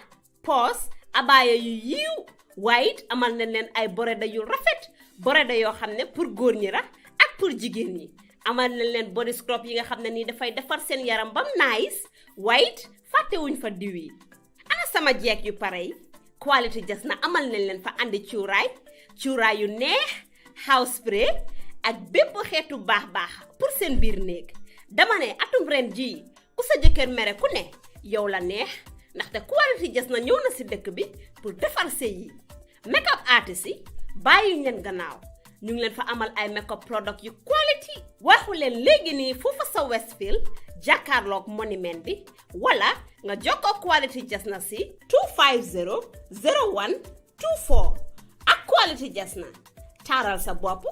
pos abaya yu yiiw waaye amal nañ leen ay boreda yu rafet boreda yoo xam ne pour góor ñi la ak pour jigéen ñi amal nañ leen body scrub yi nga xam ne nii dafay defar seen yaram bam nice waaye fàttewuñ fa diw yi ana sama jeeg yu pare yi quality jasna amal nañ leen fa andi cuuraay yu neex house spray ak bépp xeetu baax pour seen biir néeg dama ne atum ren ji ku sa jëkkër mere ku ne yow la neex ndaxte quality jas na ñëw na si dëkk bi pour defar sëy yi makeup artist yi bàyyi leen gannaaw ñu ngi leen fa amal ay makeup product yu quality waxu leen léegi nii foofa sa Westfield jàkkaarloog monument bi wala nga jokkoo quality jas na si 250 01 24 ak quality jas na taaral sa bopp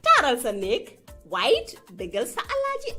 taaral sa néeg waaye it bégal sa alaaji